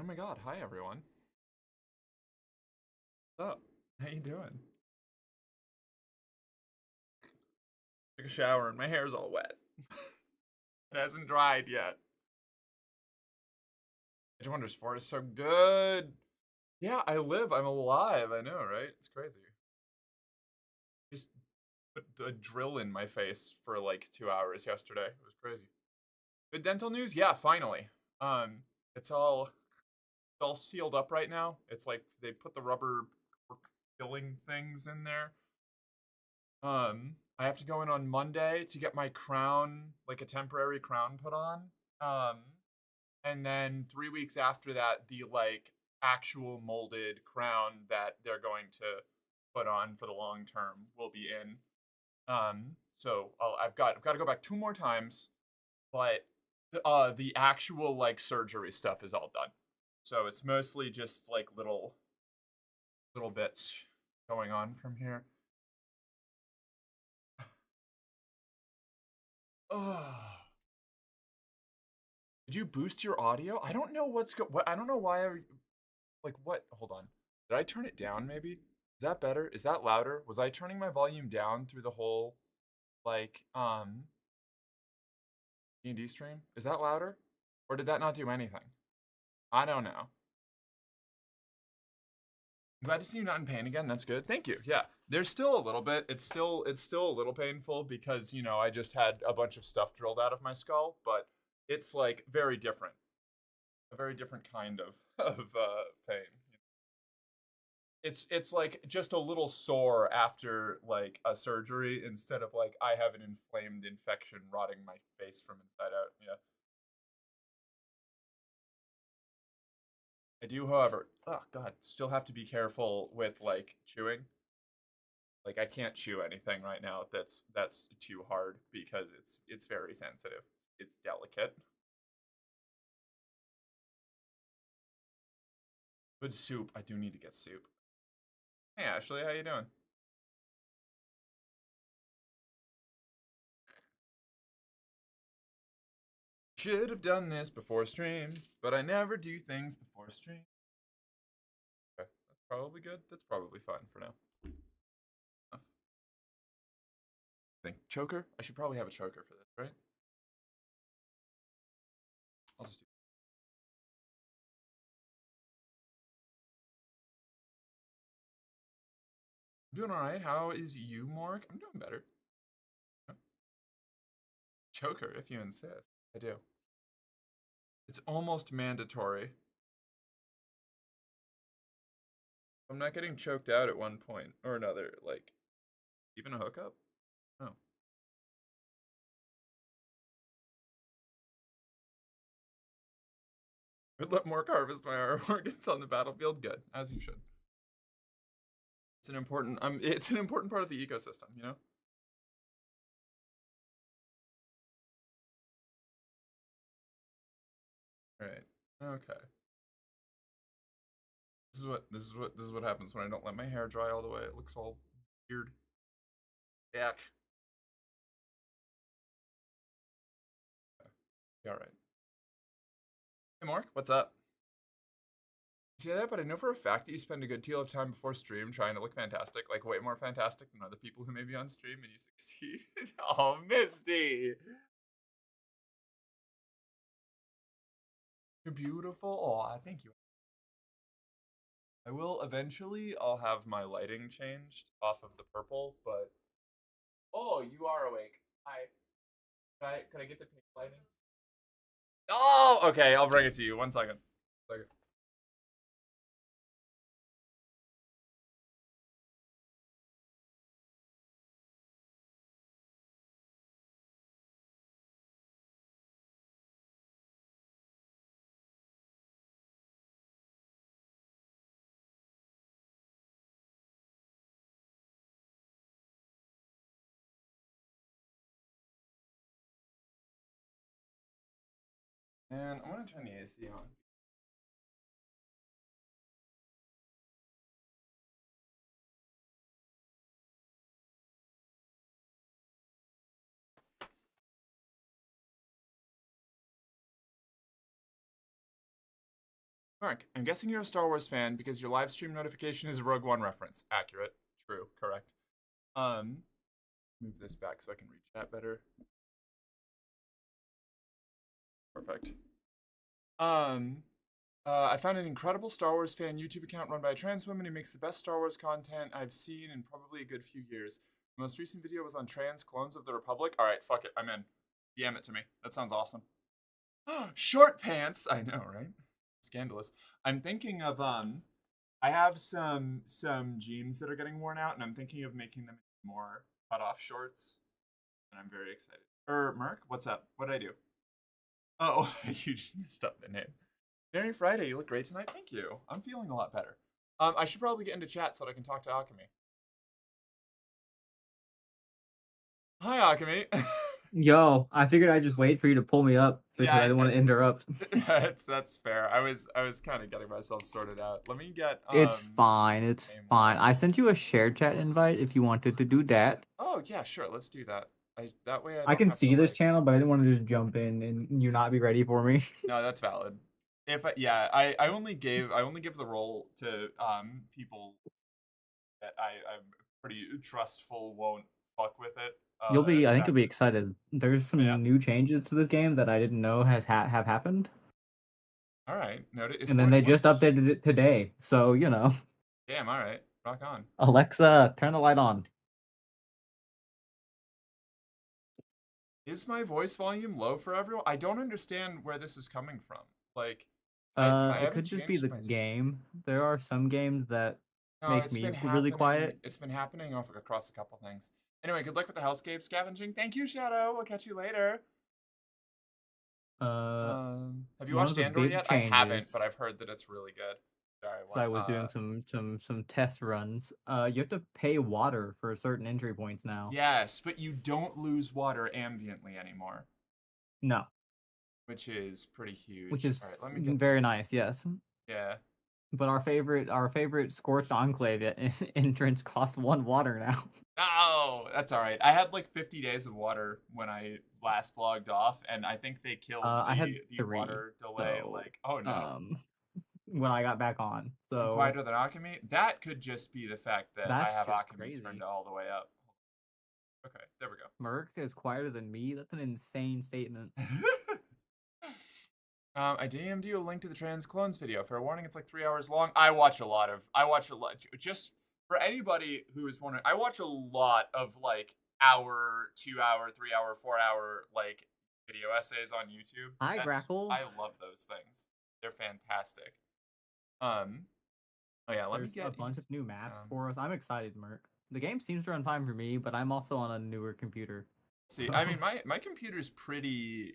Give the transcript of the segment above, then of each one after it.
Oh my god, hi everyone. What's up? How you doing? Took a shower and my hair's all wet. It hasn't dried yet. Edge Wonders 4 is so good. Yeah, I'm alive. I know, right? It's crazy. Just put a drill in my face for like 2 hours yesterday. It was crazy. Good dental news? Yeah, finally. Um, it's all sealed up right now. It's like they put the rubber cork filling things in there. I have to go in on Monday to get my crown, like a temporary crown put on. Um, and then 3 weeks after that, the like actual molded crown that they're going to put on for the long term will be in. So I've got to go back 2 more times, but the actual like surgery stuff is all done. So it's mostly just like little bits going on from here. Oh. Did you boost your audio? I don't know what I don't know why like what hold on. Did I turn it down maybe? Is that better? Is that louder? Was I turning my volume down through the whole like D&D stream? Is that louder? Or did that not do anything? I don't know. Glad to see you not in pain again. That's good. Thank you. Yeah. There's still a little bit. It's still a little painful because, I just had a bunch of stuff drilled out of my skull, but it's like very different. A very different kind of of pain. It's like just a little sore after like a surgery instead of like I have an inflamed infection rotting my face from inside out. Yeah. I do, however, oh god, still have to be careful with like chewing. Like I can't chew anything right now that's too hard because it's very sensitive. It's delicate. Good soup. I do need to get soup. Hey Ashley, how you doing? Should have done this before stream, but I never do things before stream. Okay, that's probably good. That's probably fine for now. Enough. Think choker? I should probably have a choker for this, right? I'll just do. I'm doing all right. How is you, Mark? I'm doing better. Choker, if you insist. I do. It's almost mandatory. I'm not getting choked out at one point or another. Like, even a hookup? No. I'd let Mark harvest my organs on the battlefield. Good, as you should. It's an important part of the ecosystem, you know? Alright. Okay. This is what happens when I don't let my hair dry all the way. It looks all weird. Yuck. Yeah, alright. Hey Mark, what's up? You say that, but I know for a fact that you spend a good deal of time before stream trying to look fantastic, like way more fantastic than other people who may be on stream, and you succeed. Oh, Misty! You're beautiful. Oh, thank you. I will eventually. I'll have my lighting changed off of the purple, but oh, you are awake. Hi. Could I get the pink lighting? Oh, okay. I'll bring it to you. 1 second. Second. And I'm gonna turn the AC on. Mark, I'm guessing you're a Star Wars fan because your live stream notification is a Rogue One reference. Accurate. True. Correct. Um, move this back so I can reach that better. Perfect. Um, I found an incredible Star Wars fan YouTube account run by a trans woman who makes the best Star Wars content I've seen in probably a good few years. The most recent video was on trans clones of the Republic. All right, fuck it, I'm in. DM it to me. That sounds awesome. Short pants. I know, right? Scandalous. I'm thinking of I have some jeans that are getting worn out, and I'm thinking of making them more cut off shorts. And I'm very excited. Merc, what's up? What did I do? Oh, you just messed up the name. Merry Friday. You look great tonight. Thank you. I'm feeling a lot better. I should probably get into chat so that I can talk to Alchemy. Hi, Alchemy. Yo, I figured I'd just wait for you to pull me up because I didn't want to interrupt. That's fair. I was kind of getting myself sorted out. Let me get It's fine. It's fine. I sent you a shared chat invite if you wanted to do that. Oh yeah, sure. Let's do that. That way I I don't can have see to, this like... channel, but I didn't want to just jump in and you not be ready for me. No, that's valid. I only give the role to people that I'm pretty trustful won't fuck with it. I think you'll be excited. There's Yeah. some new changes to this game that I didn't know have happened. All right. Noted. And then they just updated it today. So, you know. Damn, all right. Rock on. Alexa, turn the light on. Is my voice volume low for everyone? I don't understand where this is coming from. Like, It could just be the game. There are some games that make me really quiet. It's been happening across a couple things. Anyway, good luck with the hellscape scavenging. Thank you, Shadow. We'll catch you later. Have you watched Andor yet? I haven't, but I've heard that it's really good. Sorry, so I was doing some test runs. You have to pay water for certain entry points now. Yes, but you don't lose water ambiently anymore. No. Which is pretty huge. Which is let me get very nice, yes. Yeah. But our favorite Scorched Enclave entrance costs 1 water now. Oh, that's all right. I had like 50 days of water when I last logged off, and I think they killed the water delay. So, like, oh no. When I got back on, so quieter than Alchemy. That could just be the fact that I have Alchemy turned all the way up. Okay, there we go. Merc is quieter than me. That's an insane statement. I DM'd you a link to the trans clones video. Fair warning, it's like 3 hours long. I watch a lot. Just for anybody who is wondering, I watch a lot of like hour, 2 hour, 3 hour, 4 hour like video essays on YouTube. Hi, Grackle. I love those things. They're fantastic. Oh yeah, let me get a bunch of new maps for us. I'm excited, Merc. The game seems to run fine for me, but I'm also on a newer computer. See, I mean, my computer's pretty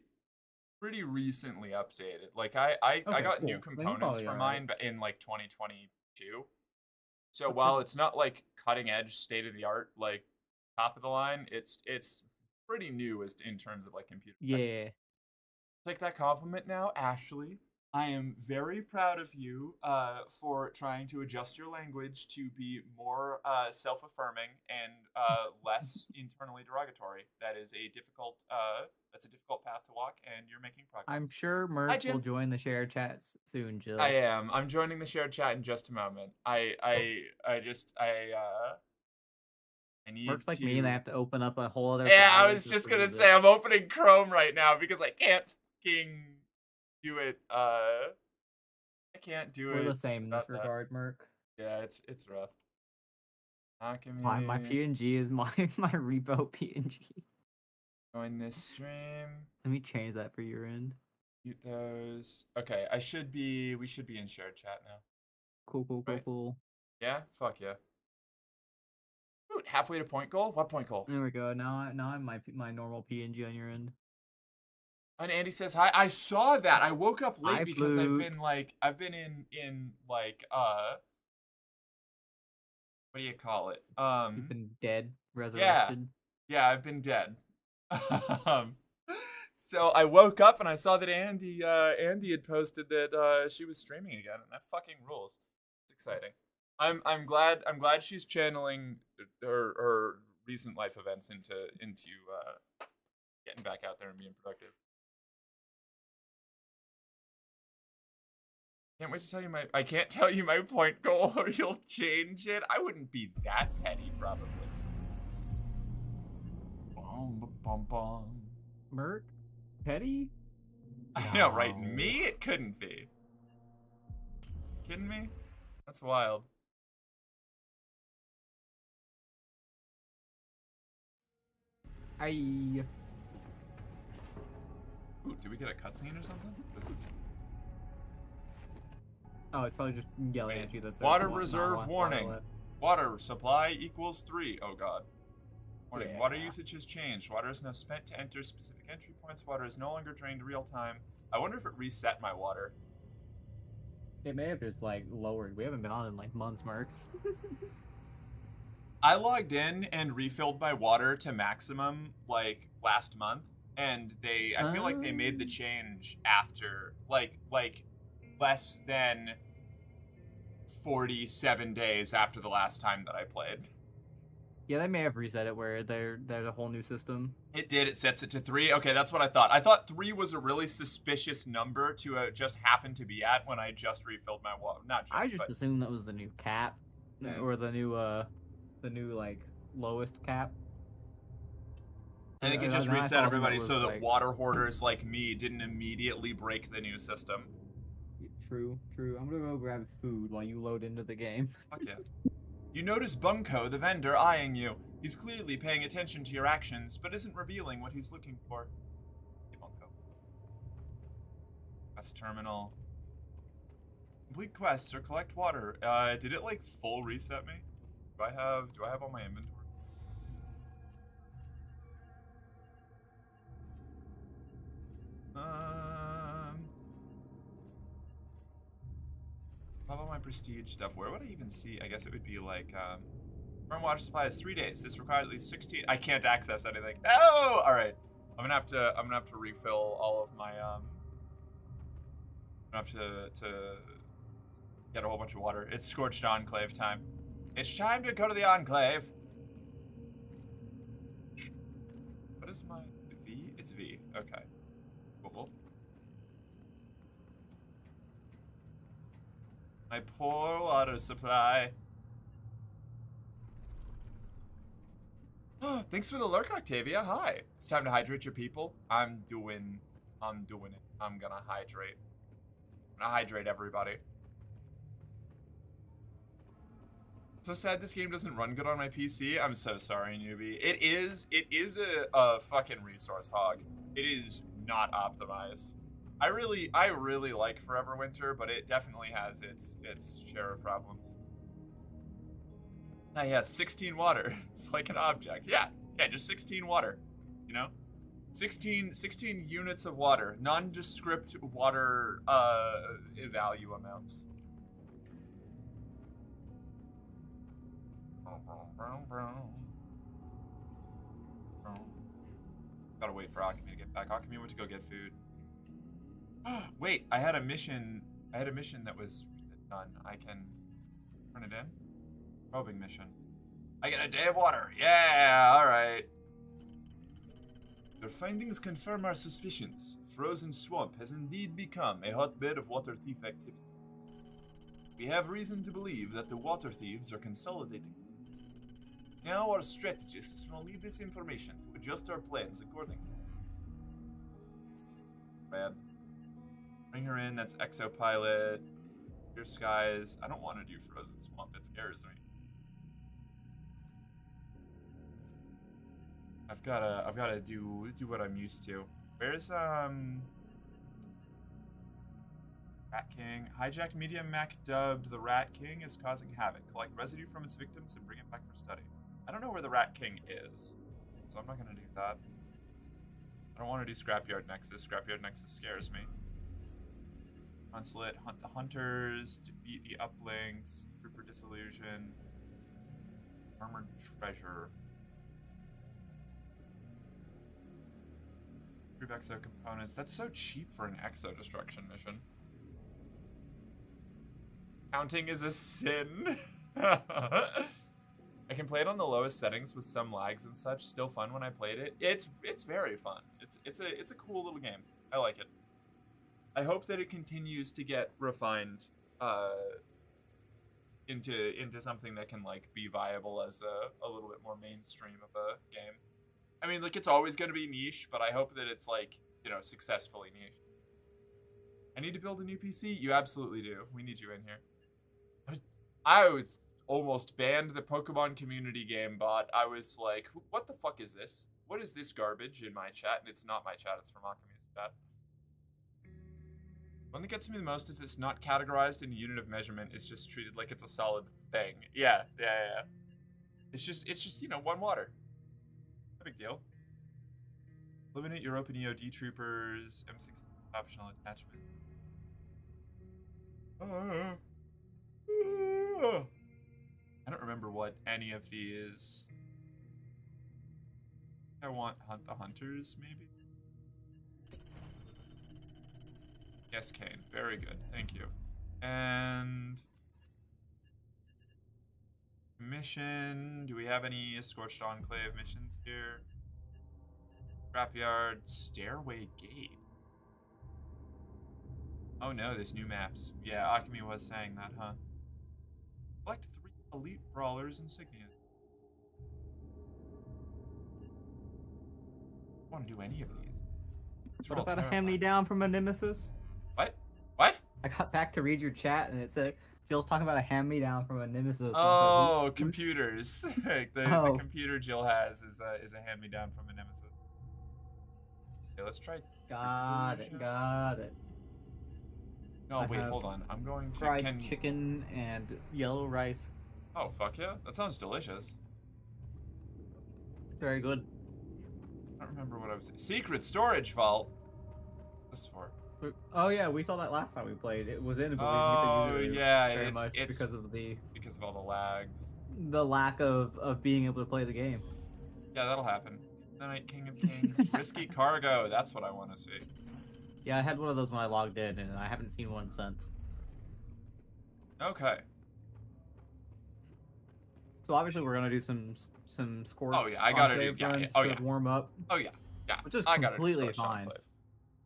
recently updated. Like I got new components for mine in like 2022. So while it's not like cutting edge, state of the art, like top of the line, it's pretty new as in terms of like computer. Yeah. Take that compliment now, Ashley. I am very proud of you for trying to adjust your language to be more self-affirming and less internally derogatory. That is a difficult path to walk, and you're making progress. I'm sure Merc will join the shared chat soon, Jill. I am. I'm joining the shared chat in just a moment. I need Merc's like me, and they have to open up a whole other. Yeah, I was just gonna say I'm opening Chrome right now because I can't fucking do it. I can't do it. We're the same in this regard, Merc. Yeah, it's rough. My PNG is my repo PNG. Join this stream. Let me change that for your end. Mute those. Okay, we should be in shared chat now. Cool. Yeah, fuck yeah. Ooh, halfway to point goal. What point goal? There we go. Now I'm my normal PNG on your end. And Andy says hi. I saw that. I woke up late because I've been in like what do you call it? You've been dead, resurrected. Yeah, I've been dead. So I woke up and I saw that Andy had posted that she was streaming again, and that fucking rules. It's exciting. I'm glad she's channeling her recent life events into getting back out there and being productive. Can't wait to tell you I can't tell you my point goal or you'll change it. I wouldn't be that petty, probably. Merc? Petty? I know, right? Me? It couldn't be. Kidding me? That's wild. Ooh, did we get a cutscene or something? Oh, it's probably just yelling at you that water reserve warning. Water supply equals 3. Oh god. Warning. Yeah. Water usage has changed. Water is now spent to enter specific entry points. Water is no longer drained real time. I wonder if it reset my water. It may have just like lowered. We haven't been on in like months, Mark. I logged in and refilled my water to maximum like last month, and I feel like they made the change after like less than 47 days after the last time that I played. Yeah, they may have reset it where there's a whole new system. It did. It sets it to 3. Okay, that's what I thought. I thought 3 was a really suspicious number to just happen to be at when I just refilled my water. I just assumed that was the new cap, or the new like lowest cap. I think it just reset everybody so that water hoarders like me didn't immediately break the new system. True. I'm gonna go grab food while you load into the game. Fuck yeah. You notice Bunko, the vendor, eyeing you. He's clearly paying attention to your actions, but isn't revealing what he's looking for. Hey, Bunko. Quest terminal. Complete quests or collect water. Did it like full reset me? Do I have all my inventory? How about my prestige stuff? Where would I even see? I guess it would be like, firm water supply is 3 days. This requires at least 16. I can't access anything. Oh, all right. I'm gonna have to refill all of my, I'm gonna have to get a whole bunch of water. It's Scorched Enclave time. It's time to go to the Enclave. What is my V? It's V. Okay. Cool. My poor water supply. Thanks for the lurk, Octavia. Hi. It's time to hydrate your people. I'm doing it. I'm gonna hydrate. I'm gonna hydrate everybody. So sad this game doesn't run good on my PC. I'm so sorry, newbie. It is a fucking resource hog. It is not optimized. I really like Forever Winter, but it definitely has its share of problems. Ah, yeah, 16 water. It's like an object. Yeah, just 16 water. You know, 16 units of water. Nondescript water value amounts. Gotta wait for Akemi to get back. Akemi went to go get food. Wait, I had a mission that was done. I can turn it in. Probing mission. I get a day of water. Yeah, alright. Your findings confirm our suspicions. Frozen Swamp has indeed become a hotbed of water thief activity. We have reason to believe that the water thieves are consolidating. Now our strategists will need this information to adjust our plans accordingly. Bad. Bring her in, that's Exopilot. Clear Skies. I don't want to do Frozen Swamp, it scares me. I've gotta do what I'm used to. Where's Rat King? Hijacked medium Mac dubbed the Rat King is causing havoc. Collect residue from its victims and bring it back for study. I don't know where the Rat King is, so I'm not gonna do that. I don't want to do Scrapyard Nexus. Scrapyard Nexus scares me. Consulate, hunt the hunters, defeat the uplinks, Trooper Disillusion, Armored Treasure. Prove exo components. That's so cheap for an exo destruction mission. Counting is a sin. I can play it on the lowest settings with some lags and such. Still fun when I played it. It's very fun. It's a cool little game. I like it. I hope that it continues to get refined into something that can like be viable as a little bit more mainstream of a game. I mean, like it's always going to be niche, but I hope that it's like, successfully niche. I need to build a new PC. You absolutely do. We need you in here. I was almost banned the Pokemon community game bot. I was like, what the fuck is this? What is this garbage in my chat? And it's not my chat, it's from Akamu's chat. One that gets me the most is it's not categorized in a unit of measurement. It's just treated like it's a solid thing. Yeah. It's just, 1 water. No big deal. Eliminate your open EOD troopers. M16 optional attachment. I don't remember what any of these. I want Hunt the Hunters, maybe? Yes, Kane. Very good. Thank you. And mission. Do we have any Scorched Enclave missions here? Scrapyard. Stairway Gate. Oh no, there's new maps. Yeah, Akami was saying that, huh? Select 3 elite brawlers insignia. I don't want to do any of these. What about a hand-me-down from a nemesis? What? I got back to read your chat and it said Jill's talking about a hand-me-down from a nemesis. Oh, computers. The computer Jill has is a hand-me-down from a nemesis. Okay, let's try. Got it. No, wait, hold on. I'm going to fried chicken and yellow rice. Oh, fuck yeah. That sounds delicious. It's very good. I don't remember what I was saying. Secret storage vault. What's this for? Oh yeah, we saw that last time we played. It was in. Oh yeah, it's because of all the lags. The lack of being able to play the game. Yeah, that'll happen. The Night King of Kings. Risky cargo. That's what I want to see. Yeah, I had one of those when I logged in, and I haven't seen one since. Okay. So obviously we're gonna do some Scorch. Oh yeah, I gotta do. Yeah. Oh yeah. Warm up. Oh yeah. Yeah. Which is completely fine.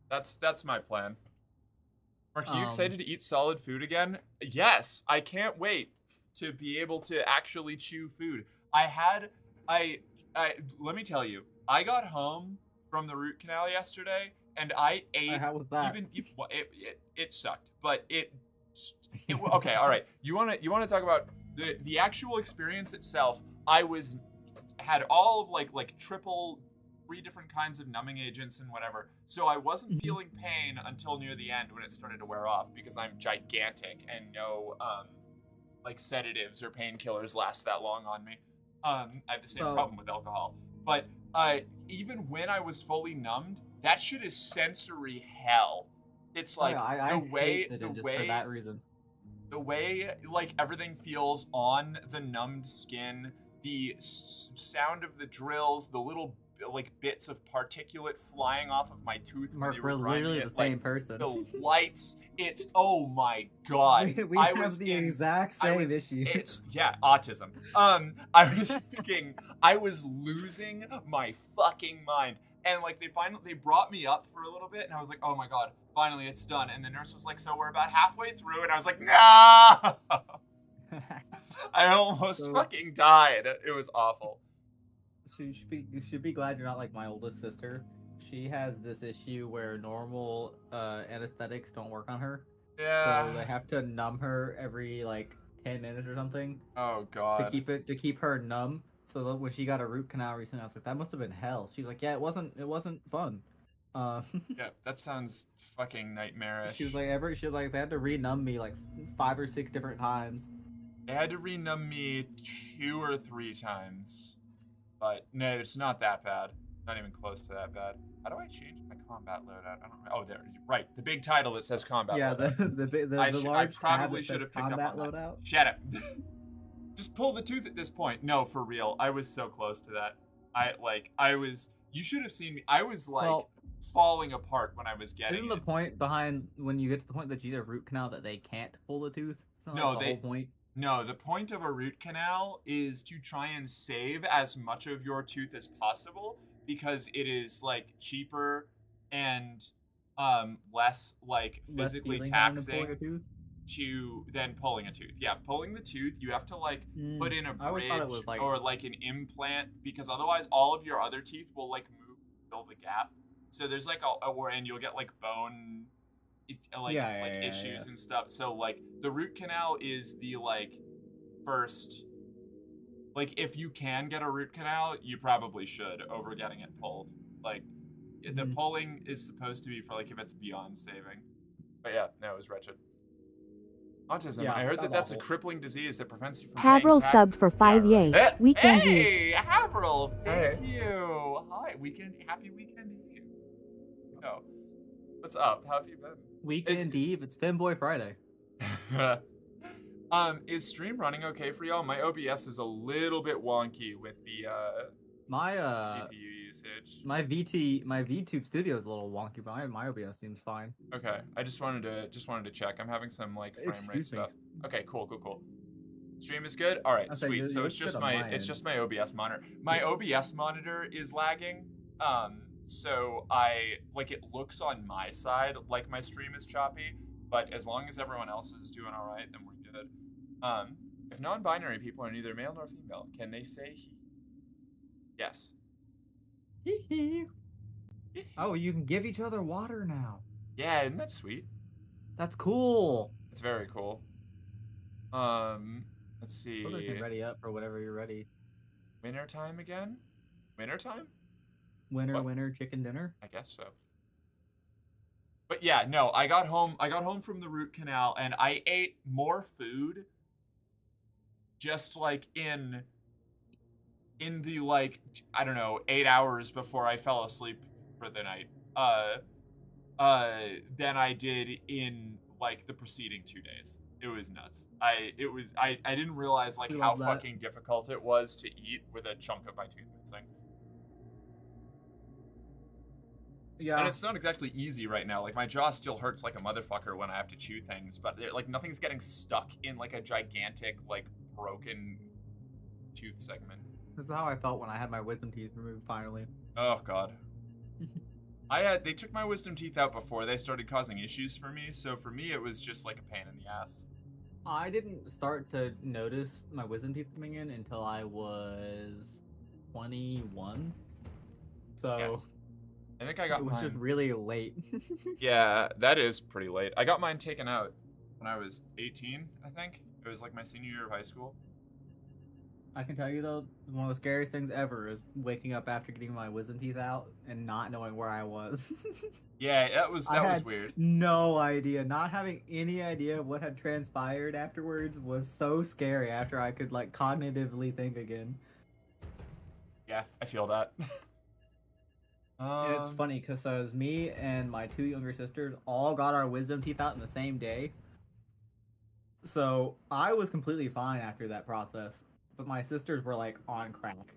That's my plan. Mark, are you excited to eat solid food again? Yes, I can't wait to be able to actually chew food. Let me tell you, I got home from the root canal yesterday and I ate. How was that? It sucked, but it okay. All right, you wanna talk about the actual experience itself? I had all of like triple 3 different kinds of numbing agents and whatever. So I wasn't feeling pain until near the end when it started to wear off because I'm gigantic and no like sedatives or painkillers last that long on me. I have the same problem with alcohol. But even when I was fully numbed, that shit is sensory hell. It's like for that reason. The way like everything feels on the numbed skin, the sound of the drills, the little like bits of particulate flying off of my tooth. Mark, we're literally the same person. The lights, it's oh my god. we have the exact same issues. It's autism. I was losing my fucking mind. And like they brought me up for a little bit and I was like, oh my god, finally it's done. And the nurse was like, so we're about halfway through, and I was like, no. I almost fucking died. It was awful. So you should be glad you're not like my oldest sister. She has this issue where normal anesthetics don't work on her. Yeah. So they have to numb her every like 10 minutes or something. Oh god. To keep her numb. So that when she got a root canal recently, I was like, that must have been hell. She's like, yeah, it wasn't fun. Yeah, that sounds fucking nightmarish. She was like, they had to renumb me like 5 or 6 different times. They had to renumb me 2 or 3 times. But no, it's not that bad. Not even close to that bad. How do I change my combat loadout? I don't know. Oh, there. Right. The big title that says combat loadout. The large I probably should have picked combat up on loadout. That. Shut up. Just pull the tooth at this point. No, for real. I was so close to that. You should have seen me. I was like falling apart when I was getting Isn't the point behind when you get to the point that you get a root canal that they can't pull the tooth? No, the whole point. No, the point of a root canal is to try and save as much of your tooth as possible because it is like cheaper and less like Less physically feeling having to pull your taxing tooth. than pulling a tooth. Yeah, pulling the tooth, you have to like put in a I always thought it bridge was like or like an implant because otherwise all of your other teeth will like move to fill the gap. So there's like and you'll get like bone like yeah. issues and stuff. So like the root canal is the like first, like if you can get a root canal, you probably should over getting it pulled. Like the Mhm. pulling is supposed to be for like if it's beyond saving. But yeah, no, it was wretched. Autism. Yeah, I heard that sounds that's a awful. crippling disease that prevents you from paying Havril subbed for taxes. Yeah, 5 right. yay. Weekend Eve. Hey, Havril, thank Hey. you. Hi, happy weekend Eve. No, what's up? How have you been? Weekend Eve. It's Fanboy Friday. Is stream running okay for y'all? My OBS is a little bit wonky with the My CPU usage. my VTube studio is a little wonky, but my OBS seems fine. Okay, I just wanted to check. I'm having some like frame rate Excuse me. stuff. Okay, cool. Stream is good. All right, I say sweet. So it's good just on my my it's end. just my OBS monitor. My OBS monitor is lagging. So it looks on my side like my stream is choppy, but as long as everyone else is doing all right, then we're good. If non-binary people are neither male nor female, can they say he? Yes. Oh, you can give each other water now. Yeah, isn't that sweet? That's cool. It's very cool. Let's see. Brothers can ready up for whatever you're ready. Winter time again? Winter time? Winter chicken dinner. I guess so. But yeah, no, I got home from the root canal and I ate more food just like in the like, I don't know, 8 hours before I fell asleep for the night. Than I did in like the preceding 2 days. It was nuts. I didn't realize like how fucking difficult it was to eat with a chunk of my tooth missing. Yeah. And it's not exactly easy right now. Like my jaw still hurts like a motherfucker when I have to chew things, but like nothing's getting stuck in like a gigantic like broken tooth segment. This is how I felt when I had my wisdom teeth removed finally. Oh god. They took my wisdom teeth out before they started causing issues for me, so for me it was just like a pain in the ass. I didn't start to notice my wisdom teeth coming in until I was 21. So Yeah. I think I got it was mine. just really late. Yeah, that is pretty late. I got mine taken out when I was 18, I think. It was like my senior year of high school. I can tell you though, one of the scariest things ever is waking up after getting my wisdom teeth out and not knowing where I was. Yeah, that was weird. No idea. Not having any idea what had transpired afterwards was so scary after I could like cognitively think again. Yeah, I feel that. And it's funny because it was me and my two younger sisters all got our wisdom teeth out in the same day. So I was completely fine after that process. But my sisters were like on crack.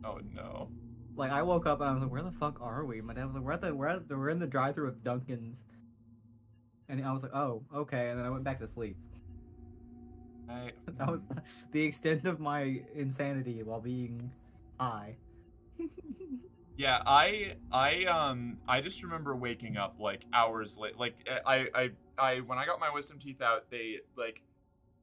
Oh no. Like I woke up and I was like, "Where the fuck are we?" My dad was like, "We're in the drive-thru of Dunkin's," and I was like, "Oh, okay." And then I went back to sleep. That was the extent of my insanity while being high. Yeah, I just remember waking up like hours late. Like I when I got my wisdom teeth out, they like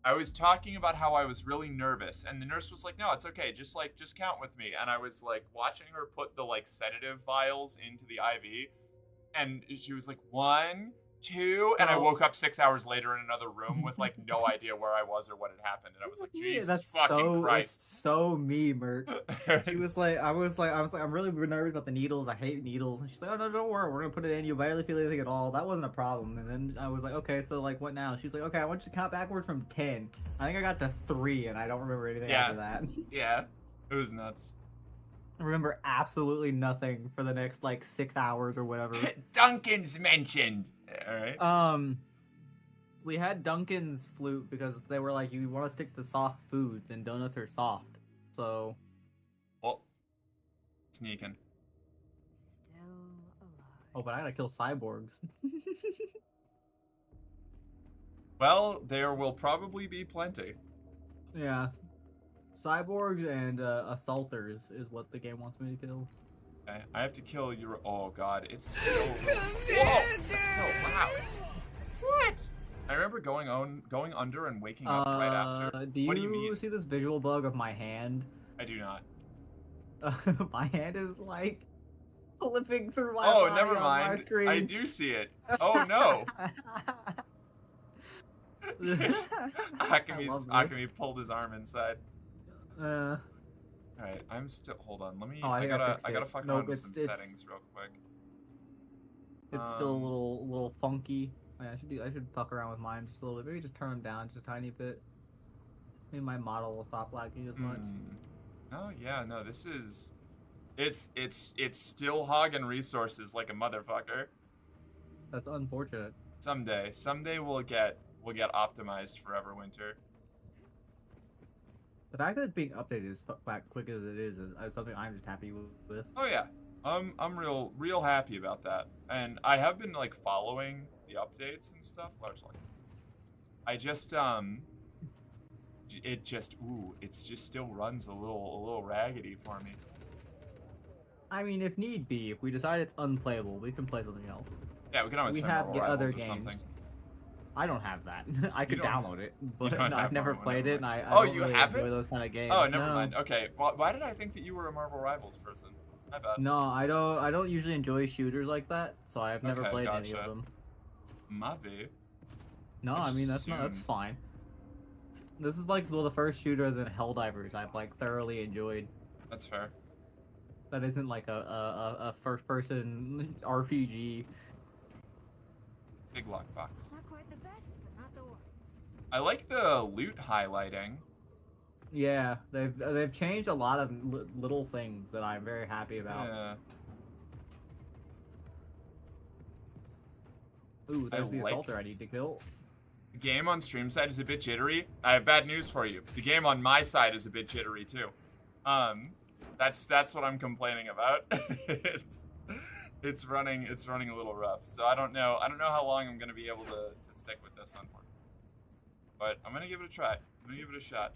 I was talking about how I was really nervous, and the nurse was like, "No, it's okay. Just count with me." And I was like watching her put the like sedative vials into the IV, and she was like, 1, 2, and I woke up 6 hours later in another room with like no idea where I was or what had happened, and I was like, Jesus fucking Christ. It's so me, Merc. She was like, I was like, I'm really nervous about the needles. I hate needles. And she's like, "Oh no, don't worry. We're gonna put it in. You barely feel anything at all. That wasn't a problem." And then I was like, "Okay, so like, what now?" She's like, "Okay, I want you to count backwards from 10. I think I got to 3, and I don't remember anything after that." Yeah, it was nuts. I remember absolutely nothing for the next like 6 hours or whatever. Duncan's mentioned. All right. We had Duncan's flute because they were like, "You want to stick to soft foods, and donuts are soft." So. Well, sneaking. Still alive. Oh, but I gotta kill cyborgs. Well, there will probably be plenty. Yeah. Cyborgs and assaulters is what the game wants me to kill. Okay, I have to kill your. Oh god, it's so. Whoa, that's so loud. What? I remember going under and waking up right after. Do What do you you mean? see this visual bug of my hand? I do not. My hand is like flipping through my Oh, body never on my mind. screen. I do see it. Oh no. I love this. Akemi pulled his arm inside. Uh, Alright, I'm still. Hold on. Let me. Oh, I gotta fixed it. fuck Nope, around with some it's- settings real quick. it's still a little funky. Oh, yeah, I should fuck around with mine just a little bit. Maybe just turn them down just a tiny bit. Maybe my model will stop lagging as much. Oh yeah, no. This is. It's still hogging resources like a motherfucker. That's unfortunate. Someday we'll get optimized for Everwinter. The fact that it's being updated as back quick as it is something I'm just happy with. Oh yeah, I'm real happy about that, and I have been like following the updates and stuff largely. I just it just still runs a little raggedy for me. I mean, if need be, if we decide it's unplayable, we can play something else. Yeah, we can always We play have Marvel other Rivals or games. something. I don't have that. I could don't- download it, but don't have I've never Marvel, played never it, and I Oh, don't you really haven't? enjoy those kind of games. Oh, never No. mind. Okay, why did I think that you were a Marvel Rivals person? My bad. No, I don't usually enjoy shooters like that, so I've never Okay, played any gotcha. of them. My bad. No, I I mean just that's assumed. fine. This is like the first shooter than Helldivers I've like thoroughly enjoyed. That's fair. That isn't like a first person RPG. Big lockbox. Not quite the best, but not the worst. I like the loot highlighting. Yeah, they've changed a lot of little things that I'm very happy about. Yeah. Ooh, there's the like- assaulter I need to kill. The game on stream side is a bit jittery. I have bad news for you. The game on my side is a bit jittery too. That's what I'm complaining about. it's running a little rough. So I don't know how long I'm gonna be able to stick with this unfortunately. But I'm gonna give it a try. I'm gonna give it a shot.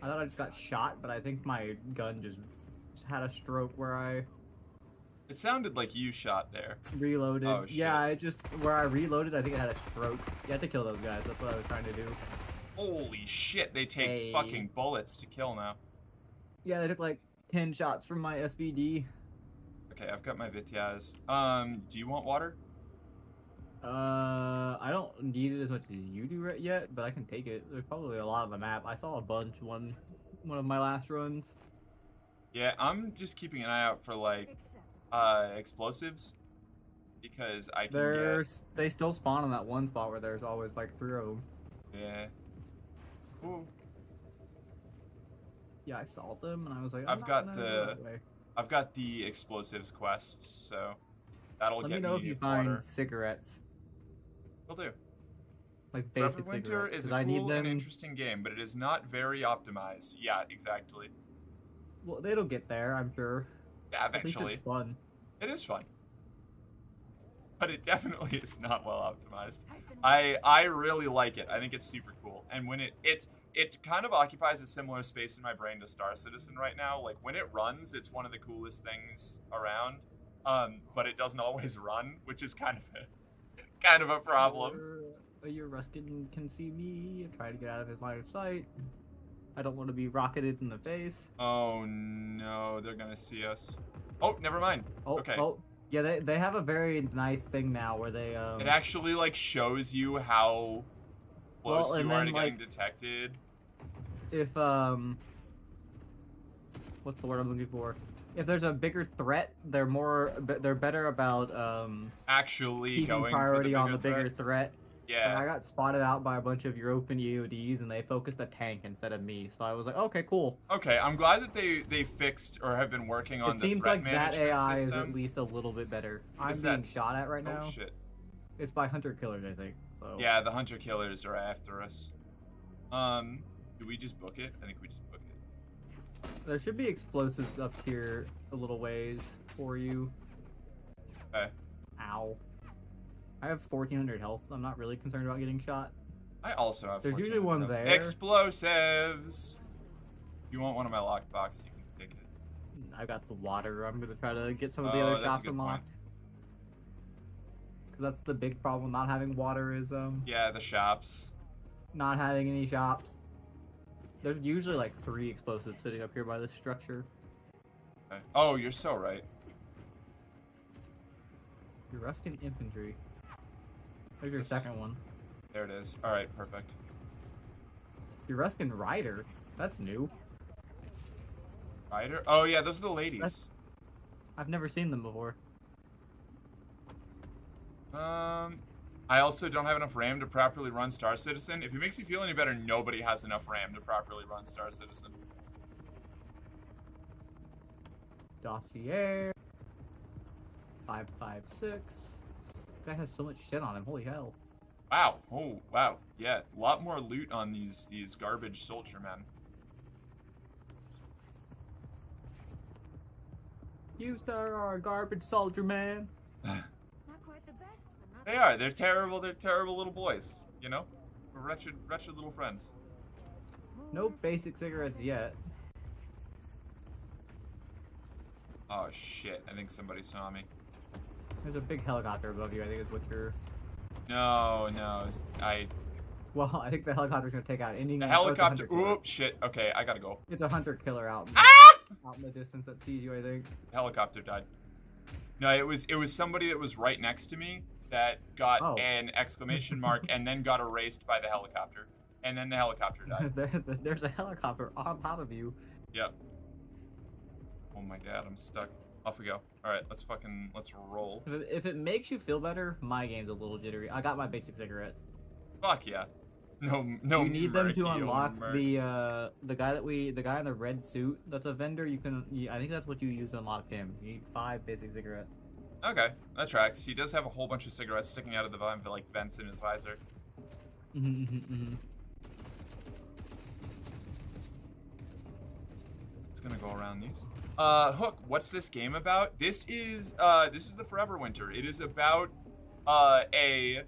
I thought I just got shot, but I think my gun just had a stroke where I It sounded like you shot there. reloaded. Oh, shit. Yeah, where I reloaded, I think it had a stroke. You had to kill those guys. That's what I was trying to do. Holy shit, they take Hey. fucking bullets to kill now. Yeah, they took like 10 shots from my SVD. Okay, I've got my Vityaz. Do you want water? I don't need it as much as you do right yet, but I can take it. There's probably a lot on the map. I saw a bunch one of my last runs. Yeah, I'm just keeping an eye out for like Acceptable. explosives because I can They still spawn in that one spot where there's always like 3 of them. get Ooh. Yeah, I saw them and I was like, I've I'm got not gonna go the- that way. I've got the explosives quest, so that'll Let get me know if you water. find cigarettes, Will do. like basic Everwinter cigarettes. is 'cause a I need cool them. and interesting game, but it is not very optimized. Yeah, exactly. Well, it'll get there, I'm sure. Yeah, At least eventually. it's fun. It is fun. But it definitely is not well optimized. Typing. I really like it. I think it's super cool. And when it kind of occupies a similar space in my brain to Star Citizen right now. Like when it runs, it's one of the coolest things around. But it doesn't always run, which is kind of a problem. Your Ruskin can see me. Try to get out of his line of sight. I don't want to be rocketed in the face. Oh no, they're gonna see us. Oh, never mind. Oh, Okay. oh. Yeah, they have a very nice thing now where they It actually like shows you how close Well, and you are then, to getting like- detected. if what's the word I'm looking for? If there's a bigger threat, they're better about Actually keeping going priority for the on the bigger threat. Like, Yeah. I got spotted out by a bunch of European EODs and they focused a tank instead of me. So I was like, okay, cool. Okay, I'm glad that they fixed or have been working on It the seems threat like that management AI is system. at least a little bit better. I'm Is being that- shot at right now. Oh shit. It's by hunter killers, I think. So Yeah, the hunter killers are after us. Do we just book it? I think we just book it. there should be explosives up here a little ways for you. Okay. Ow. I have 1400 health. I'm not really concerned about getting shot. I also have. There's 14 usually one of them. there. Explosives. If you want one of my lockbox, you can take it. I got the water. I'm gonna try to get some of the Oh, other that's a shops good unlocked. Because that's the big problem. Not having water is Yeah, the shops. not having any shops. There's usually like 3 explosives sitting up here by this structure. Okay. Oh, you're so right. Your Ruskin infantry. There's your This- second one. There it is. All right, perfect. Your Ruskin rider. That's new. Rider? Oh yeah, those are the ladies. That's- I've never seen them before. I also don't have enough RAM to properly run Star Citizen. If it makes you feel any better, nobody has enough RAM to properly run Star Citizen. Dossier. 556. Guy has so much shit on him. Holy hell. Wow. Oh, wow. Yeah, a lot more loot on these garbage soldier men. You, sir, are a garbage soldier man. Not quite the best, but not They are. They're terrible. They're terrible little boys. You know, wretched little friends. No basic cigarettes yet. Oh shit! I think somebody saw me. There's a big helicopter above you. I think is what you're. No. Well, I think the helicopter's gonna take out any. The oh, it's a helicopter. hunter-killer. Oops, shit. Okay, I gotta go. It's a hunter killer out. Ah! Out in the distance that sees you. I think. The helicopter died. No, it was somebody that was right next to me that got Oh. an exclamation mark and then got erased by the helicopter, and then the helicopter died. There's a helicopter on top of you. Yep. Oh my god, I'm stuck. Off we go. All right, let's roll. If it makes you feel better, my game's a little jittery. I got my basic cigarettes. Fuck yeah. No. You need them to murky, unlock murk. the guy in the red suit. That's a vendor. I think that's what you use to unlock him. You need 5 basic cigarettes. Okay, that tracks. He does have a whole bunch of cigarettes sticking out of the like vents in his visor. Just gonna go around these. Hook, what's this game about? This is the Forever Winter. It is about a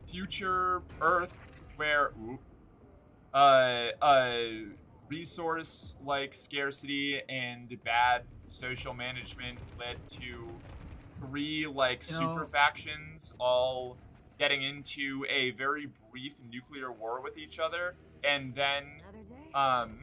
future Earth where resource like scarcity and bad social management led to 3 like super factions all getting into a very brief nuclear war with each other, and then another day, another dollar.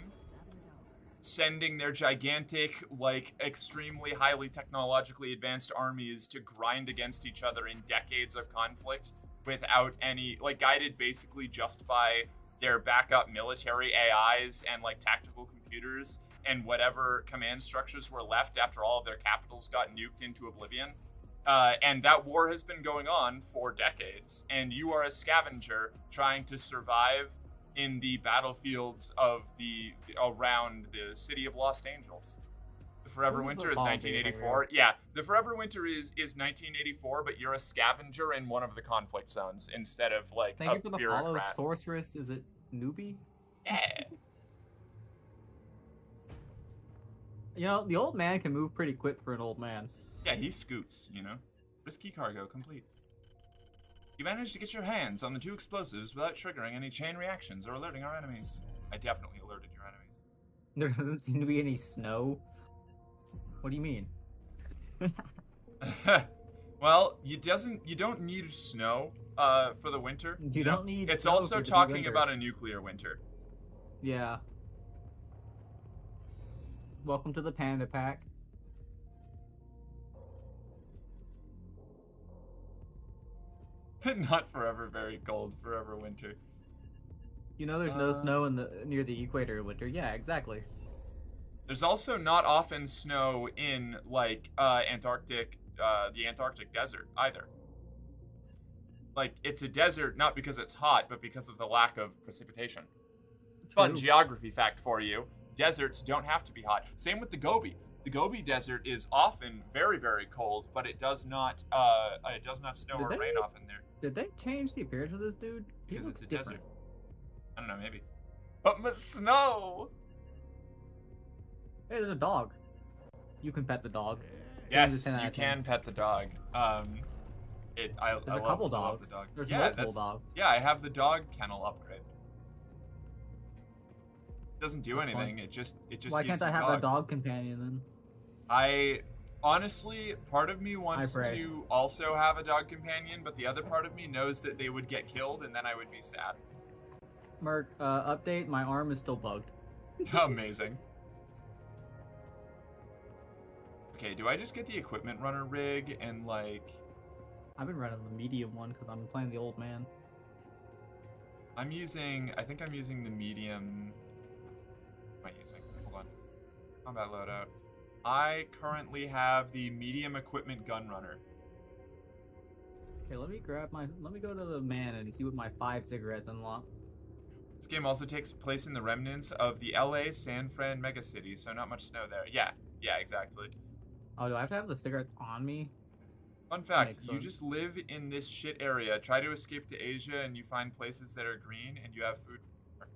sending their gigantic, like, extremely highly technologically advanced armies to grind against each other in decades of conflict without any, like, guided basically just by their backup military AIs and, like, tactical computers and whatever command structures were left after all of their capitals got nuked into oblivion. And that war has been going on for decades, and you are a scavenger trying to survive in the battlefields of around the city of Los Angeles. The Forever What was Winter the is volunteer 1984. Yeah, the Forever Winter is 1984, but you're a scavenger in one of the conflict zones instead of like Thank a you for the bureaucrat. follow, sorceress. Is it newbie? Yeah. You know, the old man can move pretty quick for an old man. Yeah, he scoots, you know. Risky cargo complete. You managed to get your hands on the 2 explosives without triggering any chain reactions or alerting our enemies. I definitely alerted your enemies. There doesn't seem to be any snow. What do you mean? Well, you don't need snow for the winter. You know? don't need It's snow also for the talking winter. about a nuclear winter. Yeah. Welcome to the Panda Pack. Not forever very cold, forever winter. You know, there's no snow near the equator in winter. Yeah, exactly. There's also not often snow in like the Antarctic desert either. Like, it's a desert not because it's hot, but because of the lack of precipitation. Fun True. geography fact for you: deserts don't have to be hot. Same with the Gobi. The Gobi Desert is often very, very cold, but it does not snow Did or they- rain often there Did they change the appearance of this dude? He because looks it's a different. desert. I don't know, maybe. But my snow. Hey, there's a dog. You can pet the dog. Yes, 10 out you of 10. can pet the dog. I There's I a love, couple I love dogs. the dog. There's Yeah, multiple that's- dogs. Yeah, I have the dog kennel upgrade. Doesn't do That's fun. anything. It just Why gives can't I you have dogs. a dog companion then? I honestly, part of me I wants pray. to also have a dog companion, but the other part of me knows that they would get killed, and then I would be sad. Merc, update. My arm is still bugged. Amazing. Okay, do I just get the equipment runner rig and like? I've been running the medium one because I'm playing the old man. I think I'm using the medium. What am I using? Hold on. Combat loadout. I currently have the medium equipment gun runner. Okay, let me go to the man and see what my 5 cigarettes unlock. This game also takes place in the remnants of the LA San Fran megacity, so not much snow there. Yeah, exactly. Oh, do I have to have the cigarettes on me? Fun fact, Makes you sense. just live in this shit area. Try to escape to Asia and you find places that are green and you have food.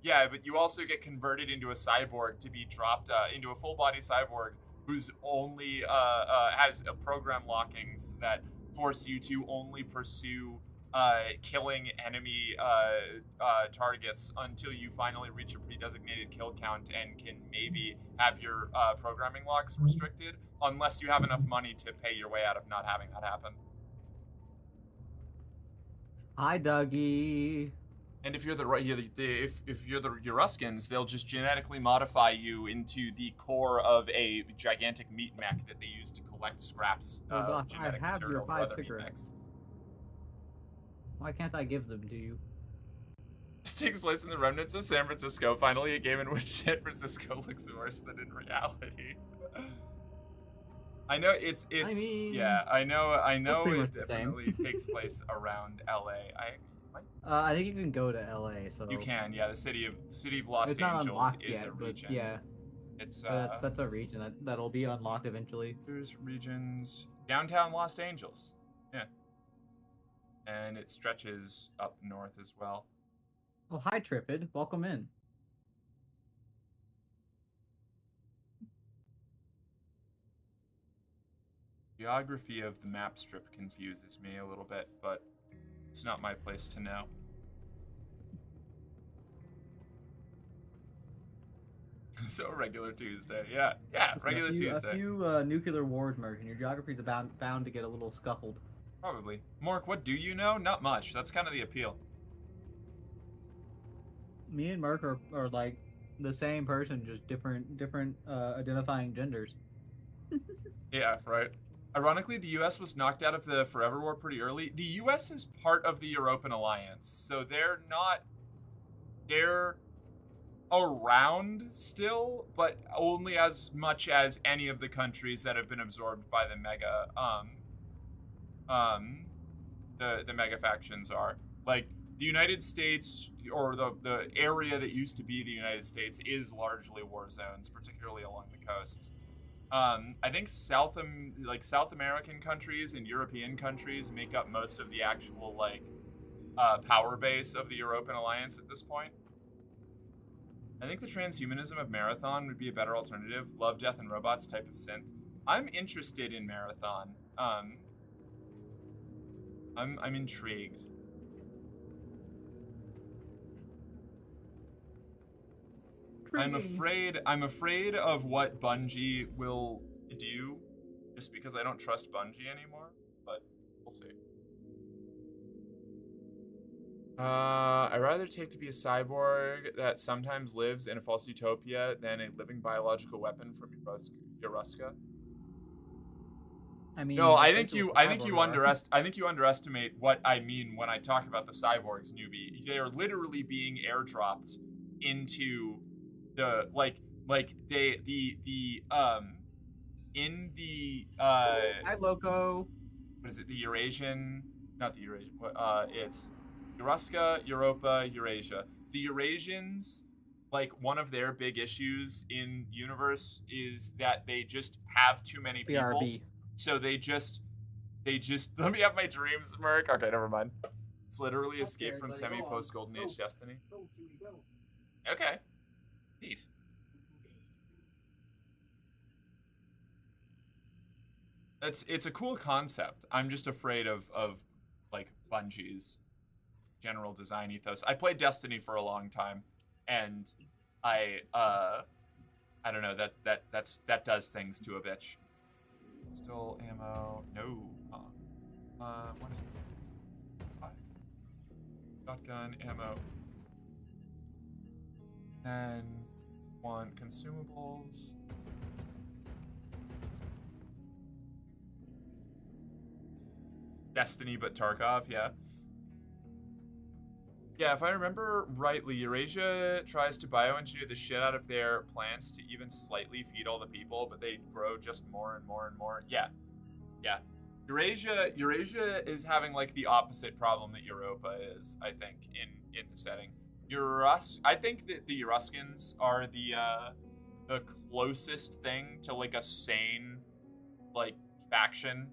Yeah, but you also get converted into a cyborg to be dropped into a full-body cyborg who's only has program lockings that force you to only pursue killing enemy targets until you finally reach a pre-designated kill count and can maybe have your programming locks restricted, unless you have enough money to pay your way out of not having that happen. Hi, Dougie. And if you're if you're the Euruskans, they'll just genetically modify you into the core of a gigantic meat mech that they use to collect scraps Oh, of gosh, genetic I have your material for 5 other meat cigarettes. mechs. Why can't I give them to you? This takes place in the remnants of San Francisco. Finally, a game in which San Francisco looks worse than in reality. I know it's I mean, yeah. I know pretty it much the same. definitely takes place around LA. I think you can go to LA, so You can, yeah. The city of Los it's not Angeles unlocked is yet, a but region. yeah, It's that's a region that'll be unlocked eventually. there's regions downtown Los Angeles. Yeah. And it stretches up north as well. Oh, hi, Tripid. Welcome in. Geography of the map strip confuses me a little bit, but it's not my place to know. So regular Tuesday, yeah, regular Tuesday. A few nuclear wars, Merc, and your geography's bound to get a little scuffled. Probably. Mork, what do you know? Not much. That's kind of the appeal. Me and Merc are like the same person, just different identifying genders. Yeah, right. Ironically, the U.S. was knocked out of the Forever War pretty early. The U.S. is part of the European alliance, so they're around still, but only as much as any of the countries that have been absorbed by the the mega factions are. Like, the United States, or the area that used to be the United States, is largely war zones, particularly along the coasts. I think South American countries and European countries make up most of the actual power base of the European alliance at this point. I think the transhumanism of Marathon would be a better alternative. Love, Death, and Robots type of synth. I'm interested in Marathon. I'm intrigued. I'm afraid of what Bungie will do, just because I don't trust Bungie anymore, but we'll see. I'd rather take to be a cyborg that sometimes lives in a false utopia than a living biological weapon from Yoruska. I mean, No, I that's think what you cyborgs are. underestimate what I mean when I talk about the cyborgs, newbie. They are literally being airdropped into the in the Hi, Loco. what is it? The Eurasian, not the Eurasian. It's Euruska, Europa, Eurasia. The Eurasians, like, one of their big issues in universe is that they just have too many people. BRB. So they just let me have my dreams, Merc. Okay, never mind. It's literally escape Okay, from everybody, go on. semi-post Golden Age Go. Destiny. Go, Chewie, go. Okay. Neat. It's a cool concept. I'm just afraid of like Bungie's general design ethos. I played Destiny for a long time, and I don't know, that does things to a bitch. Pistol ammo. No. What is it? 5. Shotgun ammo. And 1 consumables. Destiny, but Tarkov, yeah. Yeah, if I remember rightly, Eurasia tries to bioengineer the shit out of their plants to even slightly feed all the people, but they grow just more and more and more. Yeah. Yeah. Eurasia is having like the opposite problem that Europa is, I think, in the setting. I think that the Euruskins are the closest thing to like a sane like faction.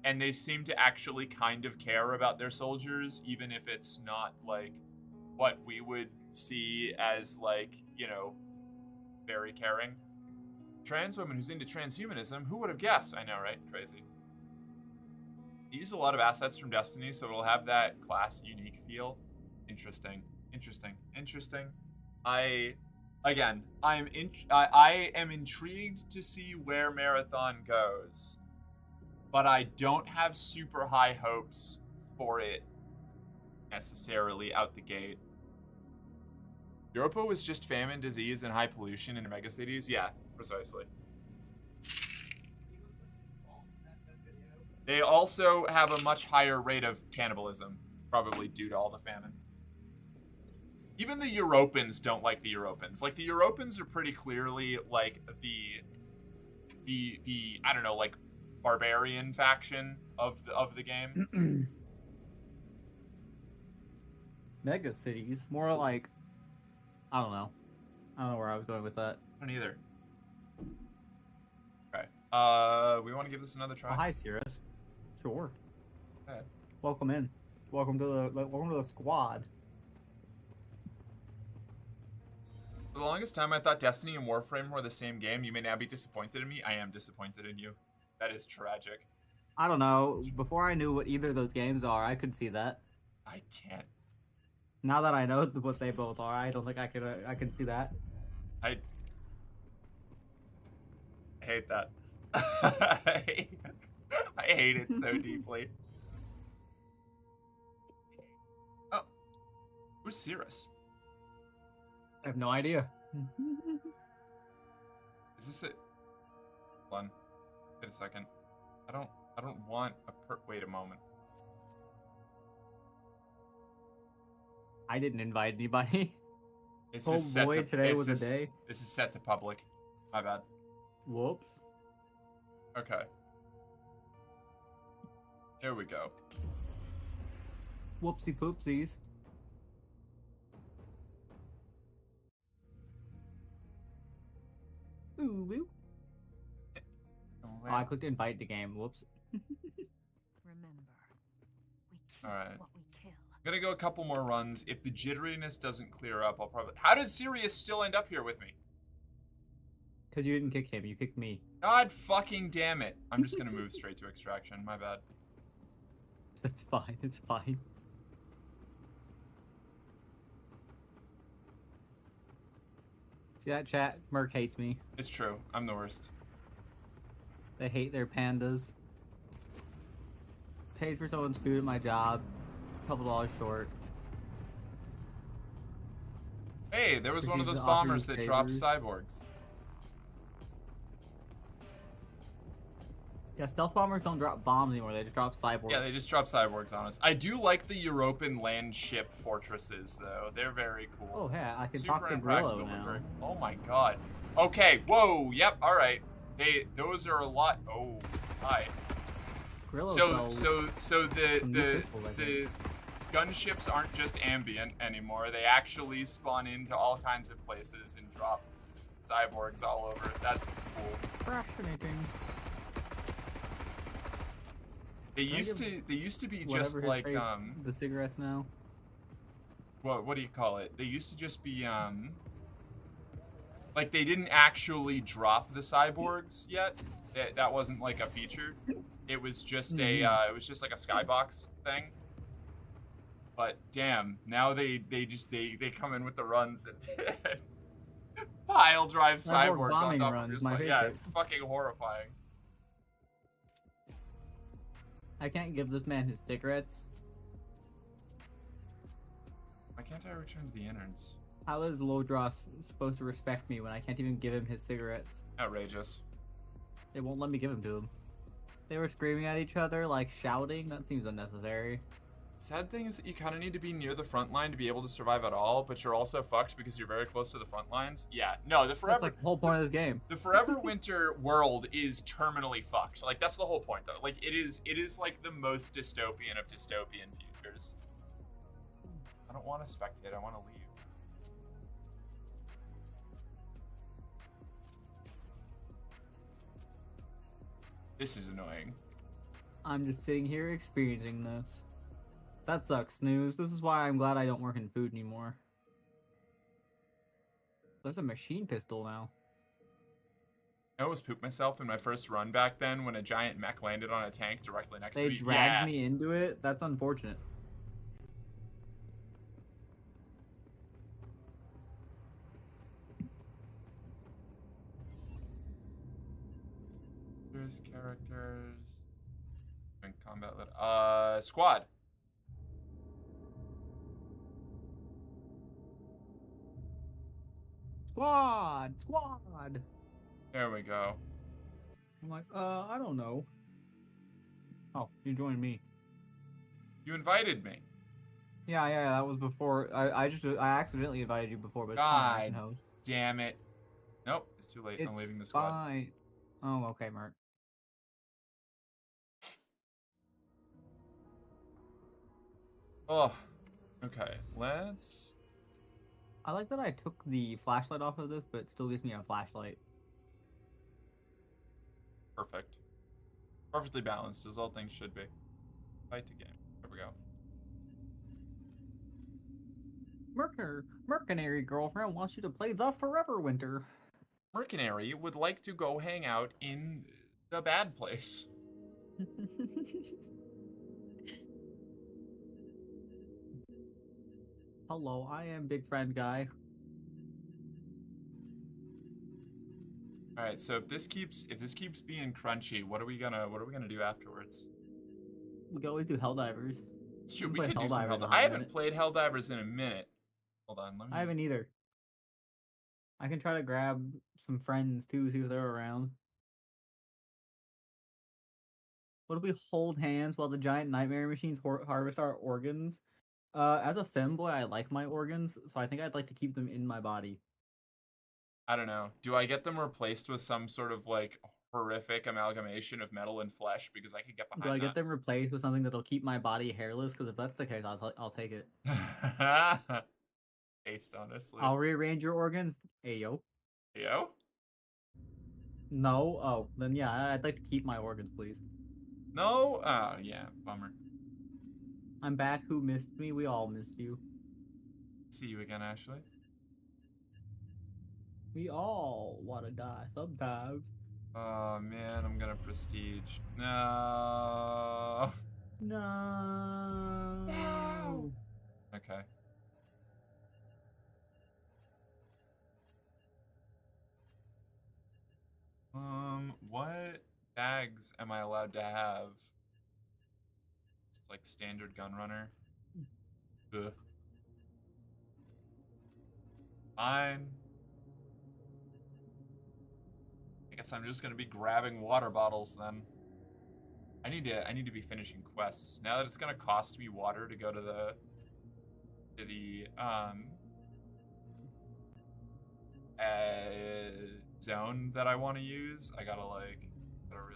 And they seem to actually kind of care about their soldiers, even if it's not like what we would see as like, you know, very caring. Trans woman who's into transhumanism, who would have guessed? I know, right? Crazy. They use a lot of assets from Destiny, so it'll have that class unique feel. Interesting. I am intrigued to see where Marathon goes, but I don't have super high hopes for it necessarily out the gate. Europa was just famine, disease, and high pollution in megacities? Yeah, precisely. They also have a much higher rate of cannibalism, probably due to all the famine. Even the Europans don't like the Europans. Like, the Europans are pretty clearly, like, the I don't know, like, barbarian faction of the game. Mega cities, more like, I don't know where I was going with that. I don't either. Okay. We want to give this another try. Oh, hi, Cirrus. Sure. Okay. Welcome in. Welcome to the squad. For the longest time, I thought Destiny and Warframe were the same game. You may now be disappointed in me. I am disappointed in you. That is tragic. I don't know. Before I knew what either of those games are, I could see that. I can't. Now that I know what they both are, I don't think I can see that. I hate that. I hate it so deeply. Oh, who's Cirrus? I have no idea. Is this it? Hold on. Wait a second. I don't want a wait a moment. I didn't invite anybody. This Oh is set boy, to, today this was is, a day. This is set to public. My bad. Whoops. Okay. There we go. Whoopsie poopsies. Ooh, woo. Oh, I clicked invite to game. Whoops. Remember, we kill Alright. what we kill. I'm gonna go a couple more runs. If the jitteriness doesn't clear up, I'll probably... How did Sirius still end up here with me? Because you didn't kick him, you kicked me. God fucking damn it. I'm just gonna move straight to extraction. My bad. That's fine, it's fine. See that chat? Merc hates me. It's true. I'm the worst. They hate their pandas. Paid for someone's food at my job. Couple dollars short. Hey, there was one of those Refused to offer bombers you that dropped favors. cyborgs. Yeah, stealth bombers don't drop bombs anymore, they just drop cyborgs. Yeah, they just dropped cyborgs on us. I do like the European land ship fortresses, though. They're very cool. Oh, yeah, I can Super talk to impractical, Grillo but now. very- Oh my god. Okay, whoa, yep, alright. Those are a lot. Oh, hi. Grillo So sells the some new pistols, I think. gunships aren't just ambient anymore. They actually spawn into all kinds of places and drop cyborgs all over. That's cool. Fascinating. They Can I used give to be Whatever just his like face, the cigarettes now. what do you call it? They used to just be like they didn't actually drop the cyborgs yet. That wasn't like a feature. It was just a it was just like a skybox thing. But damn, now they come in with the runs and pile drive Cyborg cyborgs on bombing top runs, of your my spine. Yeah, favorite. it's fucking horrifying. I can't give this man his cigarettes. Why can't I return to the innards? How is Lodros supposed to respect me when I can't even give him his cigarettes? Outrageous. They won't let me give them to him. They were screaming at each other, like shouting. That seems unnecessary. Sad thing is that you kind of need to be near the front line to be able to survive at all, but you're also fucked because you're very close to the front lines. Yeah, no, That's like the whole point of this game. The Forever Winter world is terminally fucked. Like, that's the whole point, though. Like, it is like the most dystopian of dystopian futures. I don't want to spectate. I want to leave. This is annoying. I'm just sitting here experiencing this. That sucks, Snooze. This is why I'm glad I don't work in food anymore. There's a machine pistol now. I almost pooped myself in my first run back then when a giant mech landed on a tank directly next to They me. dragged me into it? That's unfortunate. There's characters. In combat. Squad. Squad! There we go. I'm like, I don't know. Oh, you joined me. You invited me. Yeah, that was before. I accidentally invited you before, but it's God fine. Host. damn it. Nope, it's too late. I'm leaving the squad. Fine. Oh, okay, Mert. Oh, okay. Let's. I like that I took the flashlight off of this, but it still gives me a flashlight. Perfect. Perfectly balanced, as all things should be. Fight the game. There we go. Mercenary girlfriend wants you to play the Forever Winter. Mercenary would like to go hang out in the bad place. Hello, I am big friend guy. All right, so if this keeps being crunchy, what are we gonna do afterwards? We can always do Helldivers. Shoot, we could do some Helldivers. I haven't played Helldivers in a minute. Hold on, let me. I haven't either. I can try to grab some friends too, see if they're around. What if we hold hands while the giant nightmare machines harvest our organs? As a femboy, I like my organs, so I think I'd like to keep them in my body. I don't know. Do I get them replaced with some sort of like horrific amalgamation of metal and flesh? Because I could get behind Do I that. get them replaced with something that'll keep my body hairless? Because if that's the case, I'll take it. Taste, honestly. I'll rearrange your organs. Ayo. Yo? No? Oh, then yeah, I'd like to keep my organs, please. No? Oh, yeah. Bummer. I'm back. Who missed me? We all missed you. See you again, Ashley. We all want to die sometimes. Oh, man. I'm gonna prestige. No. No. No. Okay. What bags am I allowed to have? It's like standard gun runner. Ugh. Fine. I guess I'm just gonna be grabbing water bottles then. I need to be finishing quests. Now that it's gonna cost me water to go to the zone that I want to use, I gotta really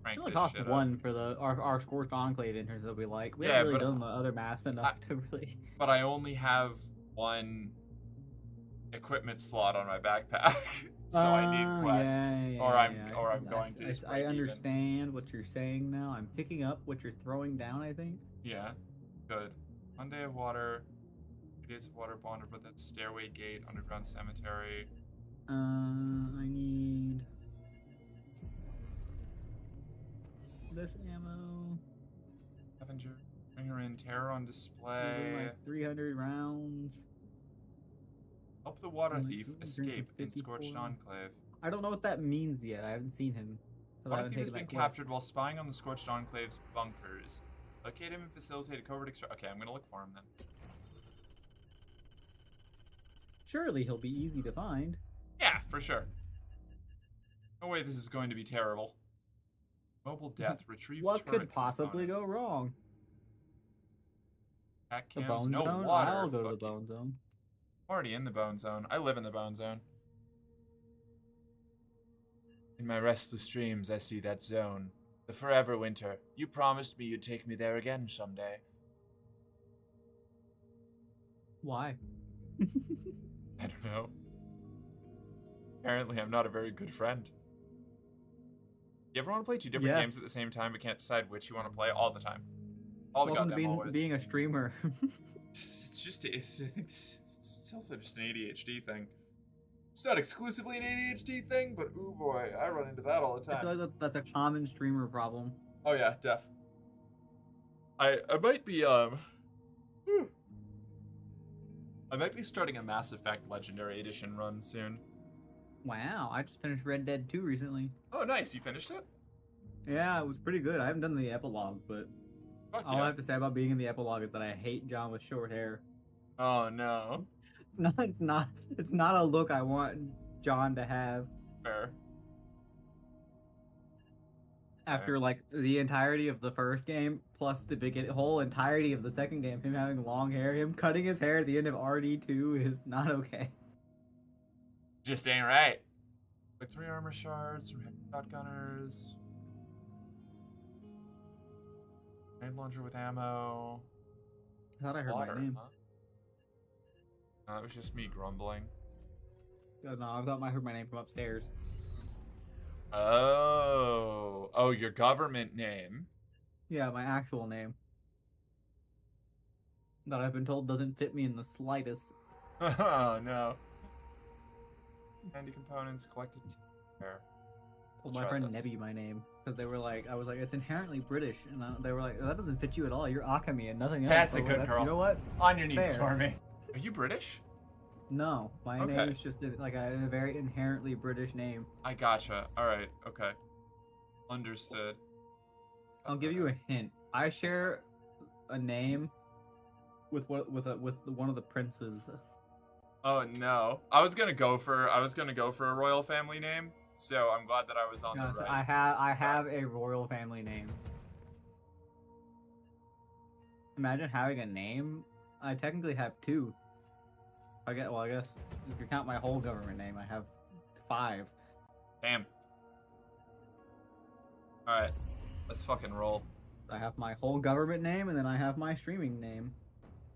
crank It only this costs shit one up. for our Scorched Enclave interns that we like. We Yeah, haven't really but done the other maps enough to really. But I only have one equipment slot on my backpack, so I need quests, or I'm going to. Just I understand what you're saying now. I'm picking up what you're throwing down. I think. Yeah, good. 1 day of water, 2 days of water bonder, but that's stairway gate, underground cemetery. I need this ammo. Avenger, bring her in. Terror on display. Like 300 rounds. Help the water Like thief 254. escape in Scorched Enclave. I don't know what that means yet. I haven't seen him. 'Cause I Water haven't Thief has taken been that quest. captured while spying on the Scorched Enclave's bunkers. Locate him and facilitate a covert extra. Okay, I'm gonna look for him then. Surely he'll be easy to find. Yeah, for sure. No way this is going to be terrible. Mobile death. Retrieve What turret could possibly go components. wrong? Pack The cams, bone no zone? water. I'll go to the Fuck you. bone zone. I'm already in the bone zone. I live in the bone zone. In my restless dreams, I see that zone. The forever winter. You promised me you'd take me there again someday. Why? I don't know. Apparently, I'm not a very good friend. You ever want to play two different games at the same time but can't decide which you want to play? All the time. All the Welcome to goddamn always. being a streamer. I think it's also just an ADHD thing. It's not exclusively an ADHD thing, but ooh boy, I run into that all the time. I feel like that's a common streamer problem. Oh yeah, def. I might be I might be starting a Mass Effect Legendary Edition run soon. Wow, I just finished Red Dead 2 recently. Oh nice, you finished it? Yeah, it was pretty good. I haven't done the epilogue, but Fuck all I yeah. have to say about being in the epilogue is that I hate John with short hair. Oh no. It's not a look I want John to have. Fair. After like the entirety of the first game, plus the whole entirety of the second game, him having long hair, him cutting his hair at the end of RD2 is not okay. Just ain't right. Like 3 armor shards, shotgunners. Grenade launcher with ammo. I thought I heard Water, my name. huh? No, that was just me grumbling. Oh, no, I thought I heard my name from upstairs. Oh, your government name. Yeah, my actual name. That I've been told doesn't fit me in the slightest. Oh no. Handy components collected. Told my friend Nebby my name because they were like, I was like, it's inherently British, and they were like, that doesn't fit you at all. You're Akami and nothing else. That's a good girl. You know what? On your knees Fair. for me. Are you British? No, my Okay. name is just like a very inherently British name. I gotcha. All right. Okay. Understood. I'll give you a hint. I share a name with one of the princes. Oh no. I was gonna go for a royal family name, so I'm glad that I was on Yes, the right. I have a royal family name. Imagine having a name. I technically have 2. I guess if you count my whole government name, I have 5. Damn. All right. Let's fucking roll. I have my whole government name, and then I have my streaming name.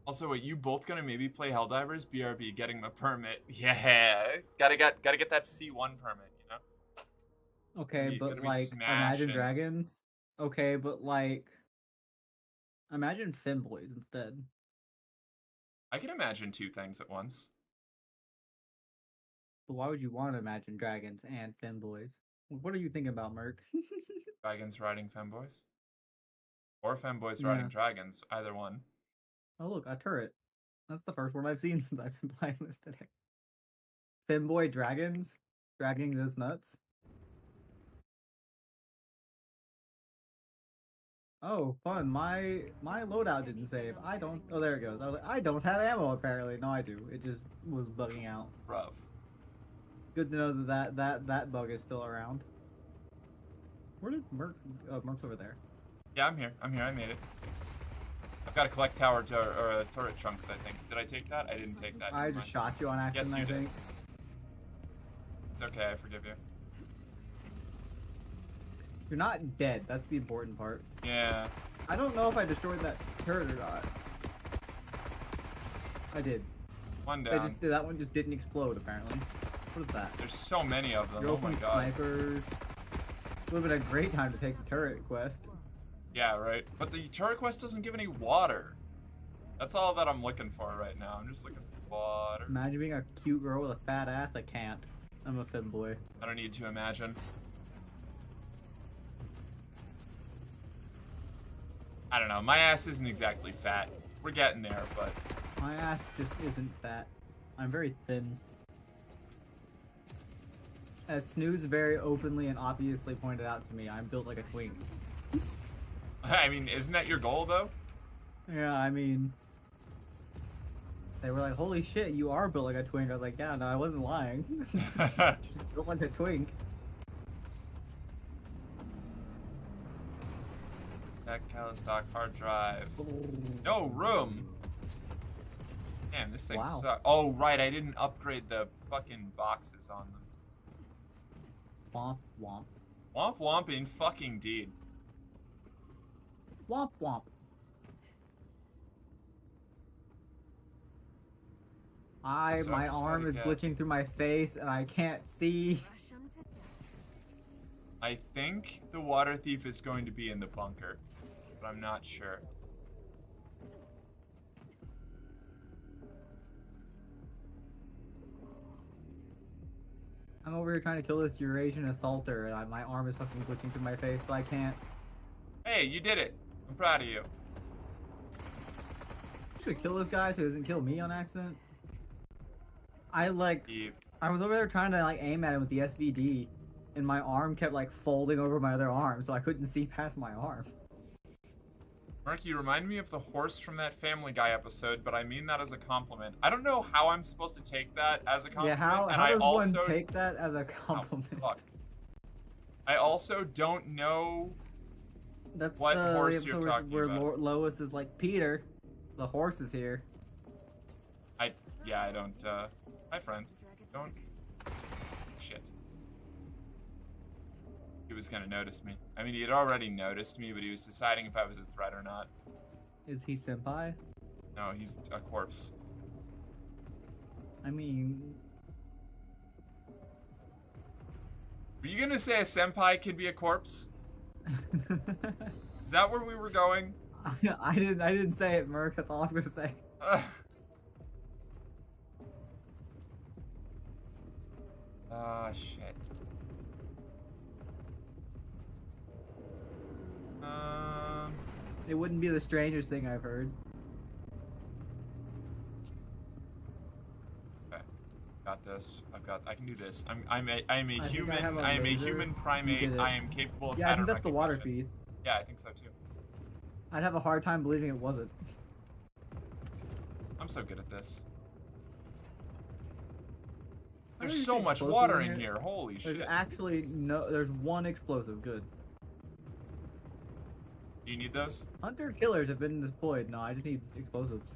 Also, wait, you both gonna maybe play Helldivers? BRB, getting the permit. Yeah, gotta get that C1 permit, you know? Okay, but gonna be like, Imagine smashing. Dragons. Okay, but like, imagine Femboys instead. I can imagine 2 things at once. But why would you want to imagine dragons and femboys? What are you thinking about, Merc? Dragons riding femboys? Or femboys riding Yeah. dragons, either one. Oh look, a turret. That's the first one I've seen since I've been playing this today. Femboy dragons? Dragging those nuts? Oh, fun. My loadout didn't save. I don't... Oh, there it goes. I was like, I don't have ammo, apparently. No, I do. It just was bugging out. Rough. Good to know that bug is still around. Where did Merc... Oh, Merc's over there. Yeah, I'm here. I made it. I've got to collect turret chunks, I think. Did I take that? I didn't take that. I Never just mind. shot you on accident, Yes, you I did. think. It's okay, I forgive you. You're not dead. That's the important part. Yeah. I don't know if I destroyed that turret or not. I did. One down. That one just didn't explode, apparently. What is that? There's so many of them. You're Oh my open god. snipers. Would have been a great time to take the turret quest. Yeah, right. But the turret quest doesn't give any water. That's all that I'm looking for right now. I'm just looking for water. Imagine being a cute girl with a fat ass. I can't. I'm a femboy. I don't need to imagine. I don't know. My ass isn't exactly fat. We're getting there, but My ass just isn't fat. I'm very thin. As Snooze very openly and obviously pointed out to me, I'm built like a twink. I mean, isn't that your goal though? Yeah, I mean, they were like, "Holy shit, you are built like a twink." I was like, "Yeah, no, I wasn't lying. Just built like a twink." That Calistock hard drive. No room. Damn, this thing Wow. sucks. Oh right, I didn't upgrade the fucking boxes on them. Womp womp. Womp womping fucking deed. Womp womp. So My I just arm gotta is get- glitching through my face and I can't see. Rush 'em to death. I think the water thief is going to be in the bunker, but I'm not sure. I'm over here trying to kill this Eurasian assaulter and my arm is fucking glitching through my face, so I can't. Hey, you did it. I'm proud of you. Should kill this guy so he doesn't kill me on accident. I Keep. I was over there trying to like aim at him with the SVD, and my arm kept like folding over my other arm, so I couldn't see past my arm. Mark, you remind me of the horse from that Family Guy episode, but I mean that as a compliment. I don't know how I'm supposed to take that as a compliment. Yeah, how and does I also, one take that as a Oh, compliment? fuck. I also don't know. That's What the horse you're episode talking where about. Lois is like, Peter, the horse is here. I don't. Hi, friend. Don't. Shit. He was gonna notice me. I mean, he had already noticed me, but he was deciding if I was a threat or not. Is he senpai? No, he's a corpse. I mean, Were you gonna say a senpai can be a corpse? Is that where we were going? I didn't say it, Merc. That's all I'm gonna say. Ah, shit. It wouldn't be the strangest thing I've heard. Okay. Got this. I can do this. I'm a I think I human. have a I am a laser. human You primate. did it. I am capable of Yeah, I think pattern that's the water recognition. feed. Yeah, I think so too. I'd have a hard time believing it wasn't. I'm so good at this. I There's think so there's much explosives water in in here. here. Holy There's shit. actually no. There's one explosive. Good. Do you need those? Hunter killers have been deployed. No, I just need explosives.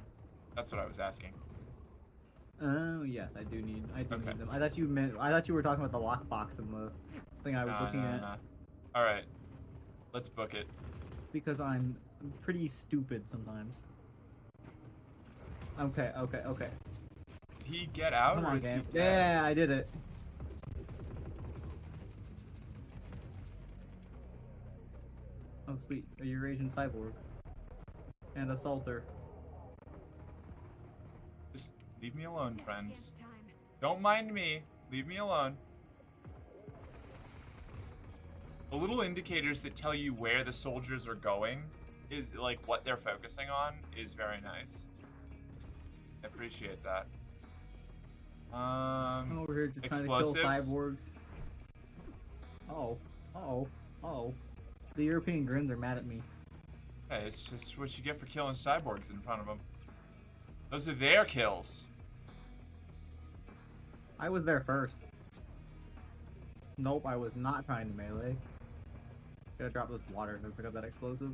That's what I was asking. Oh yes, I do need. I do Okay. need them. I thought you meant. I thought you were talking about the lockbox and the thing I was looking at. All right. Let's book it. Because I'm pretty stupid sometimes. Okay. Okay. Okay. Did he get out? Come or on, is he game. dead? Yeah, I did it. Oh sweet, a Eurasian cyborg. And a salter. Just leave me alone, friends. Dance time. Don't mind me. Leave me alone. The little indicators that tell you where the soldiers are going is like what they're focusing on is very nice. I appreciate that. I'm over here just trying to kill explosives? cyborgs. Oh. Oh. Oh. The European grins are mad at me. Hey, it's just what you get for killing cyborgs in front of them. Those are their kills. I was there first. Nope, I was not trying to melee. Gotta drop this water and pick up that explosive.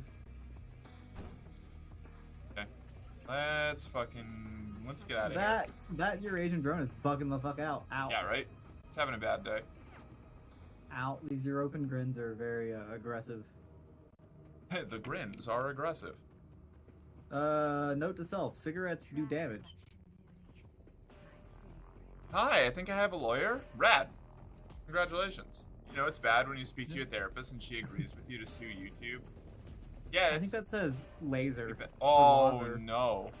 Okay. Let's get out of here. That Eurasian drone is bugging the fuck out. Ow. Yeah, right? It's having a bad day. Ow. These European grins are very aggressive. The grins are aggressive. Note to self, cigarettes do damage. Hi, I think I have a lawyer. Rad. Congratulations. You know it's bad when you speak to your therapist and she agrees with you to sue YouTube. Yeah, I it's. think that says laser. Oh Laser. no.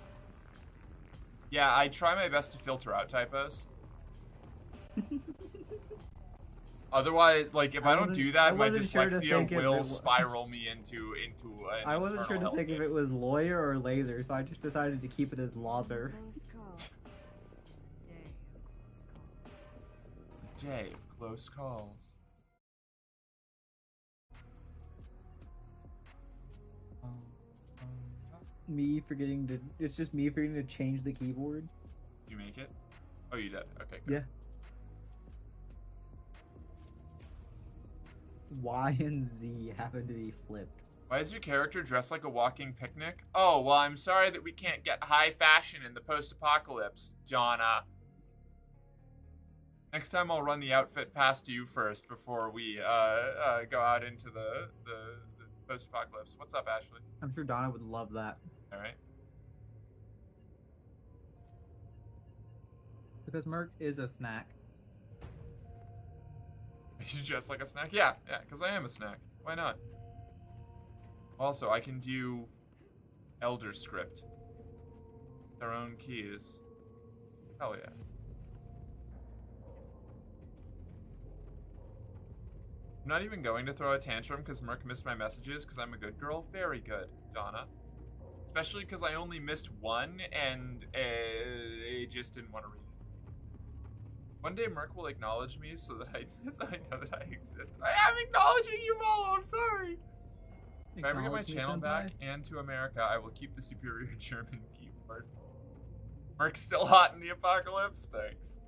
Yeah, I try my best to filter out typos. Otherwise, like if I don't do I that, my wasn't sure to dyslexia think if it will wa- spiral me into an I wasn't sure to internal think if hellscape. it was lawyer or laser, so I just decided to keep it as laser. Close call. A day of close calls. Day of Close calls. Me forgetting to. It's just me forgetting to change the keyboard. Did you make it? Oh, you did. Okay, good. Yeah. Y and Z happen to be flipped. Why is your character dressed like a walking picnic? Oh, well, I'm sorry that we can't get high fashion in the post-apocalypse, Donna. Next time I'll run the outfit past you first before we go out into the post-apocalypse. What's up, Ashley? I'm sure Donna would love that. All right. Because Merc is a snack. You dress like a snack? Yeah, because I am a snack. Why not? Also, I can do Elder Script. Their own keys. Hell yeah. I'm not even going to throw a tantrum because Merc missed my messages because I'm a good girl. Very good, Donna. Especially because I only missed one and I just didn't want to read it. One day Merc will acknowledge me so that I know that I exist. I am acknowledging you, Molo. I'm sorry. If I ever get my channel back and to America, I will keep the superior German keyboard. Merc's still hot in the apocalypse? Thanks.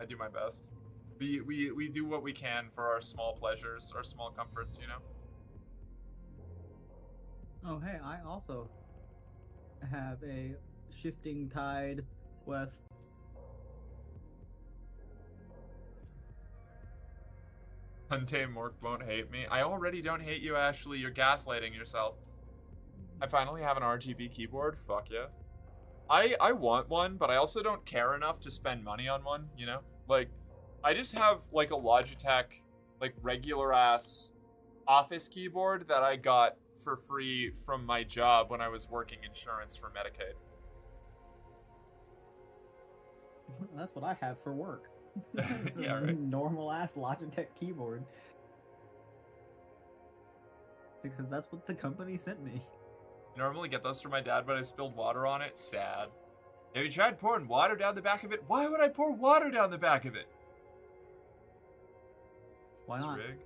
I do my best. We do what we can for our small pleasures, our small comforts, you know? Oh, hey, I also have a Shifting Tide quest. Untamed Mork won't hate me. I already don't hate you, Ashley. You're gaslighting yourself. I finally have an RGB keyboard. Fuck yeah. I want one, but I also don't care enough to spend money on one, you know? Like, I just have, like, a Logitech, like, regular-ass office keyboard that I got for free from my job when I was working insurance for Medicaid. That's what I have for work. It's a Yeah, right. normal ass Logitech keyboard. Because that's what the company sent me. I normally get those for my dad, but I spilled water on it. Sad. Have you tried pouring water down the back of it? Why would I pour water down the back of it? Why It's not? rigged.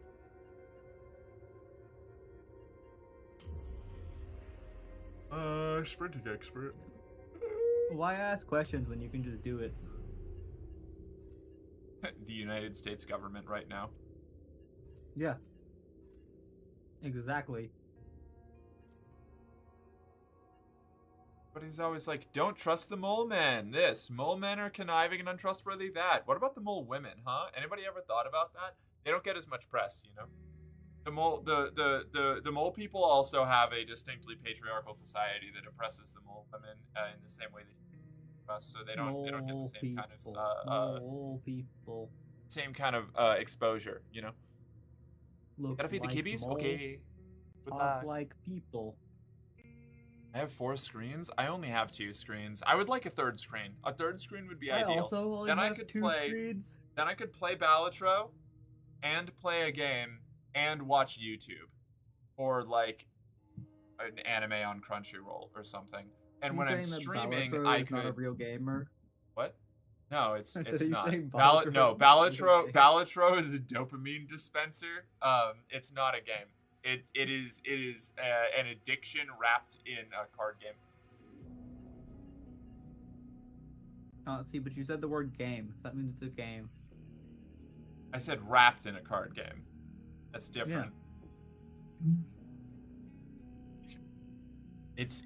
Sprinting expert. Why ask questions when you can just do it? The United States government right now. Yeah. Exactly. But he's always like, don't trust the mole men. This. Mole men are conniving and untrustworthy. That. What about the mole women, huh? Anybody ever thought about that? They don't get as much press, you know? The mole people also have a distinctly patriarchal society that oppresses the mole women in the same way they us, so they don't get the same kind of same kind of exposure, you know. Look Gotta feed the like kibbies? moles, Okay. talk Goodbye. like people. I have 4 screens. I only have 2 screens. I would like a 3rd screen. A 3rd screen would be I ideal. also only Then have I could 2 play. screens. Then I could play Balatro, and play a game, and watch YouTube, or like an anime on Crunchyroll or something. And when I'm streaming, I could. Not a real gamer. What? No, it's not. Balatro Balatro is a dopamine dispenser. It's not a game. It is an addiction wrapped in a card game. See, but you said the word game, so that means it's a game. I said wrapped in a card game. That's different. Yeah. It's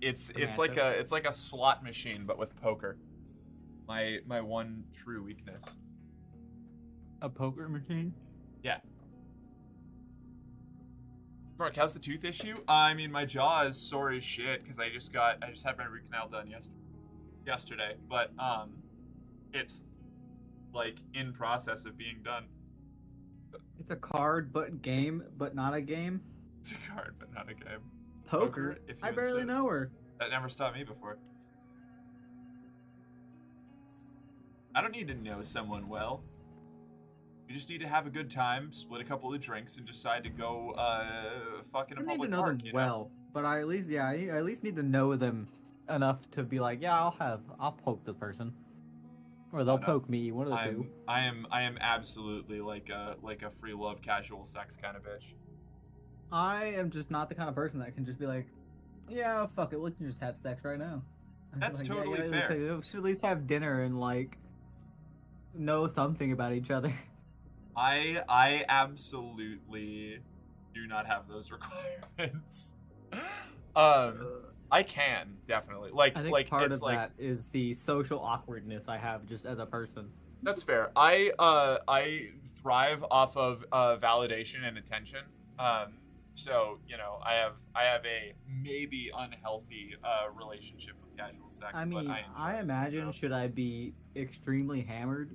like a slot machine but with poker. My one true weakness. A poker machine? Yeah. Mark, how's the tooth issue? I mean, my jaw is sore as shit because I just had my root canal done yesterday, but it's like in process of being done. It's a card, but game, but not a game. It's a card, but not a game. Poker? if you I barely insist. know her. That never stopped me before. I don't need to know someone well. You just need to have a good time, split a couple of drinks, and decide to go fuck in a I need public to know park. them well, but I at least need to know them enough to be like, yeah, I'll poke this person. Or they'll no. poke me, one of the two. I am absolutely like a free love casual sex kind of bitch. I am just not the kind of person that can just be like, yeah, fuck it, we can just have sex right now. That's like, totally yeah, fair. We should at least have dinner and like know something about each other. I absolutely do not have those requirements. I can definitely I think part of that is the social awkwardness I have just as a person. That's fair. I thrive off of validation and attention. So you know, I have a maybe unhealthy relationship with casual sex. I mean, but I imagine should I be extremely hammered,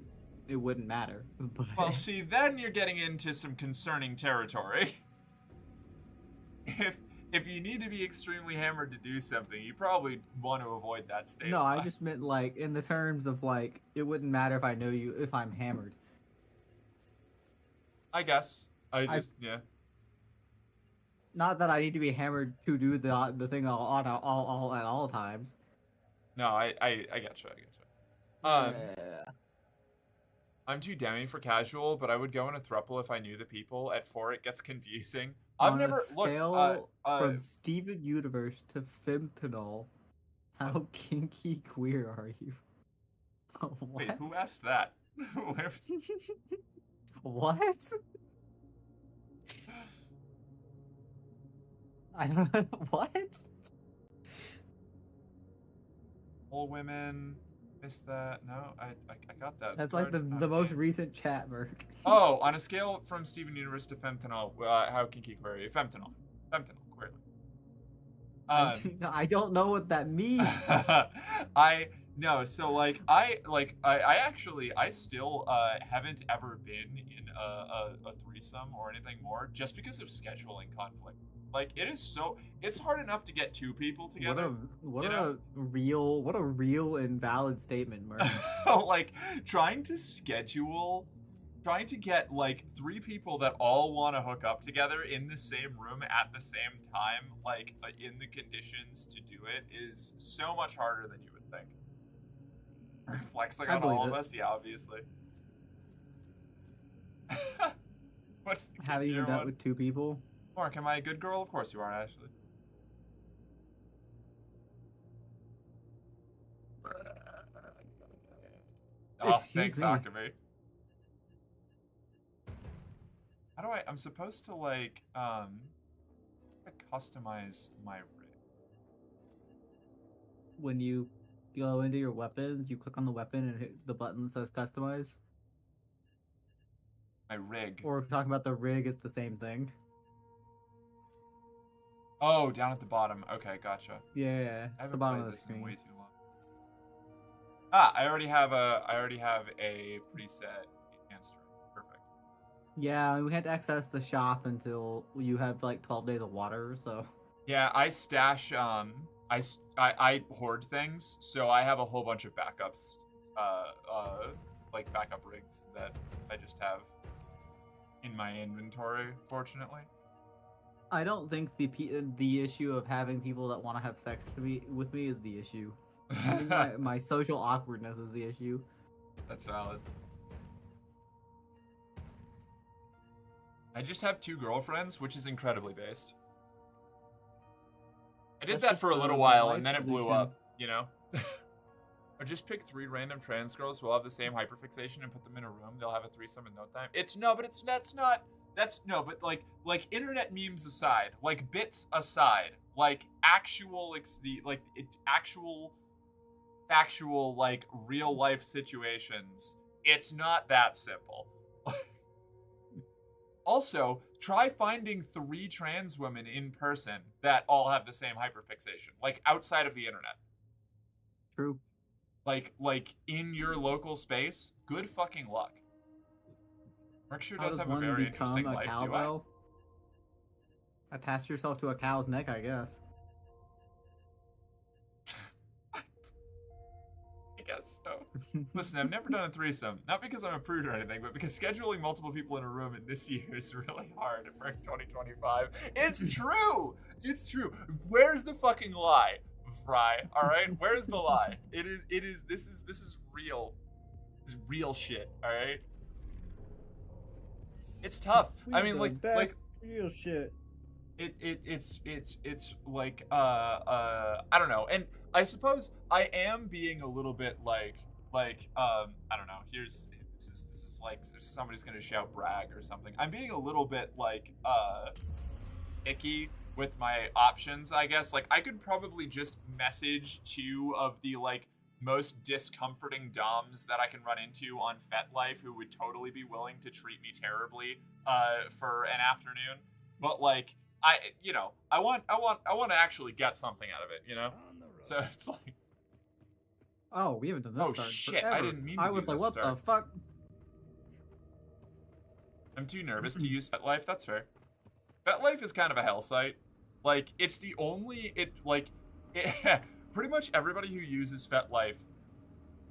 it wouldn't matter. But... Well, see, then you're getting into some concerning territory. If you need to be extremely hammered to do something, you probably want to avoid that state. No, I just meant like in the terms of like it wouldn't matter if I know you if I'm hammered. I guess. Yeah. Not that I need to be hammered to do the thing all at all times. No, I get you. Yeah. I'm too demi for casual, but I would go in a throuple if I knew the people. At 4, it gets confusing. On a scale from Steven Universe to Femtanol, how kinky queer are you? Wait, who asked that? What? I don't know. What? All women. Missed that. No, I got that. That's like the most recent chat, Merc. Oh, on a scale from Steven Universe to Femtanol, how kinky queer are you? Femtanol, clearly. I don't know what that means. So like I actually still haven't ever been in a threesome or anything more just because of scheduling conflict. Like it's hard enough to get 2 people together. What a real and valid statement, Mark. Like trying to get like 3 people that all want to hook up together in the same room at the same time, like in the conditions to do it, is so much harder than you would think. Flexing on all of us, yeah, obviously. What's the Have you even done it with 2 people? Mark, am I a good girl? Of course you are, Ashley. Oh, thanks, Akame. How do I'm supposed to like customize my rig. When you go into your weapons, you click on the weapon and hit the button that says customize. My rig. Or if you're talking about the rig, it's the same thing. Oh, down at the bottom. Okay, gotcha. Yeah, at the bottom of the screen. Way too long. I already have a preset enhanced rig. Perfect. Yeah, we had to access the shop until you have like 12 days of water, so. Yeah, I stash I hoard things, so I have a whole bunch of backups, like backup rigs that I just have in my inventory, fortunately. I don't think the issue of having people that want to have sex with me is the issue. I think my social awkwardness is the issue. That's valid. I just have 2 girlfriends, which is incredibly based. I did that for a little while, and then it blew up, you know? Or just pick 3 random trans girls who all have the same hyperfixation and put them in a room. They'll have a threesome in no time. But like internet memes aside, like bits aside, like actual like real life situations, it's not that simple. Also, try finding 3 trans women in person that all have the same hyperfixation, like outside of the internet. True. Like in your local space, good fucking luck. Merc sure does have a very interesting life, do I? Attach yourself to a cow's neck, I guess. I guess so. Listen, I've never done a threesome. Not because I'm a prude or anything, but because scheduling multiple people in a room in this year is really hard in Merc 2025. It's true! It's true. Where's the fucking lie, Fry? Alright? Where's the lie? This is real. It's real shit, alright? It's tough. I mean, like real shit. It's like I don't know. And I suppose I am being a little bit like I don't know. This is like somebody's gonna shout brag or something. I'm being a little bit like icky with my options, I guess. Like I could probably just message 2 of the like most discomforting doms that I can run into on FetLife who would totally be willing to treat me terribly for an afternoon. But like I want to actually get something out of it, you know? So it's like, Oh, we haven't done this. Oh start shit! forever. I didn't mean to I do was like, this what start. the fuck? I'm too nervous to use FetLife. That's fair. FetLife is kind of a hell site. Like it's the only pretty much everybody who uses FetLife,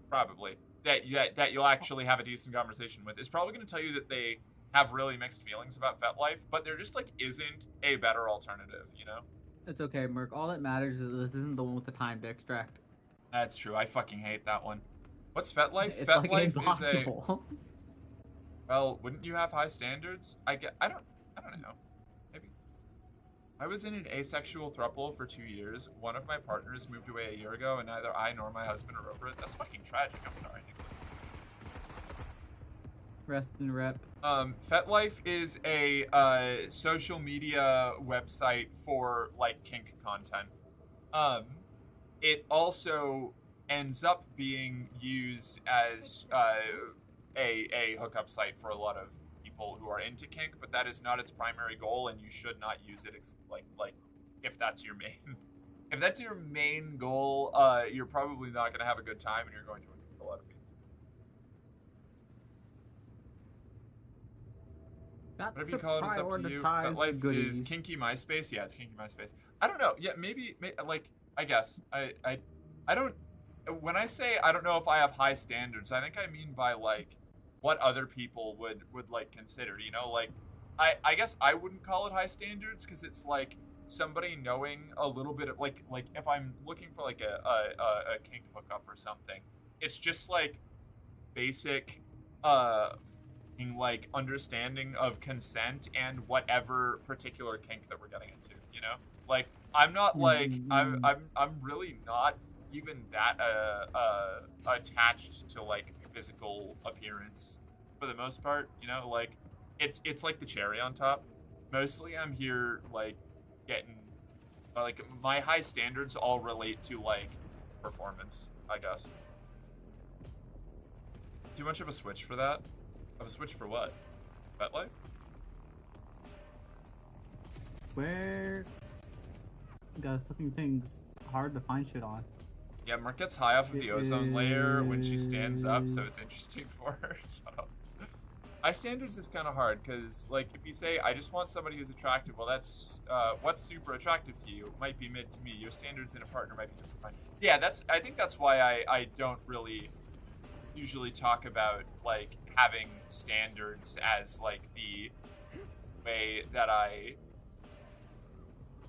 probably that you'll actually have a decent conversation with, is probably going to tell you that they have really mixed feelings about FetLife, but there just like isn't a better alternative, you know? It's okay, Merc. All that matters is this isn't the one with the time to extract. That's true. I fucking hate that one. What's FetLife? It's FetLife like is a. impossible. Well, wouldn't you have high standards? I don't know. Maybe. I was in an asexual throuple for 2 years. One of my partners moved away a year ago, and neither I nor my husband are over it. That's fucking tragic. I'm sorry, Nicholas. Rest and rep. FetLife is a social media website for like kink content. It also ends up being used as a hookup site for a lot of people who are into kink, but that is not its primary goal, and you should not use it like if that's your main if that's your main goal. You're probably not going to have a good time, and you're going to annoy a lot of people. Whatever you call it is up to you. FetLife is kinky MySpace. Yeah, it's kinky MySpace. I don't know. Yeah, maybe like I guess I don't. When I say I don't know if I have high standards, I think I mean by like what other people would like consider. You know, like I guess I wouldn't call it high standards because it's like somebody knowing a little bit of like if I'm looking for like a kink hookup or something, it's just like basic like understanding of consent and whatever particular kink that we're getting into, you know? Like I'm not like I'm really not even that attached to like physical appearance for the most part, you know? Like it's like the cherry on top. Mostly I'm here like getting like my high standards all relate to like performance, I guess. Too much of a switch for that? Of a switch for what? FetLife? Where? Got fucking things hard to find shit on. Yeah, Mark gets high off of the ozone layer when she stands up, so it's interesting for her. Shut up. High standards is kind of hard, because, like, if you say, I just want somebody who's attractive, well, that's, what's super attractive to you? It might be mid to me. Your standards in a partner might be different. Yeah, I think that's why I don't really usually talk about, like, having standards as, like, the way that I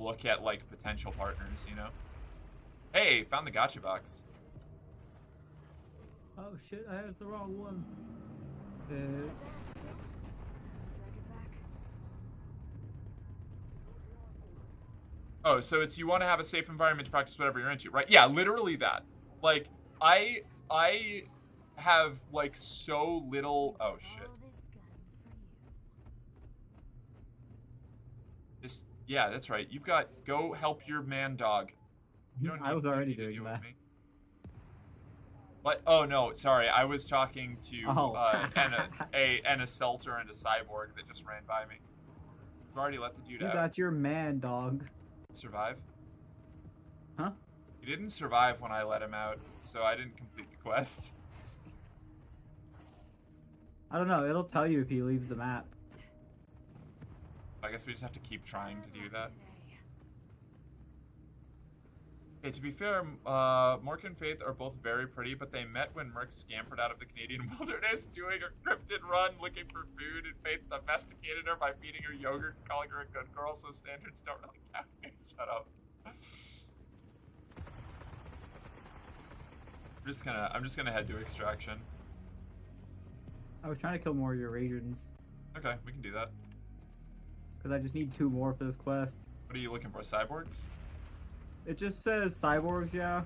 look at, like, potential partners, you know? Hey, found the gotcha box. Oh shit, I had the wrong one. It's... Oh, so it's you want to have a safe environment to practice whatever you're into, right? Yeah, literally that. Like, I have, like, so little... Oh, shit. Just, yeah, that's right. You've got... Go help your man dog. You don't I was already doing that. What? Oh, no, sorry. I was talking to an assaulter and a cyborg that just ran by me. You've already let the dude out. You got your man dog. Survive? Huh? He didn't survive when I let him out, so I didn't complete the quest. I don't know. It'll tell you if he leaves the map. I guess we just have to keep trying to do that. Okay, to be fair, Mork and Faith are both very pretty, but they met when Merc scampered out of the Canadian wilderness doing a cryptid run looking for food, and Faith domesticated her by feeding her yogurt and calling her a good girl, so standards don't really count. Shut up. I'm just gonna head to extraction. I was trying to kill more Eurasians. Okay, we can do that. Because I just need 2 more for this quest. What are you looking for? Cyborgs? It just says cyborgs, yeah.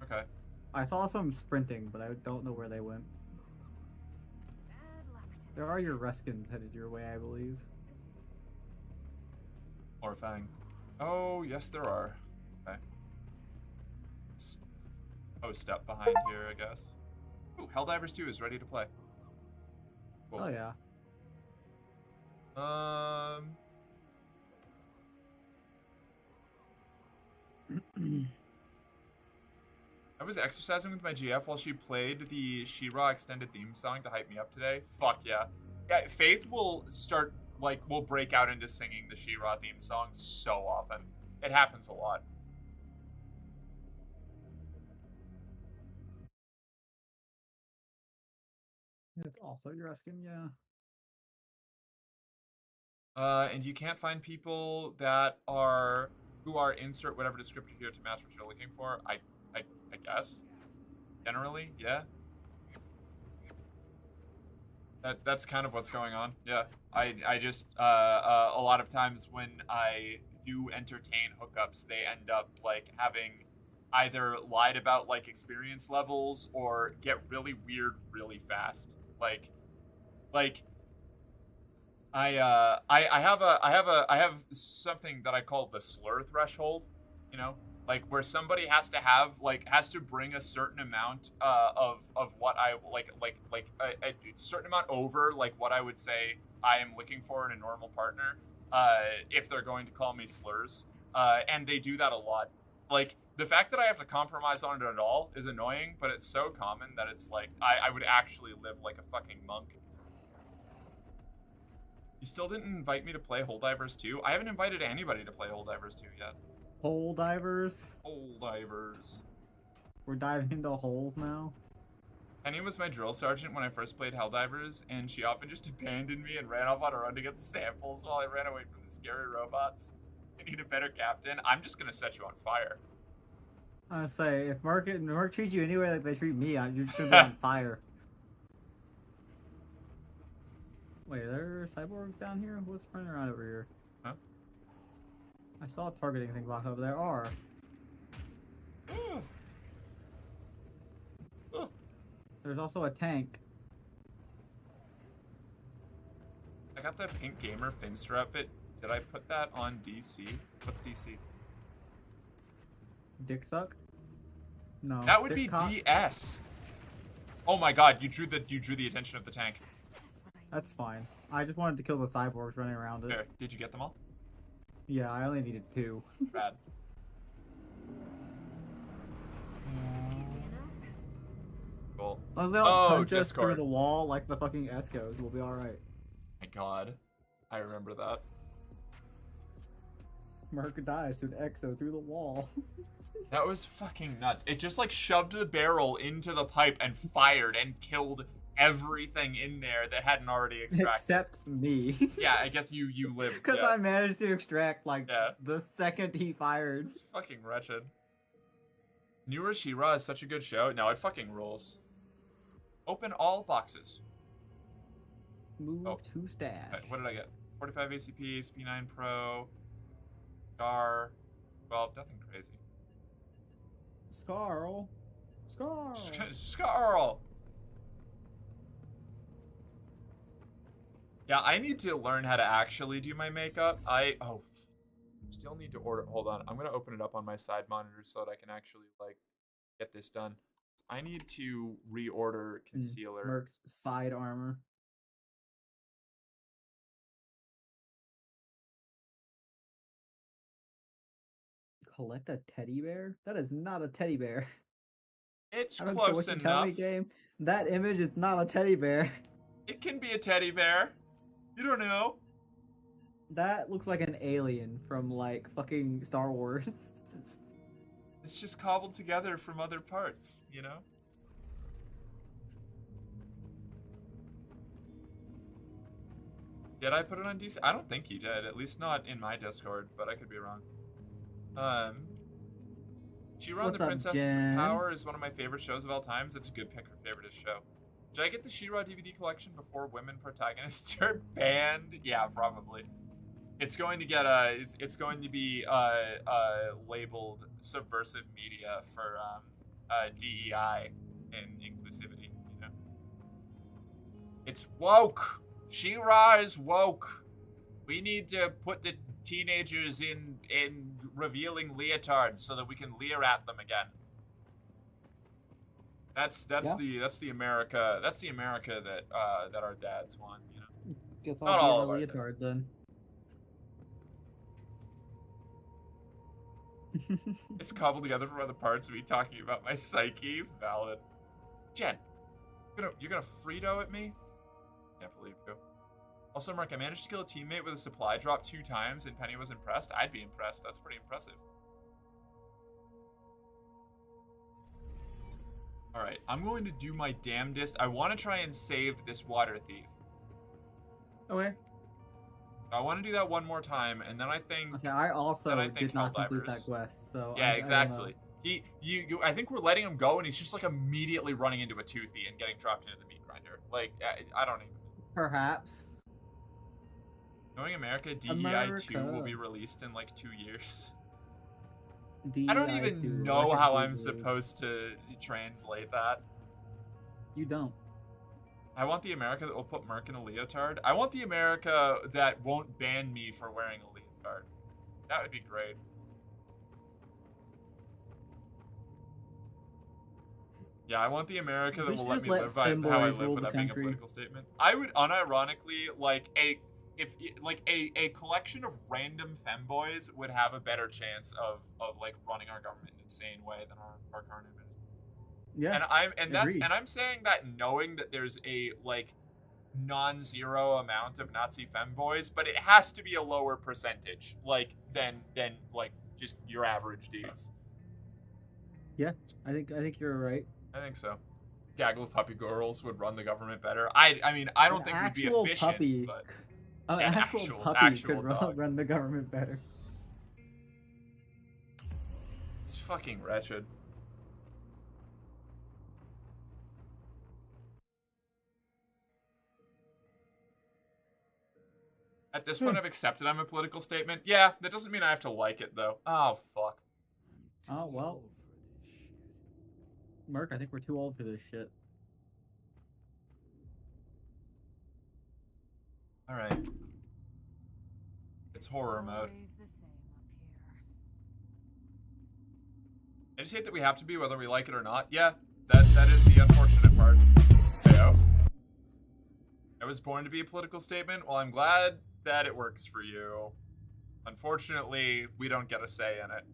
Okay. I saw some sprinting, but I don't know where they went. Bad luck today. There are your Reskins headed your way, I believe. Horrifying. Oh, yes, there are. Okay. Oh, step behind here, I guess. Ooh, Helldivers 2 is ready to play. Cool. Oh, yeah. I was exercising with my GF while she played the She-Ra extended theme song to hype me up today. Fuck yeah. Yeah, Faith will start, like, will break out into singing the She-Ra theme song so often. It happens a lot. It's also your Reskin, yeah. And you can't find people that are, who are insert whatever descriptor here to match what you're looking for. I guess. Generally, yeah. That's kind of what's going on. Yeah. I just, a lot of times when I do entertain hookups, they end up, like, having either lied about, like, experience levels or get really weird really fast. Like, I have something that I call the slur threshold, you know, like where somebody has to bring a certain amount of what I like a certain amount over like what I would say I am looking for in a normal partner, if they're going to call me slurs, and they do that a lot. Like the fact that I have to compromise on it at all is annoying, but it's so common that it's like I would actually live like a fucking monk. You still didn't invite me to play Helldivers 2? I haven't invited anybody to play Helldivers 2 yet. Hole divers? Helldivers. We're diving into holes now? Penny was my drill sergeant when I first played Helldivers, and she often just abandoned me and ran off on her own to get samples while I ran away from the scary robots. I need a better captain. I'm just gonna set you on fire. I was say, if Mark treats you anyway like they treat me, you're just gonna be on fire. Wait, are there cyborgs down here? What's running around over here? Huh? I saw a targeting thing blocked over there. Are. There's also a tank. I got the pink gamer Finster outfit. Did I put that on DC? What's DC? Dick suck? No. That would be cock? DS. Oh my god, you drew the attention of the tank. Just what I That's fine. I just wanted to kill the cyborgs running around it. There, did you get them all? Yeah, I only needed 2. Rad. easy enough. Cool. As long as they don't punch us through the wall like the fucking Escos, we'll be alright. My god. I remember that. Mark dies to an Exo through the wall. That was fucking nuts. It just like shoved the barrel into the pipe and fired and killed everything in there that hadn't already extracted. Except me. Yeah, I guess you lived. Because yeah. I managed to extract like Yeah. the second he fired. It's fucking wretched. Newer She-Ra is such a good show. No, it fucking rules. Open all boxes. Move Oh. to stash. Right, what did I get? 45 ACP, ACP 9 Pro, Scar, 12, nothing crazy. Scarl. Scarl. Scarl! Yeah, I need to learn how to actually do my makeup. Still need to order. Hold on, I'm gonna open it up on my side monitor so that I can actually like get this done. I need to reorder concealer. Merc's side armor. Collect a teddy bear? That is not a teddy bear. It's I don't care close what you tell me, enough. game. That image is not a teddy bear. It can be a teddy bear. You don't know. That looks like an alien from like fucking Star Wars. It's just cobbled together from other parts, you know? Did I put it on DC? I don't think you did. At least not in my Discord, but I could be wrong. She-Ra and What's the up, Princesses Jen? of Power is one of my favorite shows of all times. It's a good pick for favorite show. Should I get the She-Ra DVD collection before women protagonists are banned? Yeah, probably. It's going to get it's going to be labeled subversive media for DEI and inclusivity. You know, it's woke. She-Ra is woke. We need to put the teenagers in revealing leotards so that we can leer at them again. That's the America that that our dads want, you know. Guess Not all I'll of our be the leotards dads. then. It's cobbled together from other parts of me talking about my psyche. Valid. Jen, you're gonna Frito at me? Can't believe you. Also, Mark, I managed to kill a teammate with a supply drop 2 times, and Penny was impressed. I'd be impressed. That's pretty impressive. All right, I'm going to do my damnedest. I want to try and save this water thief. Okay. I want to do that one more time, and then I think. Okay, I also did not complete that Helldivers. quest, so Yeah, I exactly. I think we're letting him go, and he's just like immediately running into a toothy and getting dropped into the meat grinder. Like, I don't even. Perhaps. Knowing America, DEI 2 will be released in like 2 years. I don't even know how I'm supposed to translate that. You don't. I want the America that will put Merc in a leotard. I want the America that won't ban me for wearing a leotard. That would be great. Yeah, I want the America that will let me live by how I live without being a political statement. I would unironically like a collection of random femboys would have a better chance of like running our government in an insane way than our current administration. Yeah. And I'm saying that knowing that there's a like non-zero amount of Nazi femboys, but it has to be a lower percentage, like than like just your average dudes. Yeah, I think you're right. I think so. Gaggle of puppy girls would run the government better. I mean, I don't think we'd be efficient, puppy, but an actual puppy could run the government better. It's fucking wretched. At this point, I've accepted I'm a political statement. Yeah, that doesn't mean I have to like it, though. Oh, fuck. Oh, well. Merc, I think we're too old for this shit. Alright. It's horror mode. I just hate that we have to be, whether we like it or not. Yeah, that is the unfortunate part. Heyo. I was born to be a political statement. Well, I'm glad that it works for you. Unfortunately, we don't get a say in it.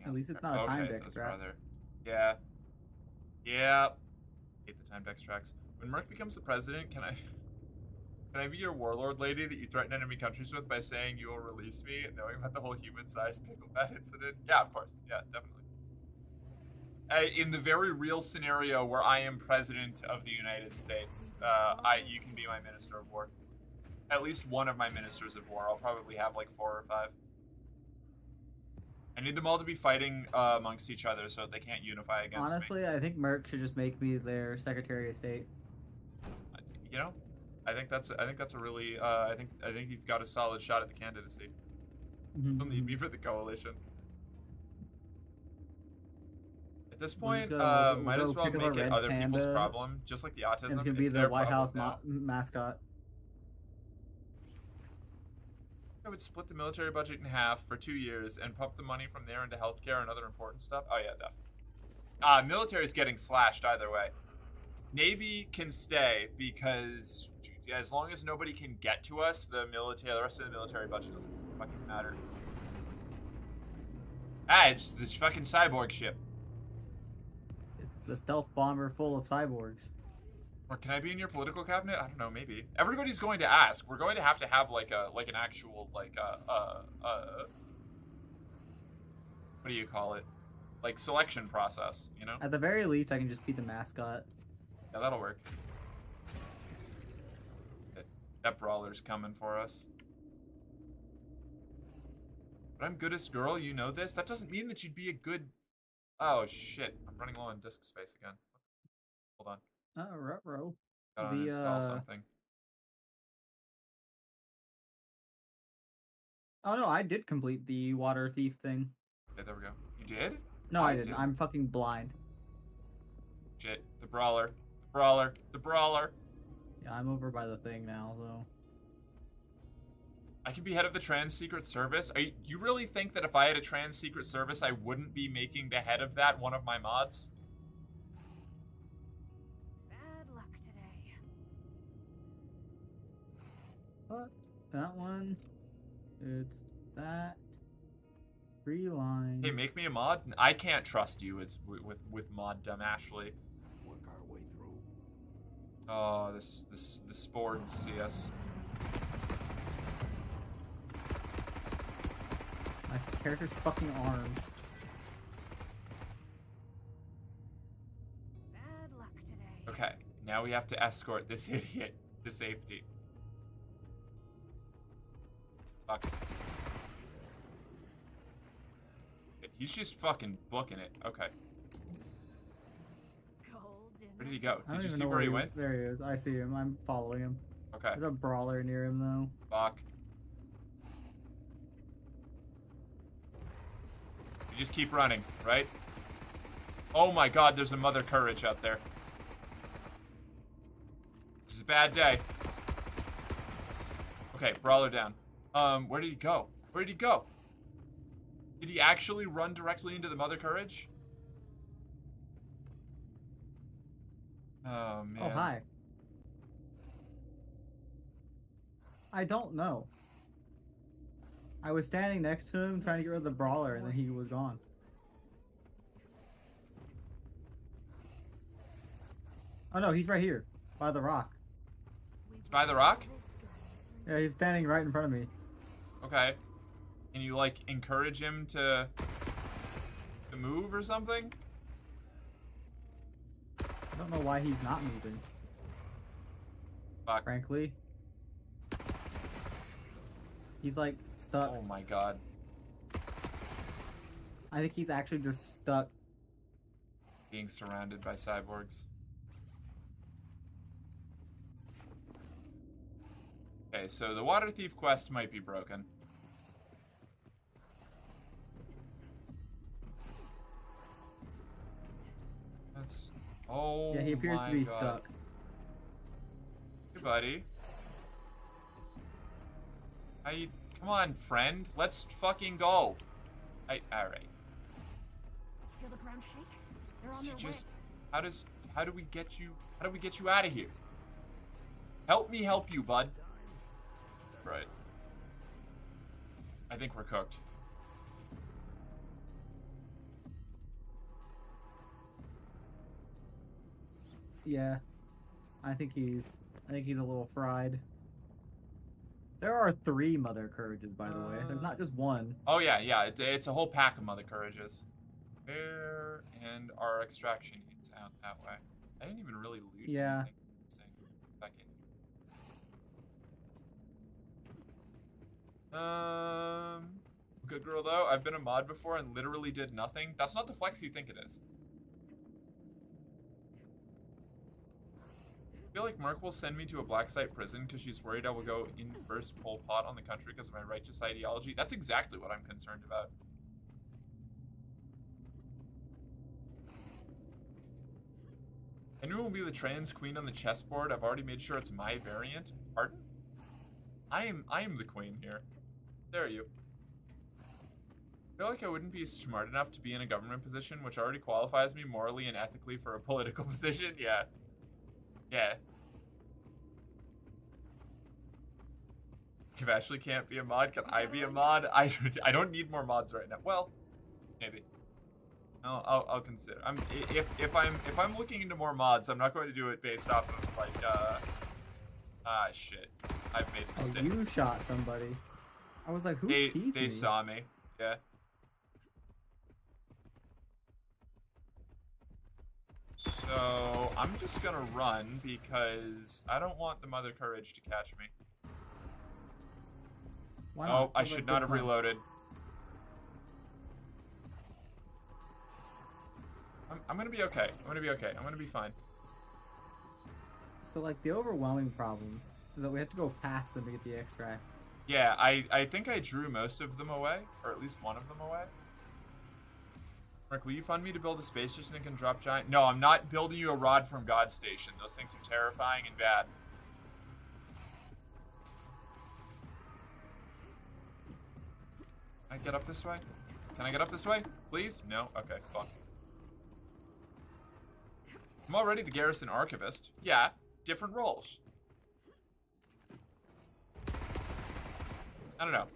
At least it's not a time dex track. Yeah. Yeah. Hate the time dex tracks. When Merc becomes the president, can I be your warlord lady that you threaten enemy countries with by saying you will release me, knowing about the whole human-sized pickle bat incident? Yeah, of course. Yeah, definitely. In the very real scenario where I am president of the United States, you can be my minister of war. At least one of my ministers of war. I'll probably have like 4 or 5. I need them all to be fighting amongst each other so that they can't unify against Honestly, me. I think Merc should just make me their Secretary of State. You know, I think that's a really I think you've got a solid shot at the candidacy. You'll need me for the coalition. At this point, might as well make it other people's problem, just like the autism. And can be the White House mascot. I would split the military budget in half for 2 years and pump the money from there into healthcare and other important stuff. Oh yeah, definitely. Military's getting slashed either way. Navy can stay because as long as nobody can get to us, the rest of the military budget doesn't fucking matter. It's this fucking cyborg ship. It's the stealth bomber full of cyborgs. Or can I be in your political cabinet? I don't know, maybe. Everybody's going to ask. We're going to have like an actual what do you call it? Like selection process, you know? At the very least, I can just be the mascot. Yeah, that'll work. That brawler's coming for us. But I'm goodest girl, you know this? That doesn't mean that you'd be a good... Oh, shit. I'm running low on disk space again. Hold on. Oh, ruh-roh. Gotta The, uninstall something. Oh no, I did complete the water thief thing. Okay, there we go. You did? No, I didn't. I'm fucking blind. Shit. The brawler. The brawler. The brawler. Yeah, I'm over by the thing now, so... I could be head of the trans secret service. You really think that if I had a trans secret service, I wouldn't be making the head of that one of my mods? Bad luck today. What? That one? It's that. 3 lines. Hey, make me a mod. I can't trust you as with moddom, Ashley. Work our way through. Oh, the sports see us. My character's fucking arms. Bad luck today. Okay, now we have to escort this idiot to safety. Fuck. He's just fucking booking it. Okay. Golden. Where did he go? I don't Did you even see know where he went? There he is. I see him. I'm following him. Okay. There's a brawler near him, though. Fuck. You just keep running, right? Oh my god, there's a Mother Courage out there. This is a bad day. Okay, brawler down. Where did he go? Where did he go? Did he actually run directly into the Mother Courage? Oh, man. Oh, hi. I don't know. I was standing next to him trying to get rid of the brawler, and then he was gone. Oh no, he's right here, by the rock. It's by the rock? Yeah, he's standing right in front of me. Okay. Can you, like, encourage him to move or something? I don't know why he's not moving. Fuck. Frankly. He's like stuck. Oh my god. I think he's actually just stuck. Being surrounded by cyborgs. Okay, so the water thief quest might be broken. That's... Oh, Yeah, he appears to be God. stuck. Hey, buddy. Come on, friend. Let's fucking go. Alright. Feel the ground shake? They're on So their just... way. How do we get you out of here? Help me help you, bud. Right. I think we're cooked. Yeah. I think he's a little fried. There are 3 Mother Courages, by the way. There's not just one. Oh yeah, it's a whole pack of Mother Courages. Where and our extraction needs out that way. I didn't even really loot Yeah. anything. Back in. Good girl though. I've been a mod before and literally did nothing. That's not the flex you think it is. I feel like Merc will send me to a black site prison because she's worried I will go inverse Pol Pot on the country because of my righteous ideology. That's exactly what I'm concerned about. Anyone will be the trans queen on the chessboard. I've already made sure it's my variant. Pardon? I am the queen here. There you. I feel like I wouldn't be smart enough to be in a government position, which already qualifies me morally and ethically for a political position. Yeah. Yeah. If Ashley can't be a mod, can I be a mod? I don't need more mods right now. Well, maybe. No, I'll consider. If I'm looking into more mods, I'm not going to do it based off of like shit. I've made mistakes. Oh, you shot somebody. I was like, who sees me? They saw me. Yeah. So I'm just gonna run because I don't want the Mother Courage to catch me. Why Oh, not? I should not have reloaded. I'm gonna be okay. I'm gonna be okay. I'm gonna be fine. So like the overwhelming problem is that we have to go past them to get the extract. Yeah, I think I drew most of them away, or at least one of them away. Rick, will you fund me to build a space station that can drop giant? No, I'm not building you a rod from God Station. Those things are terrifying and bad. Can I get up this way? Can I get up this way? Please? No? Okay, fuck. I'm already the Garrison Archivist. Yeah, different roles. I don't know.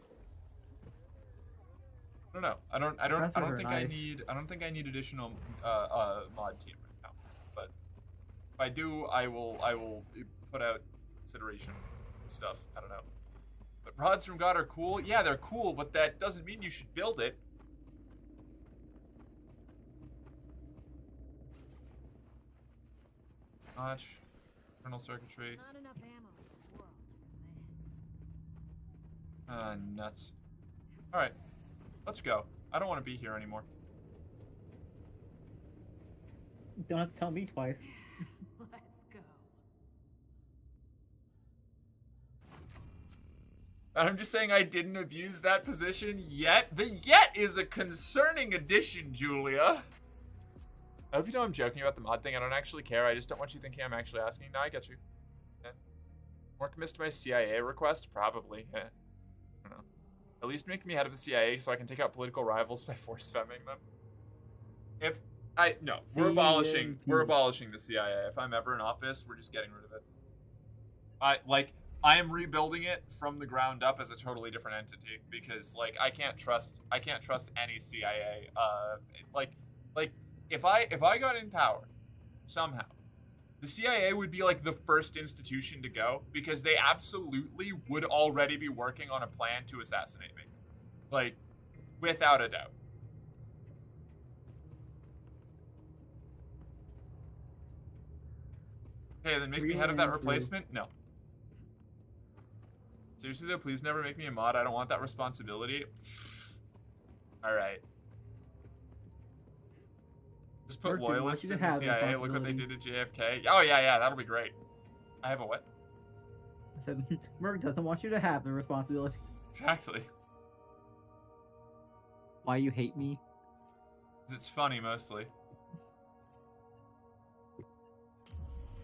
I don't think I need additional mod team right now. But if I do, I will put out consideration stuff. I don't know. But rods from God are cool. Yeah, they're cool, but that doesn't mean you should build it. Notch, internal circuitry. Not enough ammo in the world for this. Nuts. All right, let's go. I don't want to be here anymore. You don't have to tell me twice. Let's go. I'm just saying I didn't abuse that position yet. The yet is a concerning addition, Julia. I hope you know I'm joking about the mod thing. I don't actually care. I just don't want you thinking I'm actually asking. No, I get you. Yeah. More commits to my CIA request? Probably. Yeah. I don't know. At least make me head of the CIA so I can take out political rivals by force femming them. We're abolishing the CIA. If I'm ever in office, we're just getting rid of it. I am rebuilding it from the ground up as a totally different entity because I can't trust any CIA. If I got in power somehow, the CIA would be like the first institution to go because they absolutely would already be working on a plan to assassinate me. Like, without a doubt. Okay, then make me head of that replacement? No. Seriously though, please never make me a mod. I don't want that responsibility. Alright. Just put loyalists in the CIA. Look what they did to JFK. Oh, yeah, that'll be great. I have a what? I said, Merc doesn't want you to have the responsibility. Exactly. Why you hate me? Because it's funny, mostly.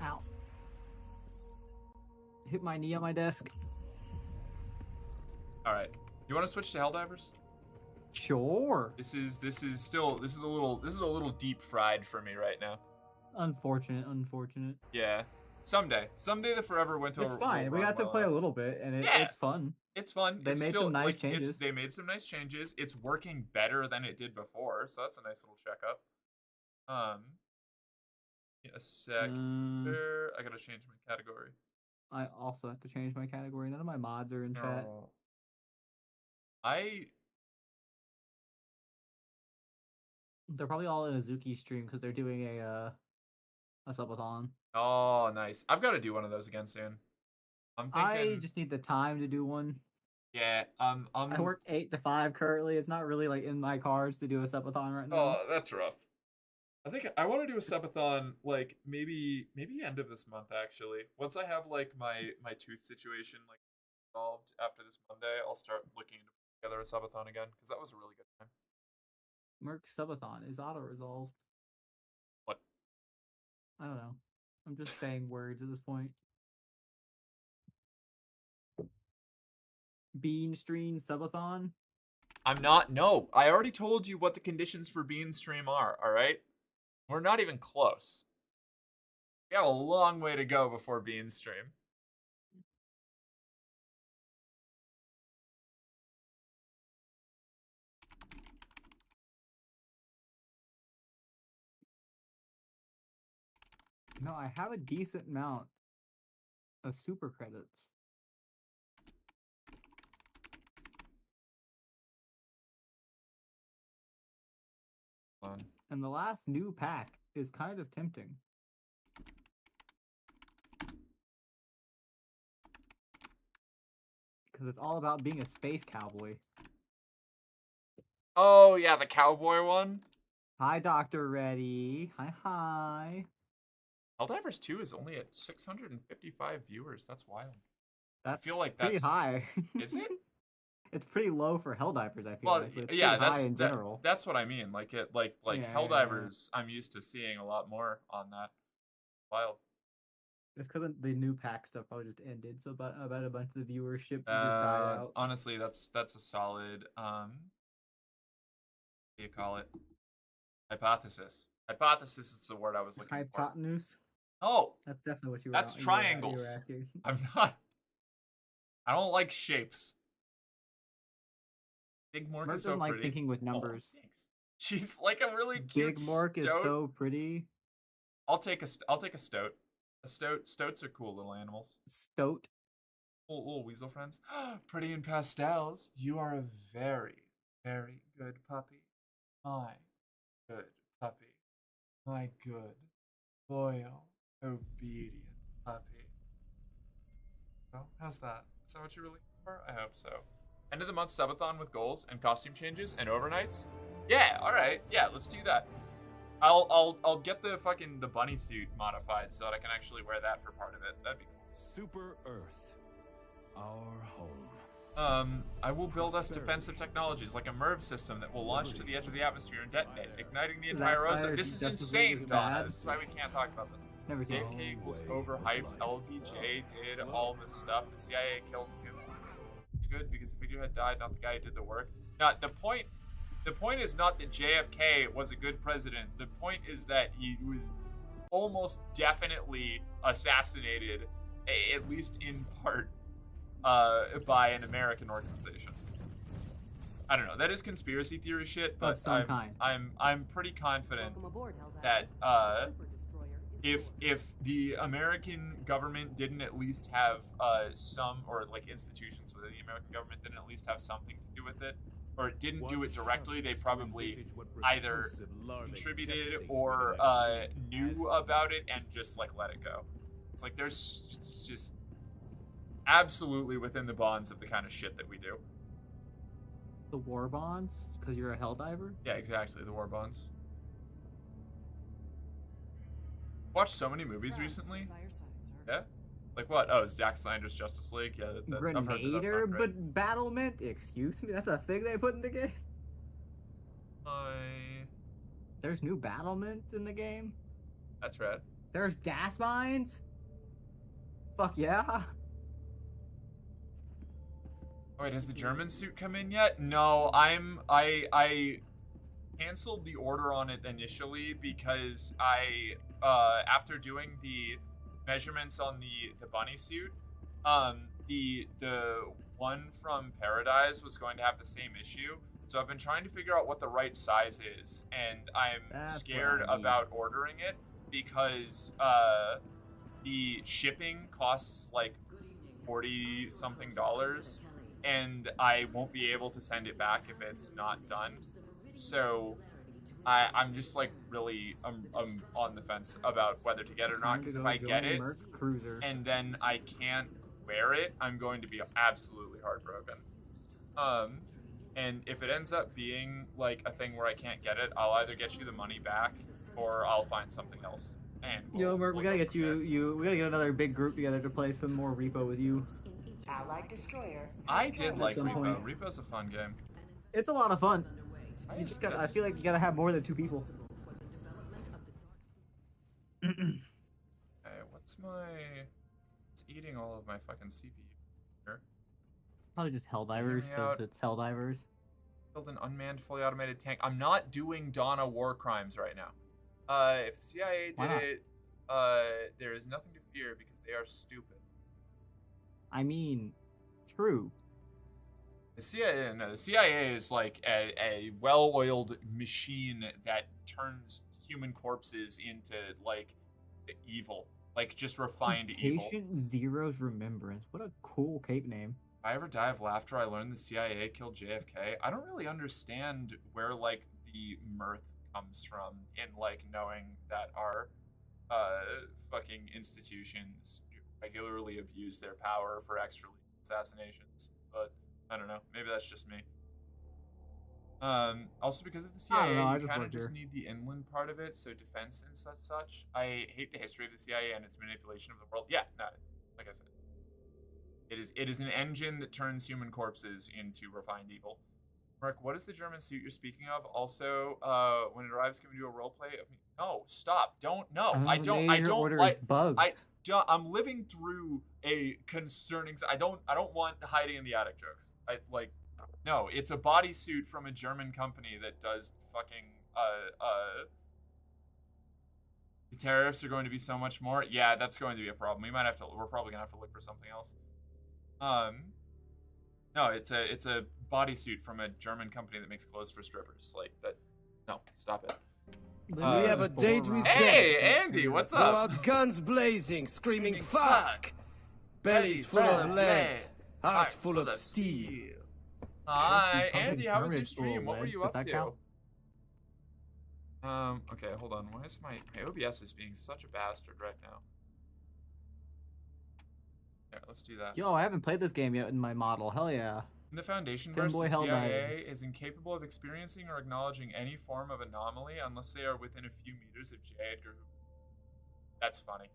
Ow. Hit my knee on my desk. Alright. You want to switch to Helldivers? Sure. This is a little deep fried for me right now. Unfortunate. Yeah. Someday the Forever Winter. It's fine. We got to play a little bit, and it's fun. It's fun. They made some nice changes. They made some nice changes. It's working better than it did before, so that's a nice little checkup. A sec. There. I gotta change my category. I also have to change my category. None of my mods are in chat. They're probably all in a Zuki stream because they're doing a subathon. Oh, nice. I've got to do one of those again soon. I'm thinking. I just need the time to do one. Yeah. I work 8 to 5 currently. It's not really in my cards to do a subathon right now. Oh, that's rough. I think I want to do a subathon maybe end of this month actually. Once I have my tooth situation solved after this Monday, I'll start looking to put together a subathon again because that was a really good time. Merc subathon is auto resolved. What? I don't know. I'm just saying words at this point. Bean stream subathon? I'm not. No, I already told you what the conditions for Bean stream are. All right, we're not even close. We have a long way to go before Bean stream. No, I have a decent amount of super credits. And the last new pack is kind of tempting. Because it's all about being a space cowboy. Oh, yeah, the cowboy one? Hi, Dr. Reddy. Hi. Helldivers 2 is only at 655 viewers. That's wild. That's feel like pretty that's- high. Is it? It's pretty low for Helldivers, I feel Well, like, but it's yeah, pretty high in general. that's what I mean. Like Yeah. Helldivers, I'm used to seeing a lot more on that. Wild. It's because the new pack stuff probably just ended, so about a bunch of the viewership just died out. Honestly, that's a solid what do you call it? Hypothesis. Hypothesis is the word I was looking for. Hypotenuse. Oh, That's definitely what you were. that's you triangles. were asking. I'm not. I don't like shapes. Big Mork Merc is so doesn't like pretty. thinking with Oh, numbers. thanks. She's like a really cute Big Mork is stoat. so pretty. I'll take a stoat. Stoats are cool little animals. Stoat. Little weasel friends. Pretty in pastels. You are a very, very good puppy. My good puppy. My good, loyal, obedient puppy. Well, how's that? Is that what you're really looking for? I hope so. End of the month subathon with goals and costume changes and overnights? Yeah, alright. Yeah, let's do that. I'll get the bunny suit modified so that I can actually wear that for part of it. That'd be cool. Super Earth, our home. I will build us defensive technologies like a MIRV system that will launch to the edge of the atmosphere and detonate, igniting the entire ocean. This is insane, Donna. This is why we can't talk about this. Never seen it. JFK was overhyped. LBJ did all this stuff. The CIA killed him. It's good because the figurehead died, not the guy who did the work. Now, the point is not that JFK was a good president. The point is that he was almost definitely assassinated, at least in part, by an American organization. I don't know. That is conspiracy theory shit, but Of some kind. I'm pretty confident Welcome aboard, Helldiver. that Super Destroyer is if the American government didn't at least have some, or like institutions within the American government didn't at least have something to do with it, or didn't do it directly, they probably either contributed or knew about it and just like let it go. It's like it's just absolutely within the bonds of the kind of shit that we do. The war bonds, because you're a Helldiver. Yeah, exactly. The war bonds. Watched so many movies Crimes recently. by your side, sir. Yeah. Like what? Oh, it's Zack Snyder's Justice League. Yeah, I've heard that that's Grenader, not great. but battlement. Excuse me, that's a thing they put in the game. There's new battlement in the game. That's rad. There's gas mines. Fuck yeah. Oh, wait, has the German suit come in yet? No, I canceled the order on it initially because after doing the measurements on the bunny suit, the one from Paradise was going to have the same issue. So I've been trying to figure out what the right size is, and I'm That's scared what I need. about ordering it because the shipping costs like $40 something, and I won't be able to send it back if it's not done. So I'm just like really I'm on the fence about whether to get it or not, because if I get it Cruiser. and then I can't wear it, I'm going to be absolutely heartbroken. And if it ends up being like a thing where I can't get it, I'll either get you the money back or I'll find something else. And Yo, Merc, we we'll gotta go get from there. we gotta get another big group together to play some more Repo with you. Allied Destroyer. I did like some Repo. point. Repo's a fun game. It's a lot of fun. You Yes, just gotta, I yes. feel like you gotta have more than 2 people. Okay, what's eating all of my fucking CPU here? Probably just Helldivers, Hear me out. because it's Helldivers. Build an unmanned, fully automated tank. I'm not doing Donna war crimes right now. If the CIA Why did not? it, there is nothing to fear because they are stupid. I mean, true. The CIA is like a well-oiled machine that turns human corpses into like evil, like just refined evil. Patient Zero's Remembrance. What a cool cape name. If I ever die of laughter, I learned the CIA killed JFK. I don't really understand where like the mirth comes from in like knowing that our fucking institutions regularly abuse their power for extra assassinations. But I don't know. Maybe that's just me. Also because of the I don't CIA, know, I you just kind of work just here. need the inland part of it, so defense and such. I hate the history of the CIA and its manipulation of the world. Yeah, no, like I said, it is an engine that turns human corpses into refined evil. Mark, what is the German suit you're speaking of? Also, when it arrives, can we do a role play of me? No, stop. Don't. No, I don't. I Major don't order is like. bugs. I'm living through a concerning. I don't want hiding in the attic jokes. I like. No, it's a bodysuit from a German company that does fucking. The tariffs are going to be so much more. Yeah, that's going to be a problem. We might have to. We're probably gonna have to look for something else. No, it's a bodysuit from a German company that makes clothes for strippers. Like that. No, stop it. We have a date with Hey, death. Andy, what's Go up? out guns blazing, screaming Screaming fuck. Bellies full of lead, hearts full of steel. Hi, Fucking Andy. How was your pyramid full of stream? What were lead. you Does up that to? count? Okay, hold on. Why is my OBS is being such a bastard right now? Yeah, let's do that. Yo, I haven't played this game yet in my model. Hell yeah. In the Foundation Fanboy verse, the Helldiver. CIA is incapable of experiencing or acknowledging any form of anomaly unless they are within a few meters of J. Edgar Hoover. That's funny.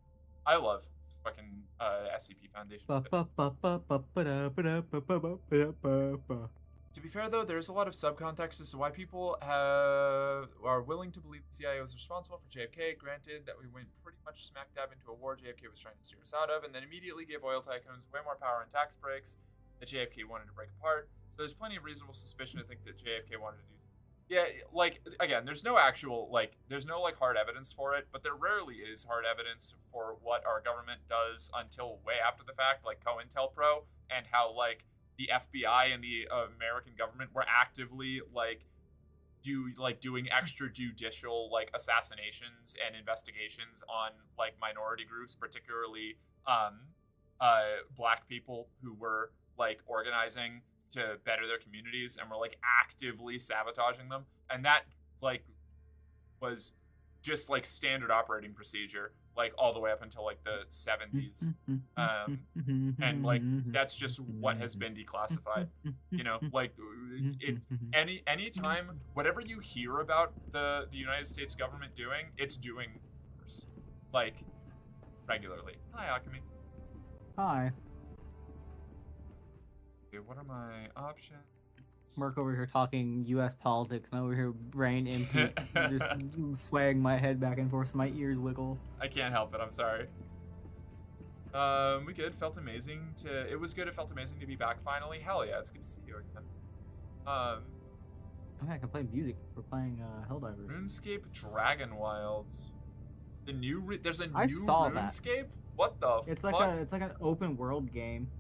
I love fucking SCP Foundation. To be fair, though, there's a lot of subcontext as to why people are willing to believe the CIA was responsible for JFK. Granted that we went pretty much smack dab into a war JFK was trying to steer us out of, and then immediately gave oil tycoons way more power and tax breaks that JFK wanted to break apart. So there's plenty of reasonable suspicion to think that JFK wanted to do. Yeah, like again, there's no actual there's no hard evidence for it, but there rarely is hard evidence for what our government does until way after the fact, like COINTELPRO, and how the FBI and the American government were actively doing extrajudicial assassinations and investigations on minority groups, particularly black people who were organizing to better their communities and were actively sabotaging them, and that was just standard operating procedure all the way up until the 70s, and that's just what has been declassified, you know, any time whatever you hear about the United States government doing, it's doing worse, regularly. Hi, Akemi. Hi. Okay, what are my options? Mark over here talking U.S. politics, and over here brain empty, just swaying my head back and forth so my ears wiggle. I can't help it. I'm sorry. We good. Felt amazing to. It was good. It felt amazing to be back finally. Hell yeah, it's good to see you again. Okay, I can play music. We're playing Helldivers. RuneScape Dragon Wilds. The new. There's a I new saw that. RuneScape. What the It's fuck? it's like an open world game.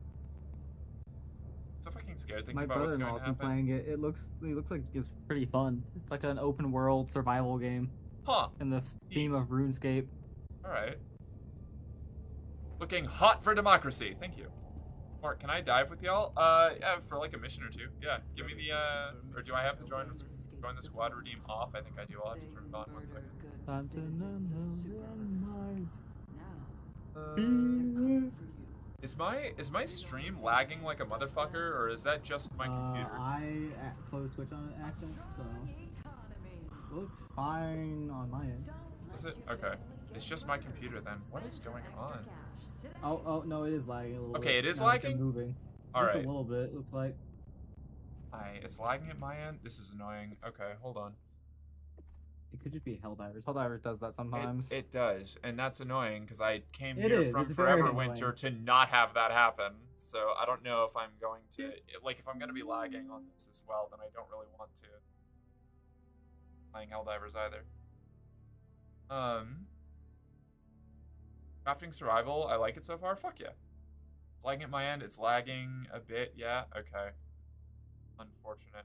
So fucking scared thinking My about what's going brother-in-law's to been happen. playing it. It looks like it's pretty fun. It's like an open world survival game Huh. in the theme Neat. of RuneScape. All right. Looking hot for democracy. Thank you. Mark, can I dive with y'all? Yeah, for a mission or two. Yeah, give me the or do I have to join the squad redeem off? I think I do. I'll have to turn it on 1 second. Time to Is my stream lagging like a motherfucker, or is that just my computer? I closed Twitch on accident, so looks fine on my end. Is it? Okay. It's just my computer then. What is going on? Oh no, it is lagging a little bit. Okay, it is Now it's lagging? moving. All Just right. a little bit, looks like. It's lagging at my end. This is annoying. Okay, hold on. It could just be Helldivers. Helldivers does that sometimes. It does, and that's annoying because I came It here is, from it's very Forever annoying. Winter to not have that happen. So I don't know if I'm going to if I'm going to be lagging on this as well. Then I don't really want to playing Helldivers either. Crafting survival. I like it so far. Fuck yeah. It's lagging at my end. It's lagging a bit. Yeah. Okay. Unfortunate.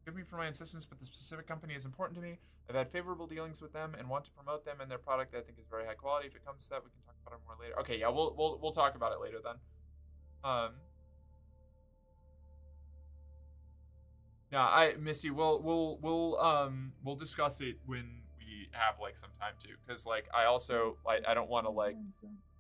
Forgive me for my insistence, but the specific company is important to me. I've had favorable dealings with them and want to promote them and their product. I think is very high quality. If it comes to that, we can talk about it more later. Okay, yeah, we'll talk about it later then. Yeah, Missy, we'll discuss it when we have some time too, because I also I don't want to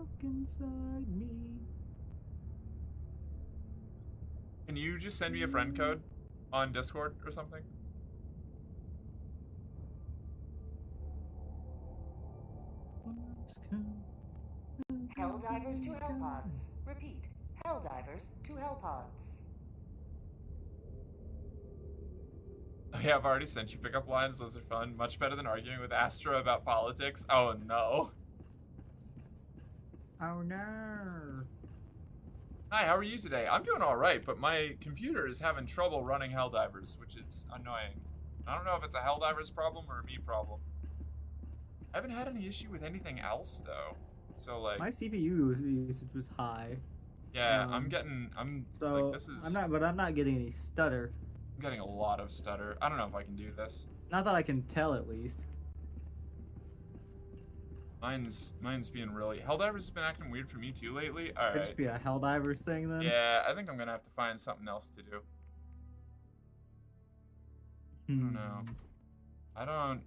stuck inside me. Can you just send me a friend code on Discord or something? Helldivers to Hellpods. Repeat. Helldivers to Hellpods. Oh, yeah, I've already sent you pickup lines. Those are fun. Much better than arguing with Astra about politics. Oh, no. Oh no. Hi, how are you today? I'm doing all right, but my computer is having trouble running Helldivers, which is annoying. I don't know if it's a Helldivers problem or a me problem. I haven't had any issue with anything else, though. So, like... My CPU usage was high. Yeah, So, like, this is... I'm not getting any stutter. I'm getting a lot of stutter. I don't know if I can do this. Not that I can tell, at least. Mine's being really... Helldivers has been acting weird for me, too, lately. All Could right. just be a Helldivers thing, then? Yeah, I think I'm gonna have to find something else to do. I don't know. I don't...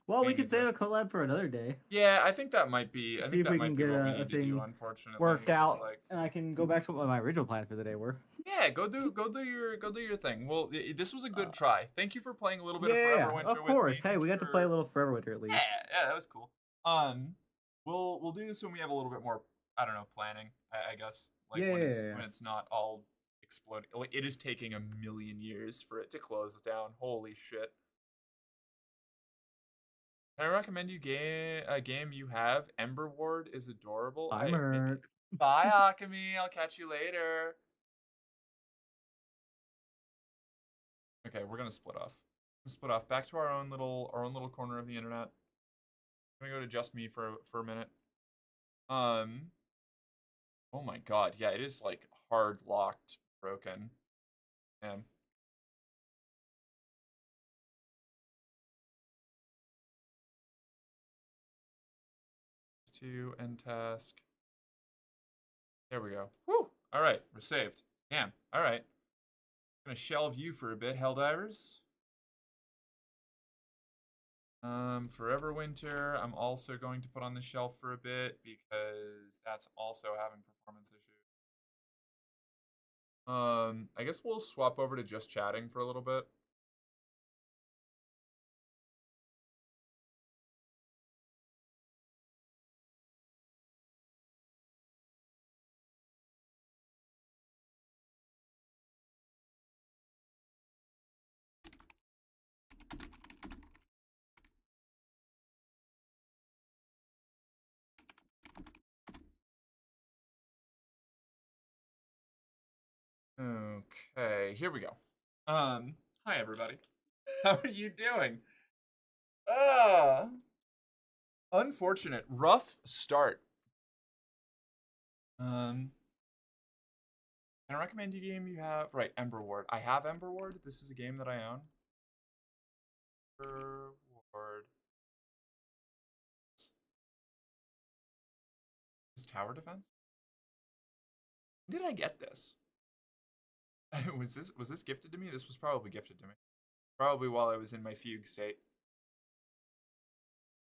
Well, we Maybe could save a collab for another day. Yeah, I think that might be... I See think if that we might can be get what we a need to do, thing unfortunately. worked It's out, like... and I can go back to what my original plan for the day were. Yeah, go do your thing. Well, this was a good try. Thank you for playing a little bit of Forever Winter of course. with me. Hey, we got to play a little Forever Winter at least. Yeah, that was cool. We'll do this when we have a little bit more, I don't know, planning, I guess. Like when it's not all exploding. Like, it is taking 1,000,000 years for it to close down. Holy shit. Can I recommend you a game you have? Ember Ward is adorable. Bye, Merc. Bye, Akemi. I'll catch you later. Okay, we're gonna split off. Back to our own little corner of the internet. I'm gonna go to just me for a minute. Oh my god, yeah, it is like hard locked, broken. Man. To end task. There we go. Woo! Alright, we're saved. Damn. Alright. Gonna shelve you for a bit, Helldivers. Forever Winter, I'm also going to put on the shelf for a bit because that's also having performance issues. I guess we'll swap over to just chatting for a little bit. Okay, here we go. Hi everybody. How are you doing? Unfortunate. Rough start. Can I recommend you a game you have? Right, Ember Ward. I have Ember Ward. This is a game that I own. Ember Ward. Is tower defense? When did I get this? Was this gifted to me? This was probably gifted to me. Probably while I was in my fugue state.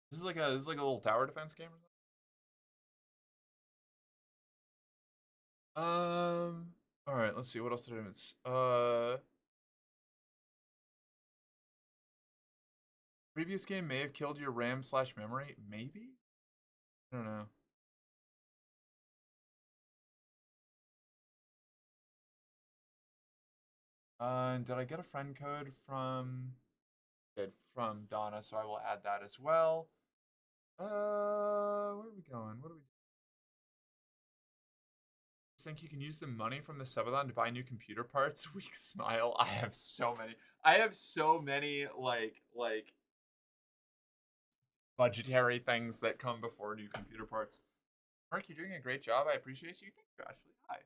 This is like a little tower defense game or something. All right, let's see. What else did I miss? Previous game may have killed your RAM/memory. Maybe? I don't know. Did I get a friend code from... Did from Donna, so I will add that as well. Where are we going? What are we doing? Think you can use the money from the subathon to buy new computer parts? Weak smile. I have so many like budgetary things that come before new computer parts. Mark, you're doing a great job. I appreciate you. Thank you, Ashley. Hi.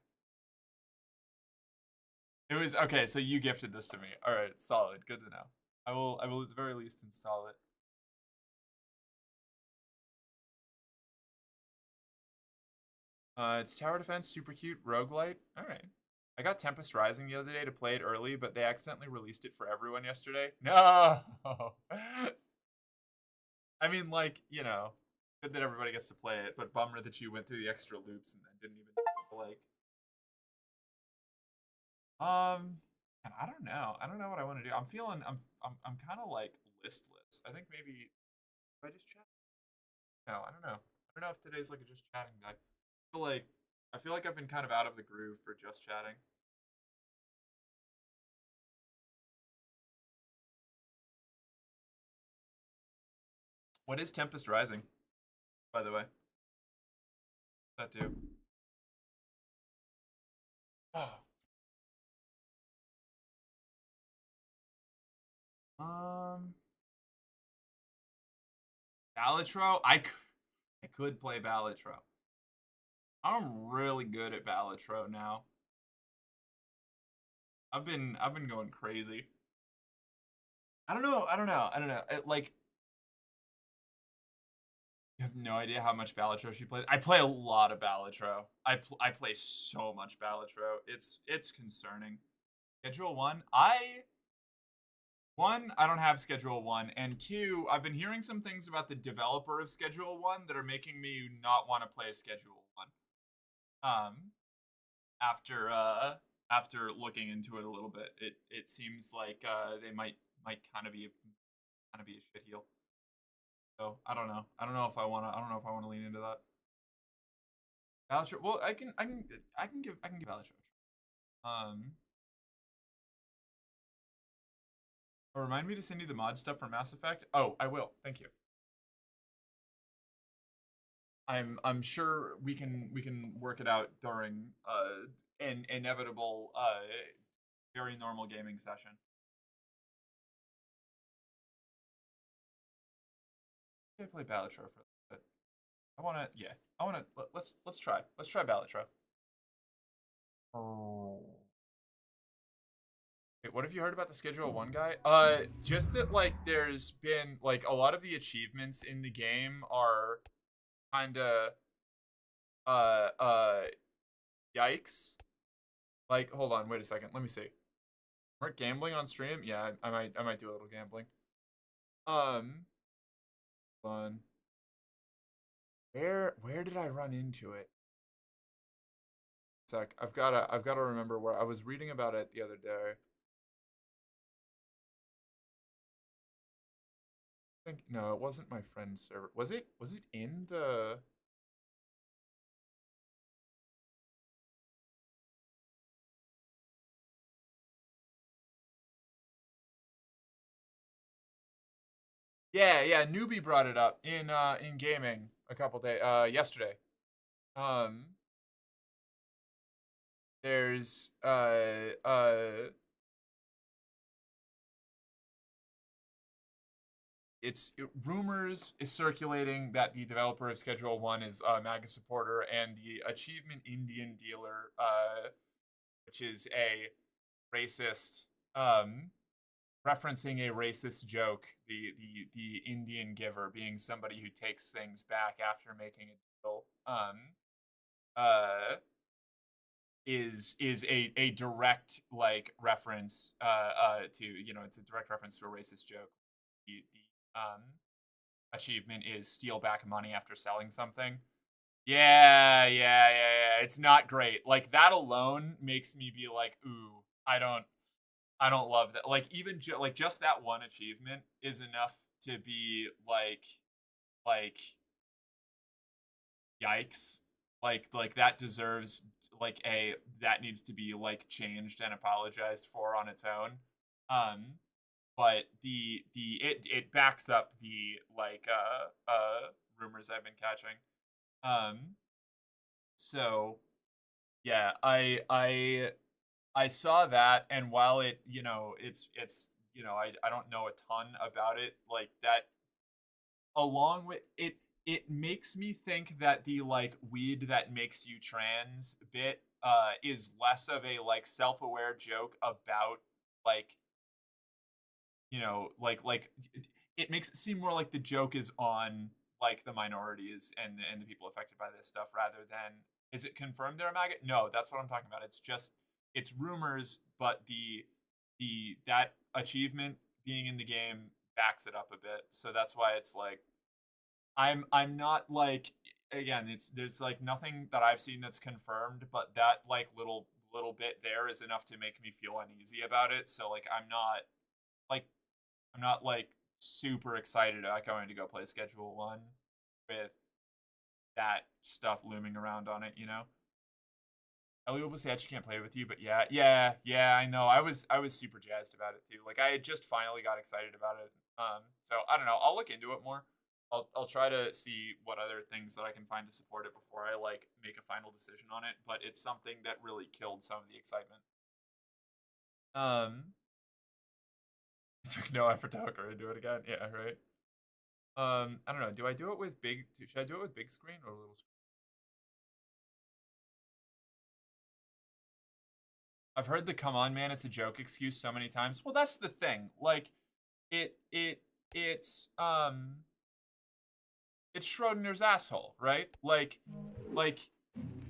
It was okay, so you gifted this to me. Alright, solid. Good to know. I will at the very least install it. It's tower defense, super cute, roguelite. Alright. I got Tempest Rising the other day to play it early, but they accidentally released it for everyone yesterday. No! I mean, like, you know, Good that everybody gets to play it, but bummer that you went through the extra loops and then didn't even like. And I don't know. I don't know what I want to do. I'm feeling. I'm kind of like listless. I think maybe if I just chat. No, I don't know. I don't know if today's like a just chatting day. I feel like I've been kind of out of the groove for just chatting. What is Tempest Rising, by the way? That do. Oh. Balatro? I could play Balatro. I'm really good at Balatro now. I've been going crazy. I don't know. Like, you have no idea how much Balatro she plays. I play a lot of Balatro. I play so much Balatro. It's concerning. Schedule 1, I don't have Schedule 1, and 2, I've been hearing some things about the developer of Schedule 1 that are making me not want to play Schedule 1. After looking into it a little bit, it seems like they might kind of be a shitheel. So I don't know. I don't know if I wanna lean into that. Balatro. Well, I can give Balatro a try. Or remind me to send you the mod stuff for Mass Effect. Oh, I will. Thank you. I'm sure we can work it out during an inevitable very normal gaming session. I play Balatro for a bit. Let's try Balatro. Oh. Wait, what have you heard about the Schedule 1 guy? Just that like there's been like a lot of the achievements in the game are kinda yikes. Like, hold on, wait a second. Let me see. Weren't gambling on stream? Yeah, I might do a little gambling. Fun. Where did I run into it? Sec. I've gotta remember where I was reading about it the other day. I think no, it wasn't my friend's server. Was it in the Yeah, Newbie brought it up in gaming a couple days yesterday. There's rumors is circulating that the developer of Schedule 1 is a MAGA supporter, and the Achievement Indian Dealer, which is a racist, referencing a racist joke, the Indian giver being somebody who takes things back after making a deal, is a direct like reference to it's a direct reference to a racist joke. The achievement is steal back money after selling something. Yeah. It's not great. Like that alone makes me be like, ooh, I don't love that. Like even like just that one achievement is enough to be like yikes. Like that deserves that needs to be like changed and apologized for on its own. But it backs up the rumors I've been catching. So yeah, I saw that, and while it it's I don't know a ton about it, like that along with it makes me think that the like weed that makes you trans bit is less of a like self-aware joke about like it makes it seem more like the joke is on like the minorities and the people affected by this stuff rather than is it confirmed they're a maggot? No, that's what I'm talking about. It's rumors, but that achievement being in the game backs it up a bit. So that's why it's like I'm not like, again, there's like nothing that I've seen that's confirmed, but that like little bit there is enough to make me feel uneasy about it. So like like I'm not like super excited about going to go play Schedule 1 with that stuff looming around on it, you know? Ellie will say she can't play with you, but yeah, I know. I was super jazzed about it too. Like I had just finally got excited about it. So I don't know. I'll look into it more. I'll try to see what other things that I can find to support it before I like make a final decision on it. But it's something that really killed some of the excitement. It took no effort to hook her into it again. Yeah, right. I don't know. Do I do it with big? Should I do it with big screen or little screen? I've heard the "come on, man, it's a joke" excuse so many times. Well, that's the thing. Like, it it it's it's Schrodinger's asshole, right? Like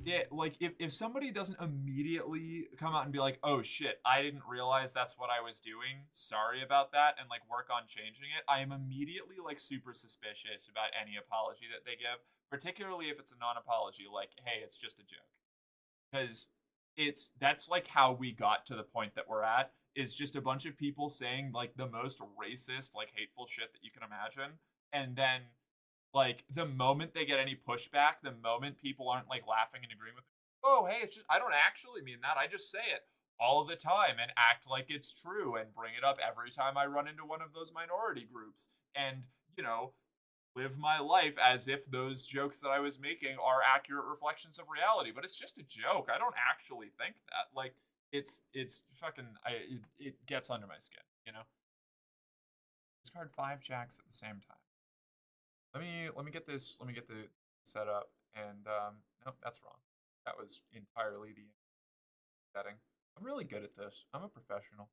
yeah, like if somebody doesn't immediately come out and be like, "Oh shit, I didn't realize that's what I was doing. Sorry about that," and like work on changing it, I am immediately like super suspicious about any apology that they give, particularly if it's a non-apology, like, "Hey, it's just a joke." Because that's like how we got to the point that we're at, is just a bunch of people saying like the most racist, like hateful shit that you can imagine, and then like the moment they get any pushback, the moment people aren't like laughing and agreeing with it, oh hey, it's just, I don't actually mean that, I just say it all of the time and act like it's true and bring it up every time I run into one of those minority groups, and you know, live my life as if those jokes that I was making are accurate reflections of reality. But it's just a joke. I don't actually think that. Like, it's fucking, it gets under my skin, you know? Discard 5 jacks at the same time. Let me get this, let me get the set up. And nope, that's wrong. That was entirely the setting. I'm really good at this. I'm a professional.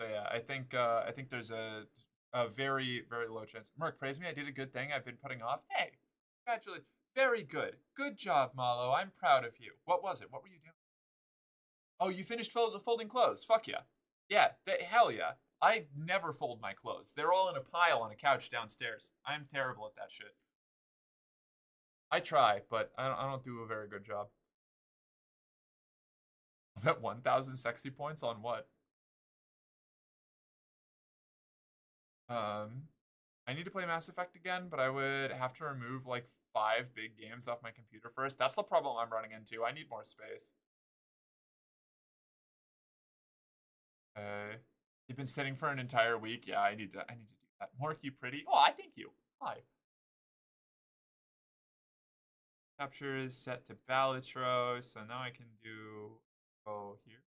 So yeah, I think there's a very low chance. Merc, praise me. I did a good thing I've been putting off. Hey, congratulations. Very good. Good job, Malo. I'm proud of you. What was it? What were you doing? Oh, you finished folding clothes. Fuck yeah. Yeah, hell yeah. I never fold my clothes. They're all in a pile on a couch downstairs. I'm terrible at that shit. I try, but I don't do a very good job. I bet 1,000 sexy points on what? I need to play Mass Effect again, but I would have to remove like 5 big games off my computer first. That's the problem I'm running into. I need more space. You've been sitting for an entire week. Yeah, I need to do that. Mork, you pretty. Oh, I thank you. Hi. Capture is set to Balitro, so now I can do here.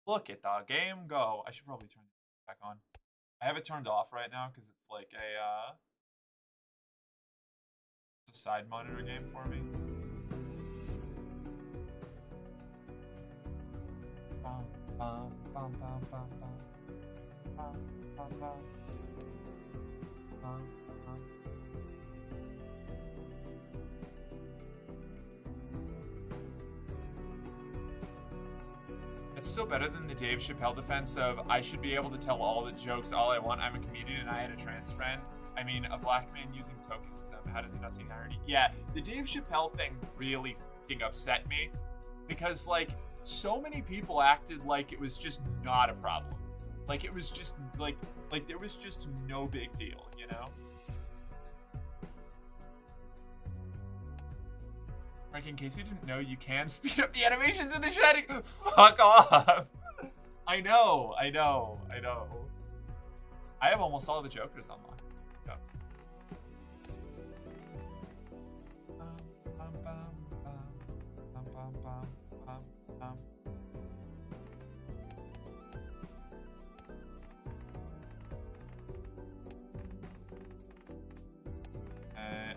Look at the game go. I should probably turn it back on. I have it turned off right now because it's like it's a side monitor game for me. It's still better than the Dave Chappelle defense of, I should be able to tell all the jokes all I want. I'm a comedian and I had a trans friend. I mean, a black man using tokenism. How does he not see irony? Yeah, the Dave Chappelle thing really fucking upset me because, like, so many people acted like it was just not a problem. Like, it was just, like there was just no big deal, you know? Frank, in case you didn't know, you can speed up the animations in the shedding. Fuck off. I know. I have almost all the Jokers unlocked. Go.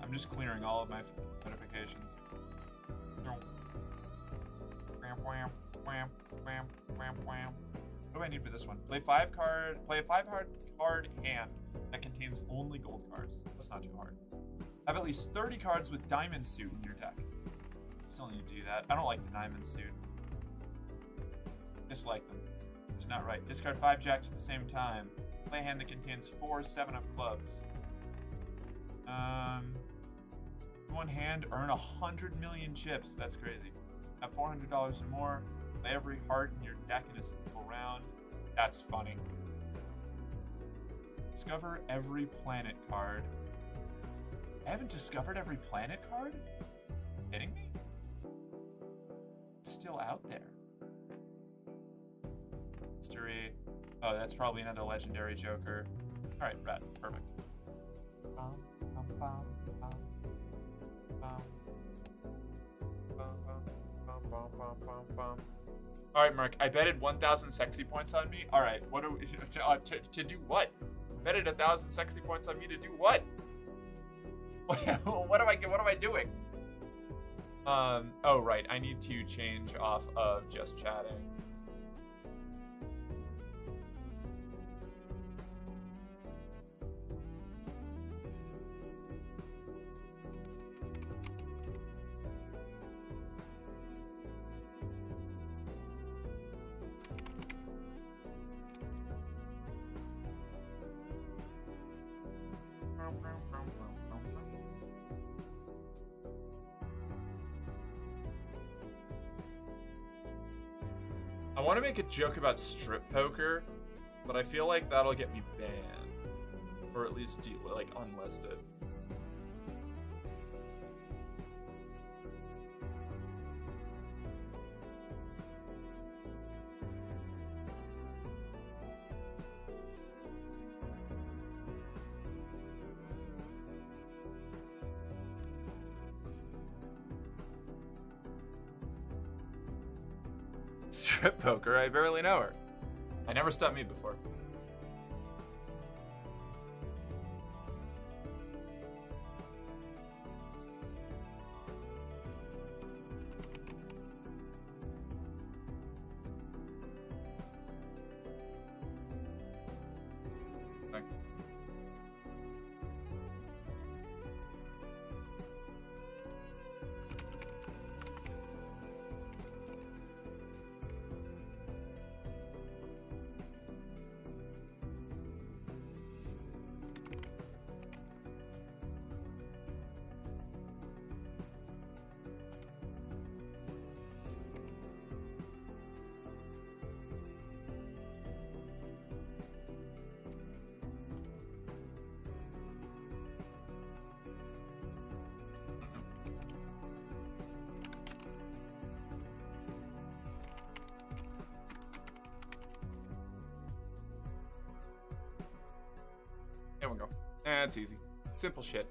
I'm just clearing all of my notifications. What do I need for this one? Play a 5-card hand that contains only gold cards. That's not too hard. Have at least 30 cards with Diamond Suit in your deck. Still need to do that. I don't like the Diamond Suit. Dislike them. It's not right. Discard 5 jacks at the same time. Play a hand that contains 4 7 of clubs. One hand, earn 100 million chips. That's crazy. Have $400 or more. Play every heart in your deck in a single round. That's funny. Discover every planet card. I haven't discovered every planet card? Kidding me? It's still out there. Mystery. Oh, that's probably another legendary Joker. Alright, rad. Perfect. Alright, Mark, I betted 1,000 sexy points on me. Alright, what do we, to do what? Betted 1,000 sexy points on me to do what? What am I doing? Oh right, I need to change off of just chatting. I want to make a joke about strip poker, but I feel like that'll get me banned, or at least like unlisted. Strip poker, I barely know her. I never stopped me before. There we go. That's easy. Simple shit.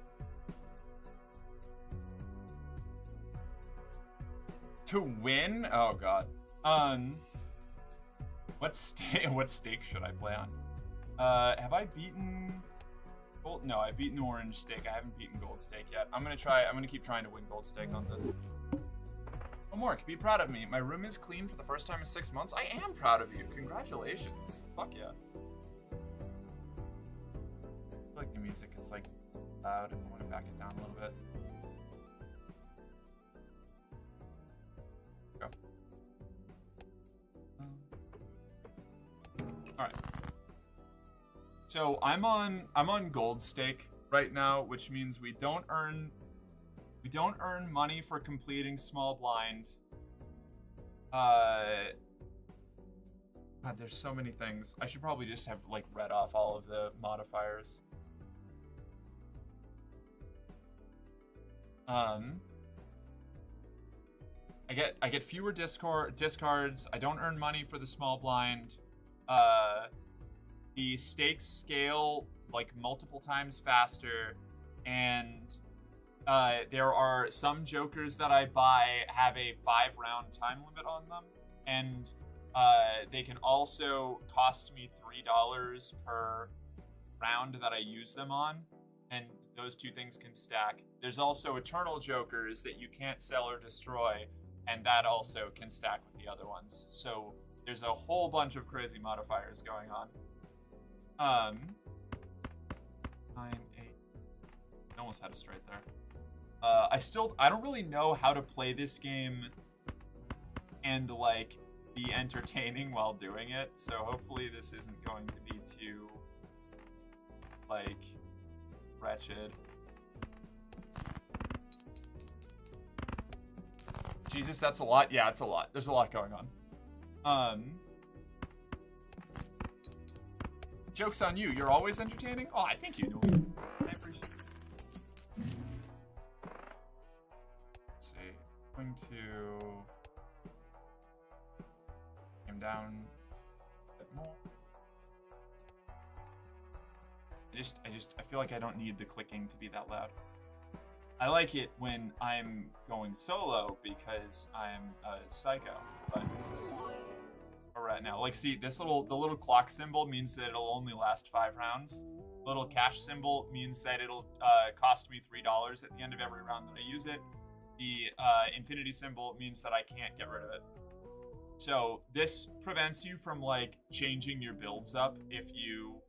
To win? Oh god. What stake should I play on? Have I beaten gold? No, I've beaten orange stake. I haven't beaten gold stake yet. I'm gonna keep trying to win gold stake on this. One more, be proud of me. My room is clean for the first time in 6 months. I am proud of you. Congratulations. Fuck yeah. I feel like the music is like loud and I want to back it down a little bit. Go. All right. So I'm on gold stake right now, which means we don't earn money for completing small blind. God, there's so many things. I should probably just have like read off all of the modifiers. I get fewer discards. I don't earn money for the small blind. The stakes scale like multiple times faster, and there are some jokers that I buy have a 5-round time limit on them, and they can also cost me $3 per round that I use them on, and those two things can stack. There's also eternal jokers that you can't sell or destroy, and that also can stack with the other ones. So there's a whole bunch of crazy modifiers going on. 9, 8. Almost had a straight there. I don't really know how to play this game and like be entertaining while doing it. So hopefully this isn't going to be too, like, wretched. Jesus, that's a lot. Yeah, it's a lot. There's a lot going on. Joke's on you. You're always entertaining? Oh, I think you do. I appreciate it. Let's see. I'm going to him down a bit more. I feel like I don't need the clicking to be that loud. I like it when I'm going solo because I'm a psycho, but right now, like, see the little clock symbol means that it'll only last 5 rounds. The little cash symbol means that it'll cost me $3 at the end of every round that I use it. The infinity symbol means that I can't get rid of it. So this prevents you from like changing your builds up if you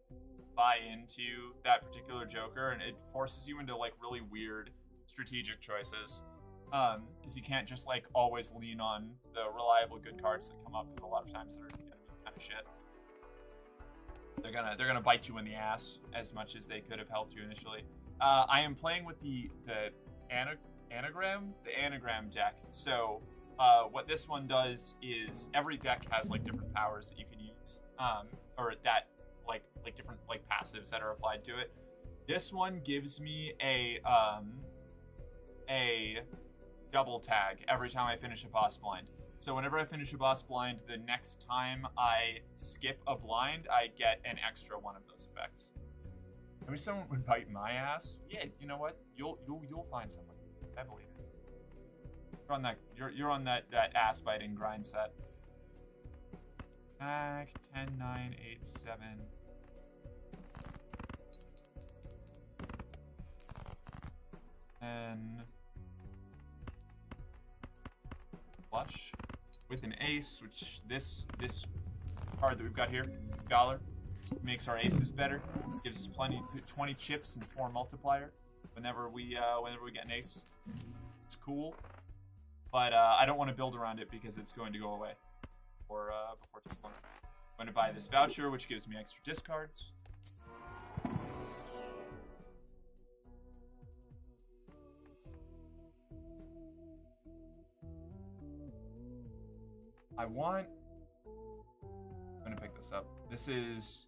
buy into that particular Joker, and it forces you into like really weird strategic choices, because you can't just like always lean on the reliable good cards that come up, because a lot of times they're gonna be kind of shit. They're gonna bite you in the ass as much as they could have helped you initially. I am playing with the anagram deck. So what this one does is every deck has like different powers that you can use, or that like different like passives that are applied to it. This one gives me a double tag every time I finish a boss blind. So whenever I finish a boss blind, the next time I skip a blind, I get an extra one of those effects. I wish someone would bite my ass. Yeah, you know what? You'll find someone. I believe it. You're on that ass biting grind set. Back 10, 9, 8, 7. And flush with an ace, which this card that we've got here, Scholar, makes our aces better. Gives us 20 chips and 4 multiplier whenever we get an ace. It's cool, but I don't want to build around it because it's going to go away before too long. I'm going to buy this voucher, which gives me extra discards. I'm gonna pick this up. This is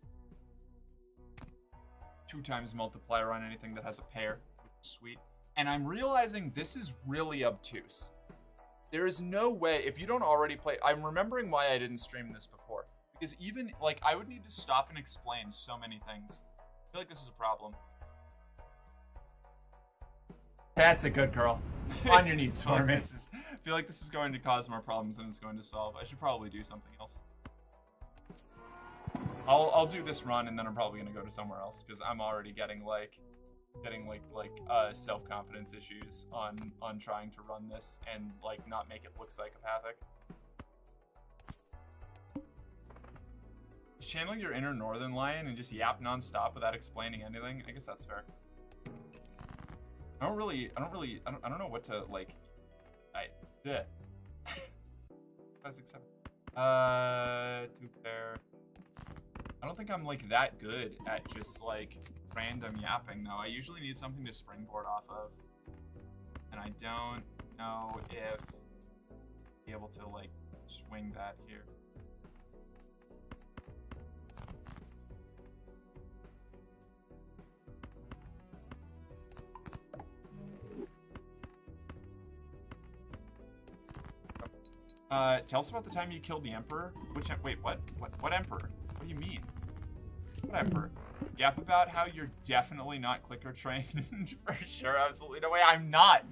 2 times multiplier on anything that has a pair, which is sweet. And I'm realizing this is really obtuse. There is no way, if you don't already play, I'm remembering why I didn't stream this before. Because even, like, I would need to stop and explain so many things. I feel like this is a problem. That's a good girl. On your knees for me. I feel like this is going to cause more problems than it's going to solve. I should probably do something else. I'll do this run, and then I'm probably gonna go to somewhere else because I'm already getting self-confidence issues on trying to run this and like not make it look psychopathic. Channel your inner northern lion and just yap nonstop without explaining anything. I guess that's fair. I don't know what to like. 5, 6, 7. 2 pair. I don't think I'm like that good at just like random yapping though. I usually need something to springboard off of, and I don't know if I'll be able to like swing that here. Tell us about the time you killed the Emperor. Wait, what Emperor? What do you mean? What Emperor? Yap about how you're definitely not clicker trained. For sure, absolutely. No way, I'm not.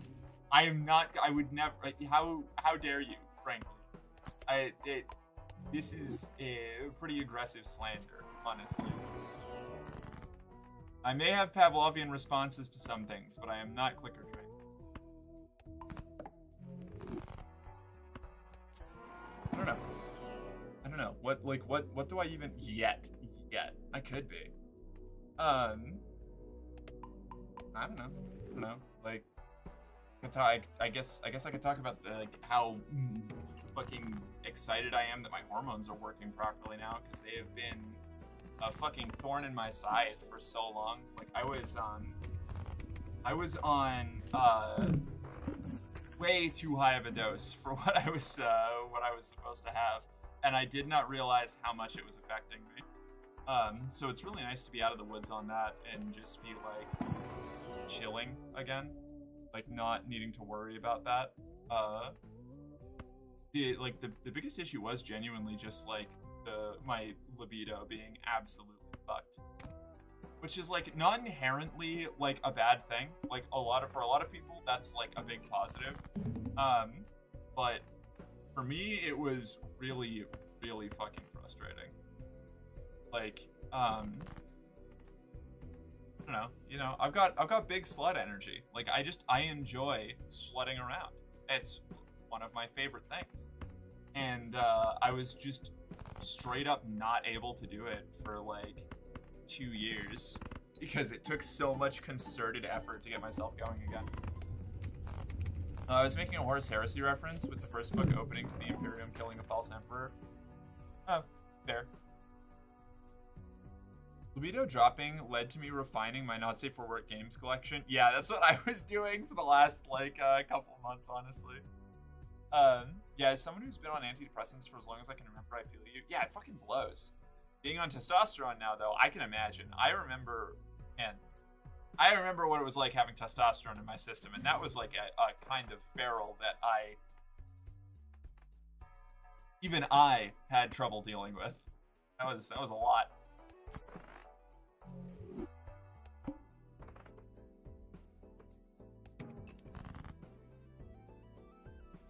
I am not. I would never. How dare you, frankly. This is a pretty aggressive slander, honestly. I may have Pavlovian responses to some things, but I am not clicker trained. I don't know. What do I even yet? I could be. I don't know. Like, I guess I could talk about like how fucking excited I am that my hormones are working properly now, because they have been a fucking thorn in my side for so long. Like I was on way too high of a dose for what I was supposed to have, and I did not realize how much it was affecting me. So it's really nice to be out of the woods on that and just be like chilling again, like not needing to worry about that. The biggest issue was genuinely just like my libido being absolutely fucked, which is like not inherently like a bad thing. Like for a lot of people that's like a big positive, but for me it was really, really fucking frustrating. Like I don't know, you know, I've got big slut energy. Like I enjoy slutting around. It's one of my favorite things, and I was just straight up not able to do it for like 2 years because it took so much concerted effort to get myself going again. I was making a Horus Heresy reference with the first book opening to the Imperium killing a false emperor. Fair. Libido dropping led to me refining my not safe for work games collection. Yeah, that's what I was doing for the last like couple months, honestly. Yeah, as someone who's been on antidepressants for as long as I can remember, I feel you. Yeah, it fucking blows. Being on testosterone now, though, I can imagine. I remember what it was like having testosterone in my system, and that was like a kind of feral that even I had trouble dealing with. That was a lot.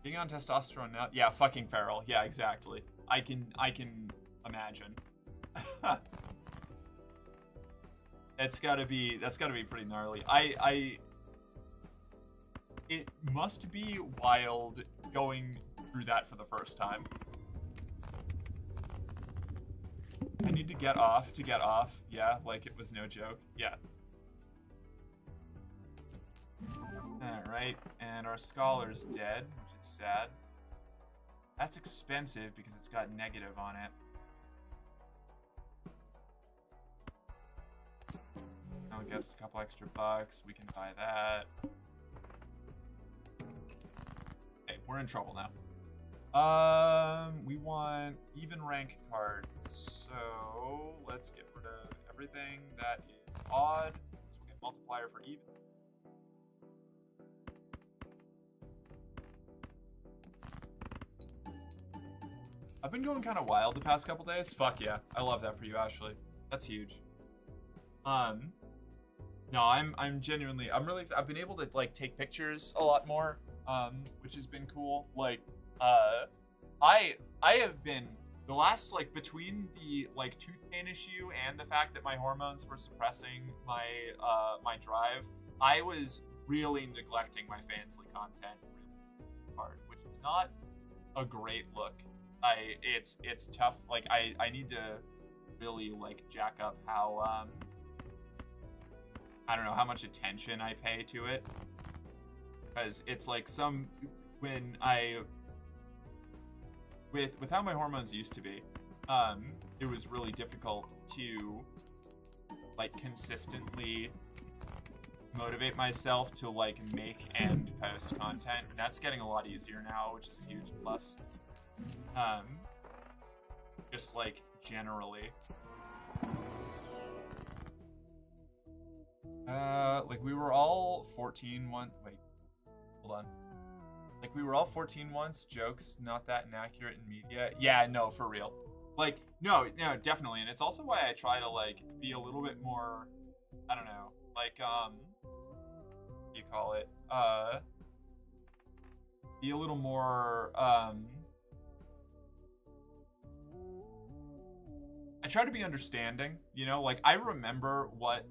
Being on testosterone now, yeah, fucking feral. Yeah, exactly. I can imagine. That's gotta be pretty gnarly. It must be wild going through that for the first time. I need to get off to get off. Yeah, like it was no joke. Yeah. Alright, and our scholar's dead, which is sad. That's expensive because it's got negative on it. That'll get us a couple extra bucks. We can buy that. Okay, we're in trouble now. We want even rank cards. So let's get rid of everything that is odd. So we'll get multiplier for even. I've been going kind of wild the past couple days. Fuck yeah. I love that for you, Ashley. That's huge. No, I'm genuinely, I'm really excited. I've been able to like take pictures a lot more, which has been cool. Like, I have been, the last, like, between the, like, tooth pain issue and the fact that my hormones were suppressing my, my drive, I was really neglecting my Fansly content really hard, which is not a great look. It's tough. Like, I need to really, like, jack up how, I don't know, how much attention I pay to it. Because it's like when with how my hormones used to be, it was really difficult to like consistently motivate myself to like make and post content. And that's getting a lot easier now, which is a huge plus. Just like generally. Like we were all 14 once. Wait, hold on. Like, we were all 14 once, jokes not that inaccurate in media. Yeah, no, for real. Like, no, definitely. And it's also why I try to, like, be a little bit more, I don't know, like, what do you call it? Be a little more, I try to be understanding, you know? Like, I remember what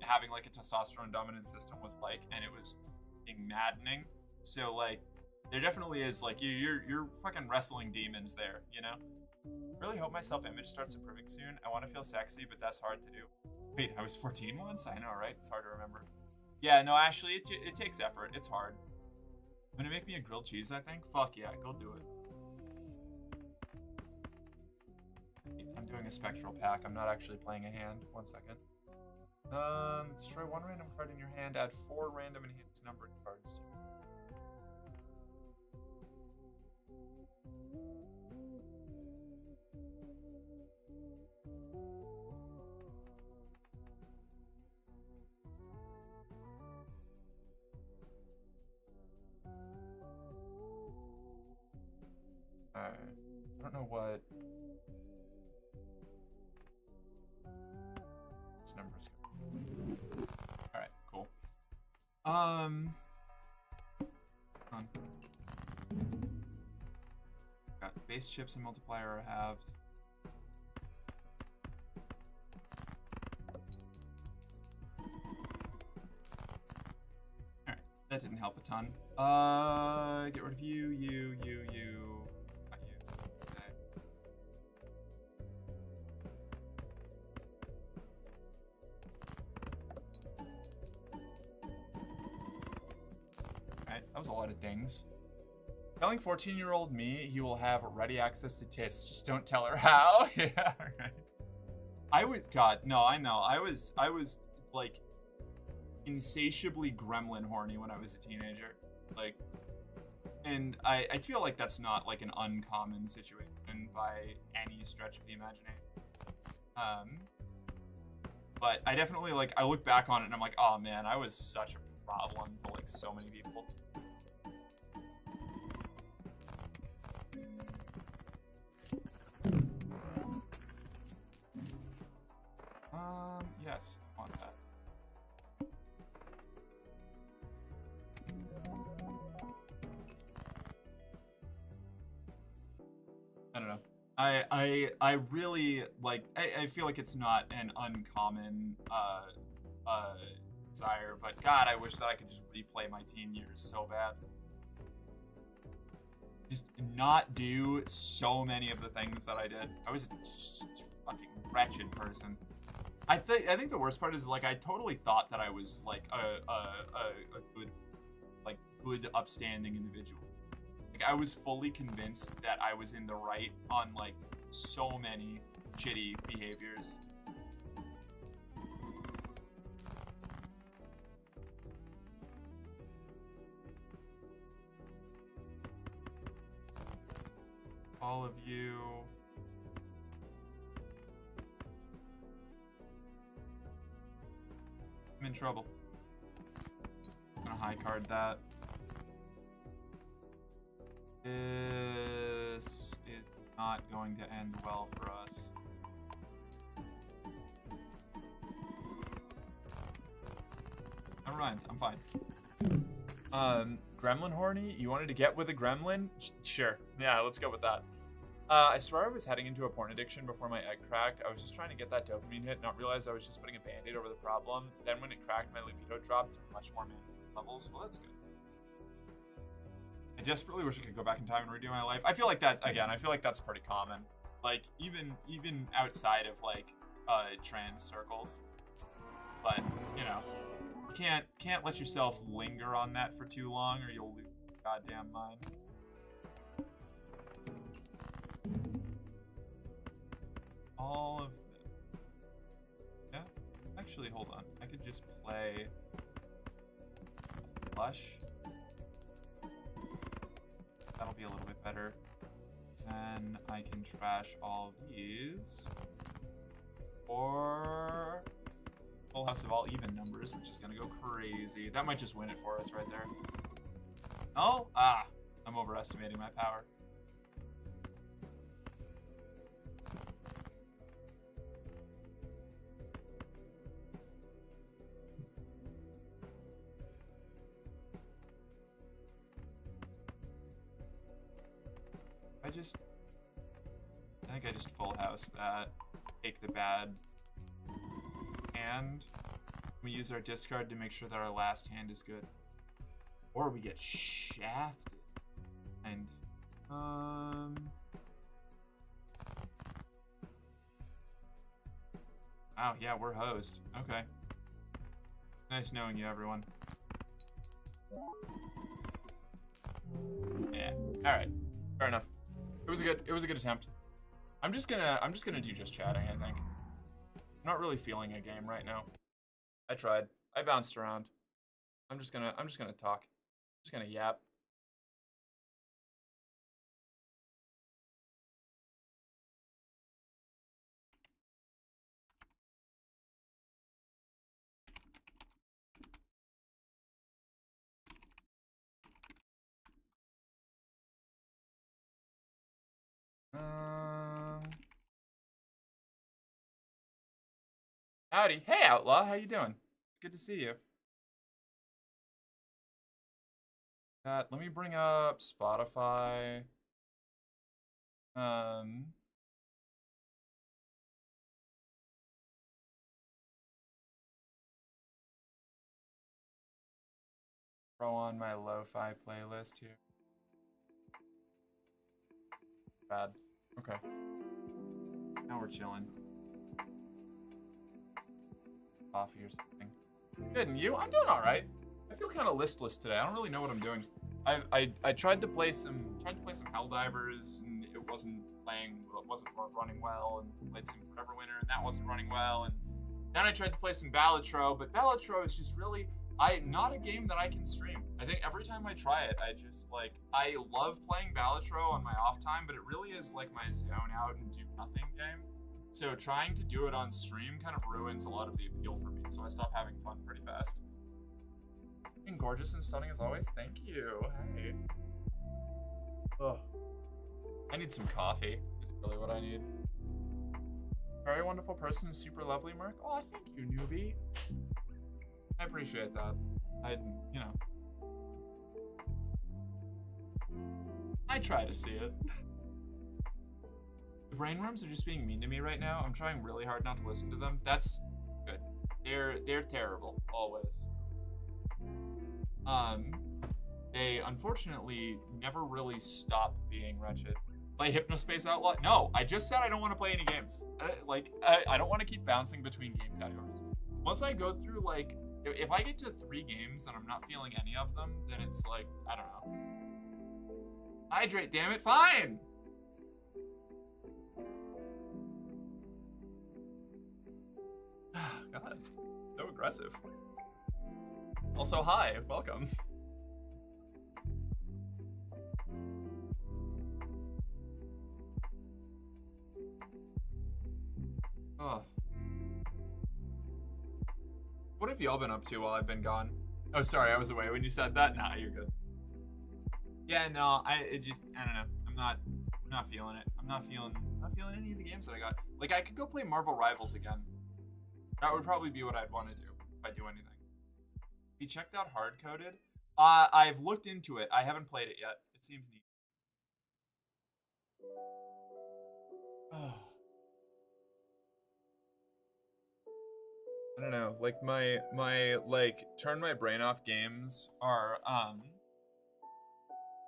having, like, a testosterone dominant system was like, and it was fucking maddening. So like, there definitely is like you're fucking wrestling demons there, you know. Really hope my self-image starts improving soon. I want to feel sexy, but that's hard to do. Wait, I was 14 once? I know, right? It's hard to remember. Yeah, no, actually, it takes effort. It's hard. gonna make me a grilled cheese, I think. Fuck yeah, go do it. I'm doing a spectral pack. I'm not actually playing a hand. 1 second. Destroy 1 random card in your hand. Add 4 random enhanced numbered cards to your hand. Alright. I don't know what this number's going. Alright, cool. Got base chips and multiplier are halved. Alright, that didn't help a ton. Get rid of you. Not you. Okay. Alright, that was a lot of things. Telling 14-year-old me he will have ready access to tits. Just don't tell her how. Yeah, right. I know. I was like insatiably gremlin horny when I was a teenager. Like, and I feel like that's not like an uncommon situation by any stretch of the imagination. But I definitely I look back on it and I'm like, oh man, I was such a problem to like so many people. Yes, I want that. I don't know. I really I feel like it's not an uncommon desire, but God, I wish that I could just replay my teen years so bad. Just not do so many of the things that I did. I was just a fucking wretched person. I think the worst part is I totally thought that I was a good upstanding individual. I was fully convinced that I was in the right on so many shitty behaviors. All of you. I'm in trouble. I'm gonna high card that. This is not going to end well for us. Never mind, I'm fine. Gremlin horny? You wanted to get with a gremlin? Sure. Yeah, let's go with that. I swear I was heading into a porn addiction before my egg cracked. I was just trying to get that dopamine hit, not realize I was just putting a band-aid over the problem. Then when it cracked, my libido dropped to much more manageable levels. Well, that's good. I desperately wish I could go back in time and redo my life. I feel like that, again, I feel like that's pretty common. Even outside of, trans circles. But, you know, you can't let yourself linger on that for too long or you'll lose your goddamn mind. All of this. Yeah, actually, hold on. I could just play a flush. That'll be a little bit better. Then I can trash all these. Or full house of all even numbers, which is gonna go crazy. That might just win it for us right there. Oh, I'm overestimating my power. I think I just full house that, take the bad hand. We use our discard to make sure that our last hand is good. Or we get shafted. And, oh, yeah, we're hosed. Okay. Nice knowing you, everyone. Yeah. All right. Fair enough. It was a good attempt. I'm just gonna do just chatting, I think. I'm not really feeling a game right now. I tried. I bounced around. I'm just gonna talk. I'm just gonna yap. Howdy. Hey, Outlaw. How you doing? It's good to see you. Let me bring up Spotify. Throw on my lo-fi playlist here. Bad. Okay. Now we're chilling. Coffee or something. Good, and you? I'm doing all right. I feel kind of listless today. I don't really know what I'm doing. I tried to play some Helldivers, and it wasn't running well, and played some Forever Winter, and that wasn't running well, and then I tried to play some Balatro, but Balatro is just really not a game that I can stream. I think every time I try it, I love playing Balatro on my off time, but it really is like my zone out and do nothing game. So trying to do it on stream kind of ruins a lot of the appeal for me, so I stop having fun pretty fast. And gorgeous and stunning as always. Thank you. Hey. Oh. I need some coffee. Is really what I need. Very wonderful person and super lovely, Merc. Oh, thank you, newbie. I appreciate that. I try to see it. The brain worms are just being mean to me right now. I'm trying really hard not to listen to them. That's good. They're terrible, always. They unfortunately never really stop being wretched. Play Hypnospace Outlaw? No, I just said I don't want to play any games. I don't want to keep bouncing between game categories. Once I go through, like, if I get to 3 games and I'm not feeling any of them, then it's like, I don't know. Hydrate, damn it, fine! God, so aggressive. Also, hi, welcome. Oh. What have y'all been up to while I've been gone? Oh, sorry, I was away when you said that. Nah, you're good. Yeah, no, I don't know. I'm not feeling it. I'm not feeling any of the games that I got. Like, I could go play Marvel Rivals again. That would probably be what I'd want to do if I do anything. You checked out Hard-Coded? I've looked into it. I haven't played it yet. It seems neat. Oh. I don't know. Like my like turn my brain off games are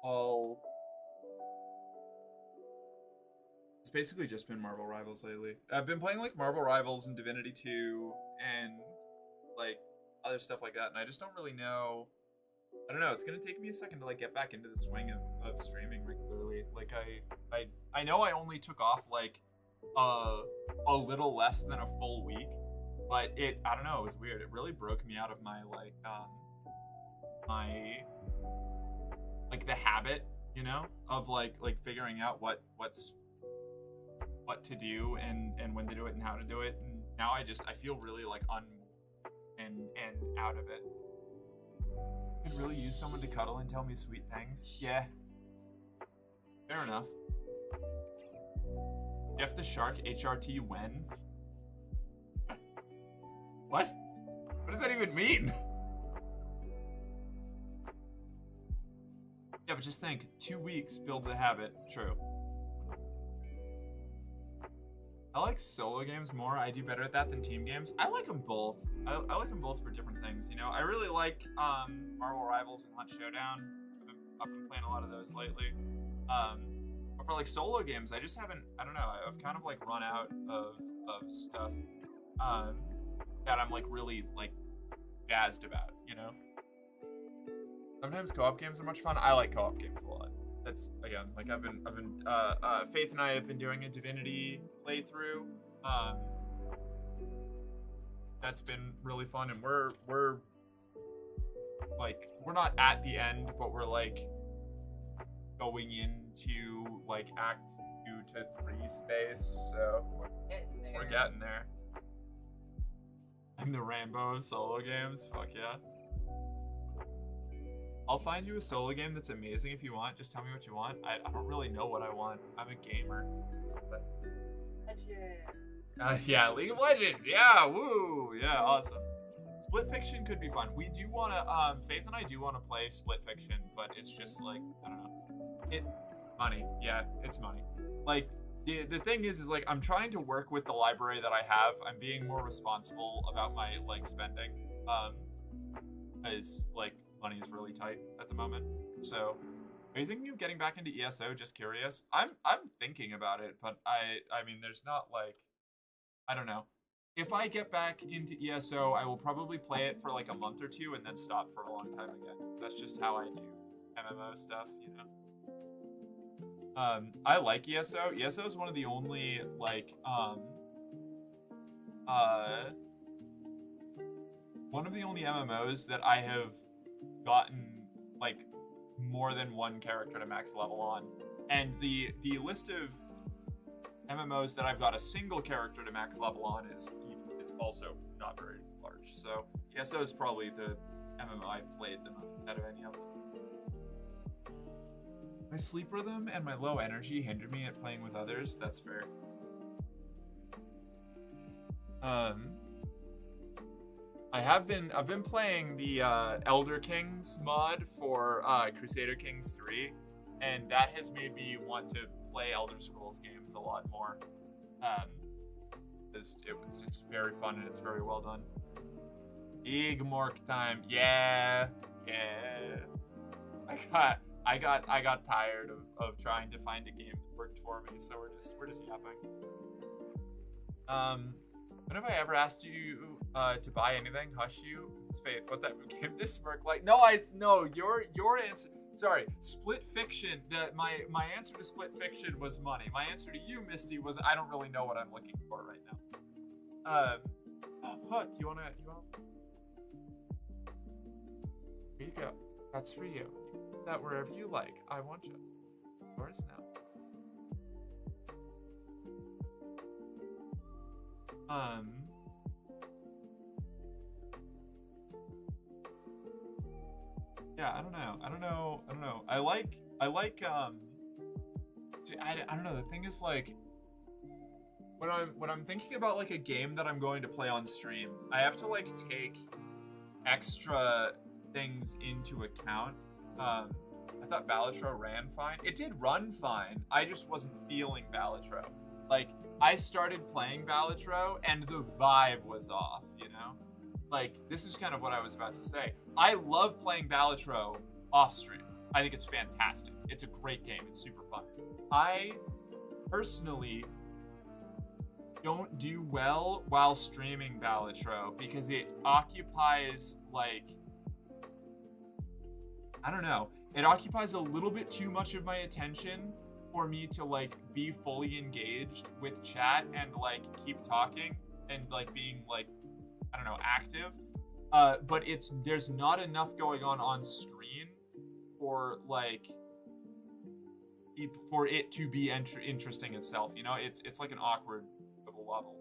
all. It's basically just been Marvel Rivals lately. I've been playing like Marvel Rivals and Divinity 2 and like other stuff like that, and I just don't really know. I don't know. It's gonna take me a second to like get back into the swing of streaming regularly. Like I know I only took off like a little less than a full week, but I don't know. It was weird. It really broke me out of my like the habit, you know, of like figuring out what to do and when to do it and how to do it. And now I feel really like and out of it. I could really use someone to cuddle and tell me sweet things. Yeah. Fair enough. Jeff the Shark HRT when? What? What does that even mean? Yeah, but just think, 2 weeks builds a habit. True. I like solo games more. I do better at that than team games. I like them both. I like them both for different things, you know? I really like Marvel Rivals and Hunt Showdown. I've been playing a lot of those lately. But for like solo games, I just haven't, I don't know, I've kind of like run out of stuff that I'm like really like jazzed about, you know? Sometimes co-op games are much fun. I like co-op games a lot. That's again, like Faith and I have been doing a Divinity playthrough. That's been really fun, and we're like, we're not at the end, but we're like going into like Act 2 to 3 space, so we're getting there. I'm the Rambo of solo games. Fuck yeah. I'll find you a solo game that's amazing if you want. Just tell me what you want. I don't really know what I want. I'm a gamer. But... yeah, League of Legends. Yeah, woo. Yeah, awesome. Split Fiction could be fun. We do want to, Faith and I do want to play Split Fiction, but it's just like, I don't know. Money. Yeah, it's money. Like, the thing is like, I'm trying to work with the library that I have. I'm being more responsible about my, like, spending. As, like, money is really tight at the moment. So, are you thinking of getting back into ESO? Just curious. I'm thinking about it, but I mean, there's not, like, I don't know. If I get back into ESO, I will probably play it for like a month or two and then stop for a long time again. That's just how I do MMO stuff, you know? I like ESO. ESO is one of the only, like, one of the only MMOs that I have gotten, like, more than one character to max level on. And the list of MMOs that I've got a single character to max level on is also not very large. So ESO is probably the MMO I've played the most out of any of them. My sleep rhythm and my low energy hinder me at playing with others. That's fair. I've been playing the Elder Kings mod for Crusader Kings 3, and that has made me want to play Elder Scrolls games a lot more. It's very fun and it's very well done. Igmork time, yeah. I got tired of trying to find a game that worked for me, so we're just yapping. When have I ever asked you to buy anything? Hush you. It's Faith. What that game this smirk like? No, your answer. Sorry, Split Fiction. My answer to Split Fiction was money. My answer to you, Misty, was I don't really know what I'm looking for right now. Hook, you wanna? Here you go. That's for you. You can put that wherever you like. I want you. Yours now. Yeah, I don't know. I don't know. The thing is, like, when I'm thinking about like a game that I'm going to play on stream, I have to like take extra things into account. I thought Balatro ran fine. It did run fine. I just wasn't feeling Balatro. Like, I started playing Balatro and the vibe was off, you know? Like, this is kind of what I was about to say. I love playing Balatro off stream. I think it's fantastic. It's a great game. It's super fun. I personally don't do well while streaming Balatro because it occupies, like, I don't know. It occupies a little bit too much of my attention for me to like be fully engaged with chat and like keep talking and like being like, I don't know, active. But there's not enough going on screen for like for it to be interesting itself. You know, it's like an awkward level.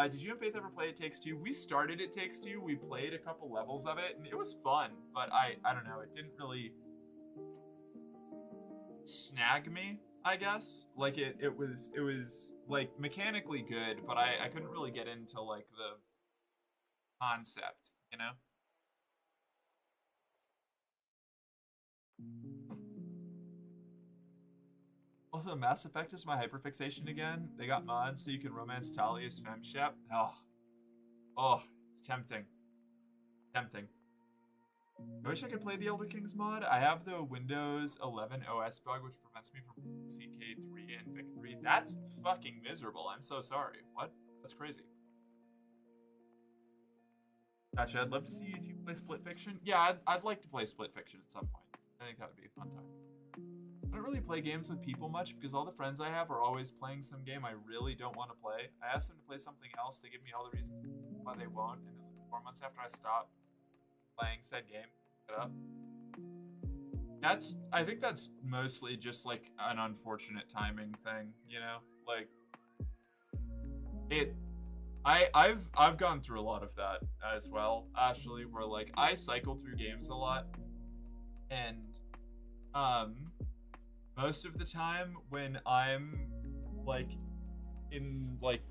Did you and Faith ever play It Takes Two? We started It Takes Two. We played a couple levels of it and it was fun, but I don't know. It didn't really snag me, I guess. Like it was like mechanically good, but I couldn't really get into like the concept, you know? Also, Mass Effect is my hyperfixation again. They got mods so you can romance Talia's femshep. Oh, it's tempting. I wish I could play the Elder Kings mod. I have the Windows 11 OS bug, which prevents me from CK3 and Vic3. That's fucking miserable. I'm so sorry. What? That's crazy. Gotcha. I'd love to see you two play Split Fiction. Yeah, I'd like to play Split Fiction at some point. I think that would be a fun time. I don't really play games with people much because all the friends I have are always playing some game I really don't want to play. I ask them to play something else. They give me all the reasons why they won't. And then 4 months after I stop playing said game, pick it up. I think that's mostly just like an unfortunate timing thing, you know? Like I've gone through a lot of that as well, actually, where like I cycle through games a lot, and most of the time when I'm like in like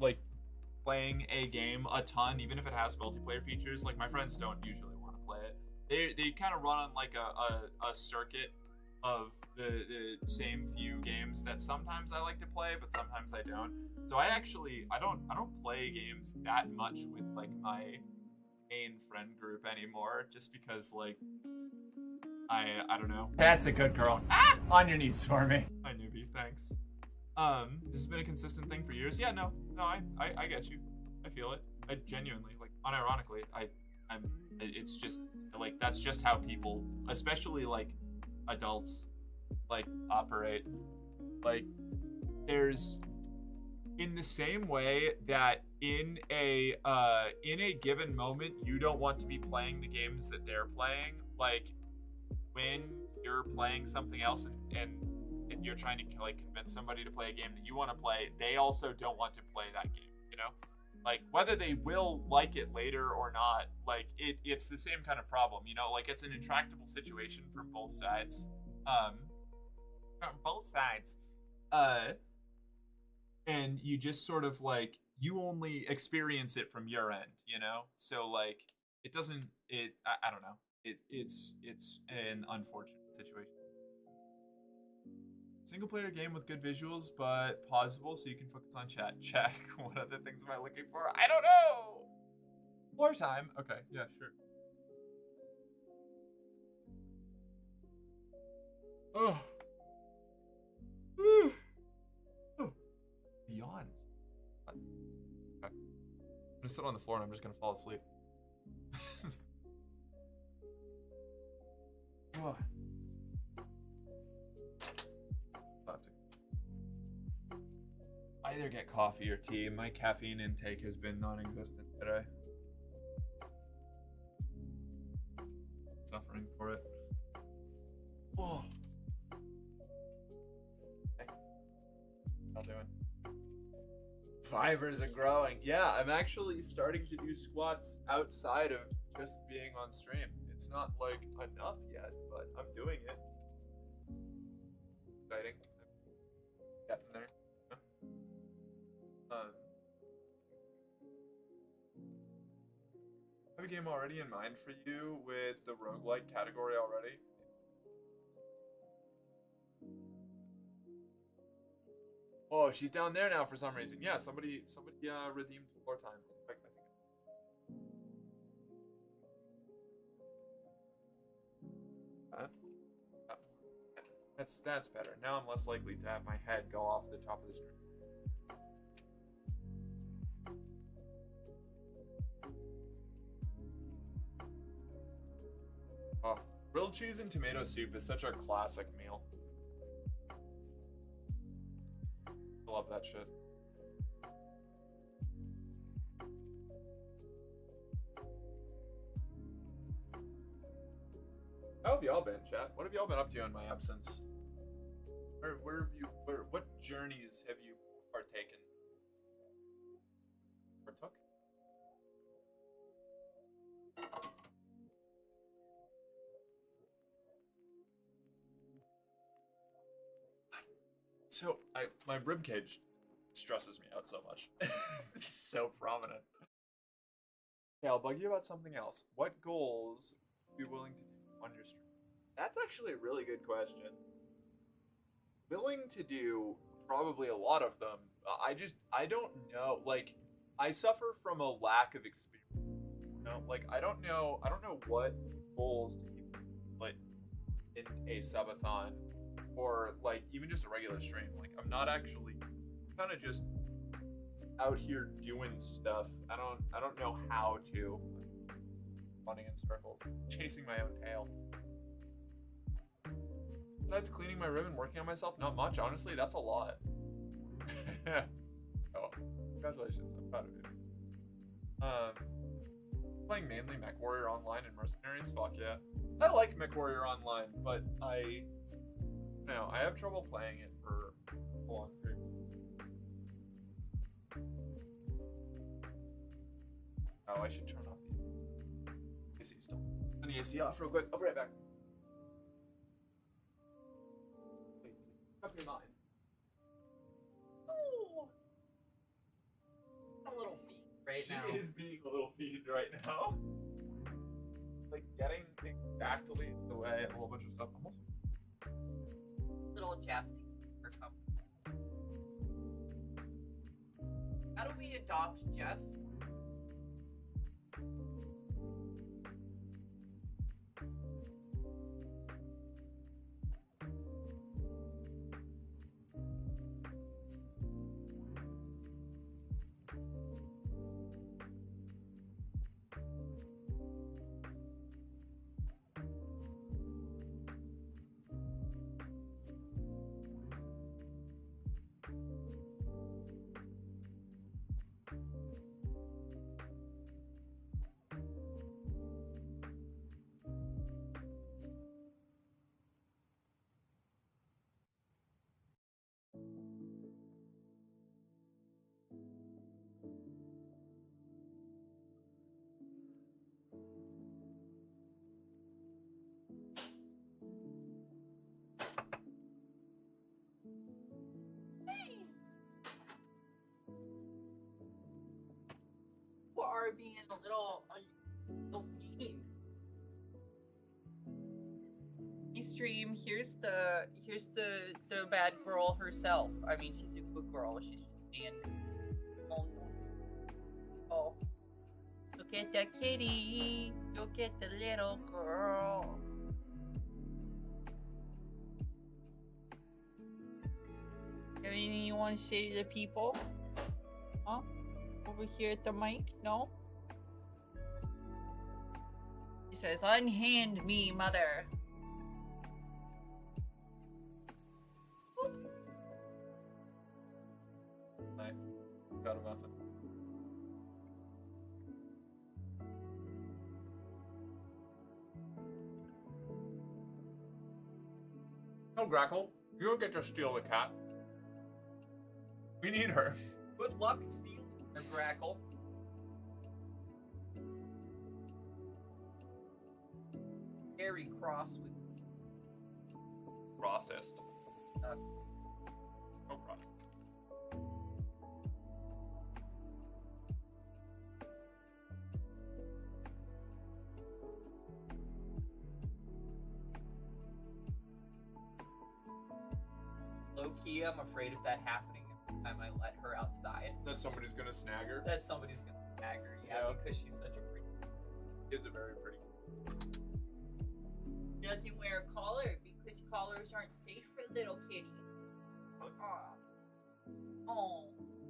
playing a game a ton, even if it has multiplayer features, like my friends don't usually want to play it. They kind of run on like a circuit of the same few games that sometimes I like to play, but sometimes I don't. So I don't play games that much with like my main friend group anymore, just because like I don't know. That's a good girl. Ah! On your knees for me. Hi newbie, thanks. This has been a consistent thing for years. Yeah, no, I get you. I feel it. I genuinely, like, unironically, it's just like that's just how people, especially like adults, like operate. Like there's, in the same way that in a given moment you don't want to be playing the games that they're playing, like when you're playing something else and you're trying to like convince somebody to play a game that you want to play, they also don't want to play that game, you know? Like whether they will like it later or not, like it's the same kind of problem, you know? Like it's an intractable situation from both sides. And you just sort of like, you only experience it from your end, you know? So like it doesn't, I don't know. It's an unfortunate situation. Single player game with good visuals, but pausable so you can focus on chat. Check. What other things am I looking for? I don't know. Floor time. Okay. Yeah, sure. Oh. Oh. Yawn. Okay. I'm gonna sit on the floor and I'm just gonna fall asleep. Oh. Either get coffee or tea. My caffeine intake has been non-existent today. Suffering for it. Oh. Hey. How doing? Fibers are growing. Yeah, I'm actually starting to do squats outside of just being on stream. It's not like enough yet, but I'm doing it. Exciting. Getting there. Have a game already in mind for you with the roguelike category already? Oh, she's down there now for some reason. Yeah, somebody redeemed floor time. That's better. Now I'm less likely to have my head go off the top of the screen. Oh, grilled cheese and tomato soup is such a classic meal. I love that shit. How have y'all been, chat? What have y'all been up to in my absence? What journeys have you partaken? Partook? So, my ribcage stresses me out so much. It's so prominent. Okay, I'll bug you about something else. What goals would you be willing to do on your stream? That's actually a really good question. Willing to do probably a lot of them. I don't know. Like, I suffer from a lack of experience. You know, like I don't know what goals to keep like in a subathon or like even just a regular stream. Like I'm not actually kind of just out here doing stuff. I don't know how to. running in circles, chasing my own tail. Besides cleaning my room and working on myself, not much. Honestly, that's a lot. Oh, congratulations. I'm proud of you. Playing mainly MechWarrior Online and Mercenaries? Fuck yeah. I like MechWarrior Online, but I have trouble playing it for a long period. Oh, I should turn off the AC still. Turn the AC off real quick. I'll be right back. Wait, up your mind. Oh, a little feed right now. She is being a little feed right now. Like getting exactly the way a whole bunch of stuff almost. Little Jeff. How do we adopt Jeff? Are being a little fiend. Stream. Here's the bad girl herself. I mean, she's a good girl. She's being. Oh no. Oh. Look at the kitty. Look at the little girl. Anything you want to say to the people? Huh? Over here at the mic? No? He says, unhand me, mother. I got a muffin. No, Grackle. You don't get to steal the cat. We need her. Good luck stealing her, Grackle. Very cross with Crossest. No cross. low-key, I'm afraid of that happening every time I let her outside. That somebody's gonna snag her. That somebody's gonna snag her, Yeah. because she's such a pretty. Is a very pretty. Doesn't wear a collar because collars aren't safe for little kitties. Aw. Oh,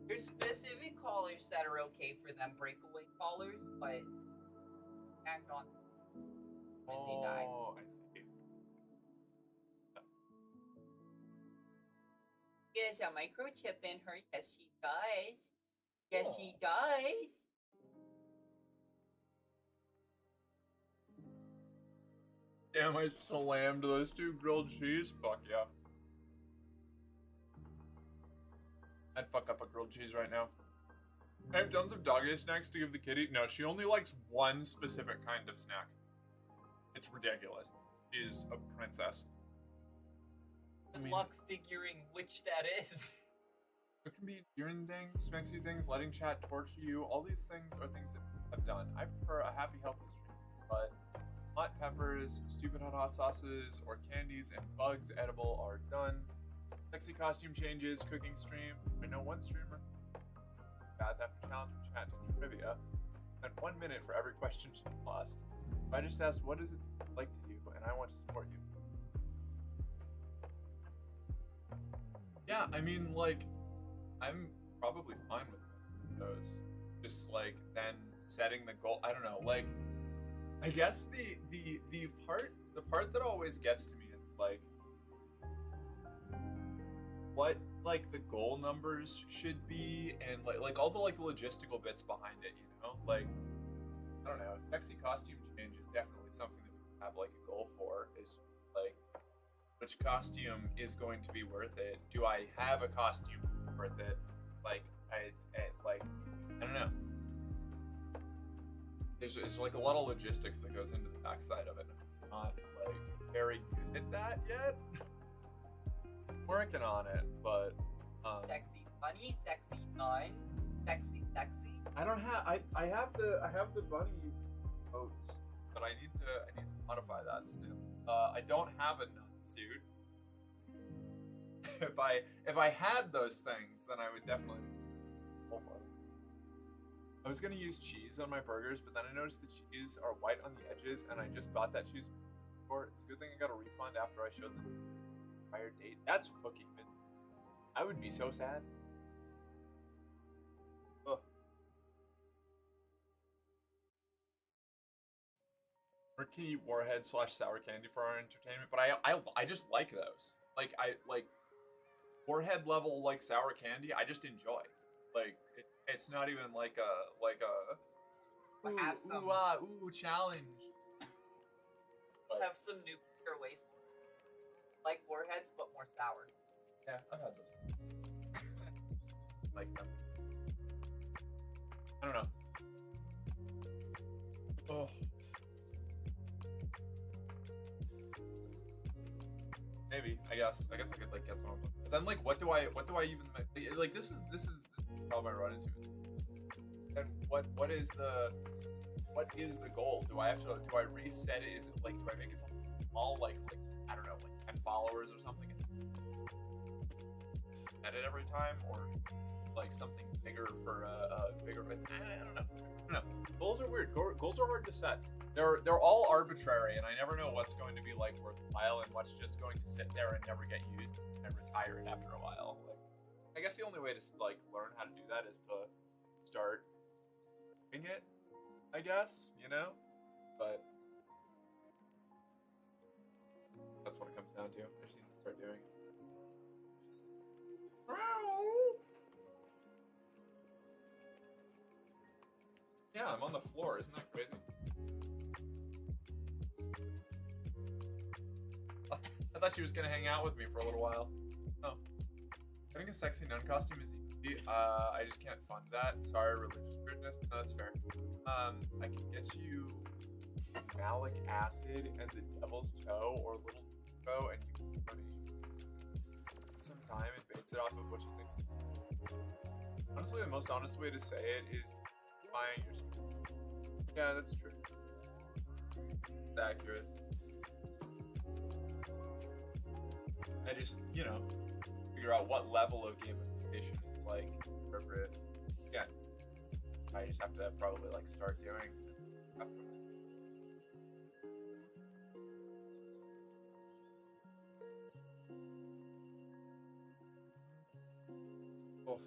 there's specific collars that are okay for them, breakaway collars, but act on them when they die. Oh, I see. She has a microchip in her. Yes, she does. Yes, she does. Damn, I slammed those two grilled cheese. Fuck yeah. I'd fuck up a grilled cheese right now. I have tons of doggy snacks to give the kitty. No, she only likes one specific kind of snack. It's ridiculous. She's a princess. Good luck figuring which that is. There can be endearing things, smexy things, letting chat torture you. All these things are things that I've done. I prefer a happy, healthy stream, but hot peppers, stupid hot sauces, or candies and bugs edible are done. Sexy costume changes, cooking stream. I know one streamer. Bad after challenge in chat to trivia. And 1 minute for every question she lost. I just asked, what is it like to you? And I want to support you. Yeah, I mean, like, I'm probably fine with those. Just like then setting the goal. I don't know, like I guess the part that always gets to me is like what like the goal numbers should be and like all the like the logistical bits behind it, you know? Like I don't know, sexy costume change is definitely something that we have like a goal for. Is like which costume is going to be worth it? Do I have a costume worth it? Like I don't know. There's like a lot of logistics that goes into the backside of it. I'm not like very good at that yet. Working on it, but Sexy bunny, sexy nun, sexy. I don't have I have the bunny oats, but I need to modify that still. I don't have a nun suit. If I had those things, then I would definitely go for it. I was gonna use cheese on my burgers, but then I noticed the cheese are white on the edges, and I just bought that cheese before. It's a good thing I got a refund after I showed the prior date. That's fucking good. I would be so sad. Ugh. Or can you eat warhead / sour candy for our entertainment? But I just like those. Like I like warhead level like sour candy. I just enjoy. Like it's not even like a Have some challenge. But, have some nuclear waste. Like warheads, but more sour. yeah, I've had those. Like them. I don't know. Oh. Maybe. I guess I could like get some of them. But then like what do I even like this is the problem I run into. Then what is the goal? Do I reset it? Is it like do I make it something small like I don't know, like 10 followers or something? Set it every time, or like something bigger for a bigger. I don't know. Goals are weird. Goals are hard to set. They're all arbitrary, and I never know what's going to be like worthwhile and what's just going to sit there and never get used and retire it after a while. Like, I guess the only way to like learn how to do that is to start doing it. I guess, you know, but that's what it comes down to. I just need to start doing it. Yeah, I'm on the floor. Isn't that crazy? I thought she was gonna hang out with me for a little while. Oh. Getting a sexy nun costume is easy. I just can't fund that. Sorry, religious weirdness. No, that's fair. I can get you malic acid and the devil's toe or little toe, and you can donate some time and base it off of what you think. Honestly, the most honest way to say it is buying your stream. Yeah, that's true. It's accurate. I just, you know, figure out what level of gamification is like appropriate. Yeah. I just have to probably like start doing. Oh.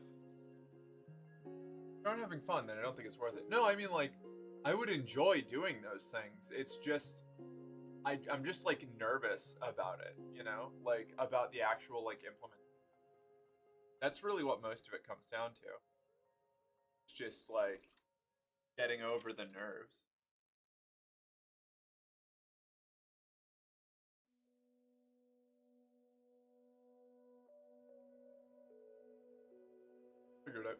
If you aren't having fun, then I don't think it's worth it. No, I mean like, I would enjoy doing those things. It's just, I'm just like nervous about it, you know, like about the actual like implement. That's really what most of it comes down to. It's just like getting over the nerves. Figured out.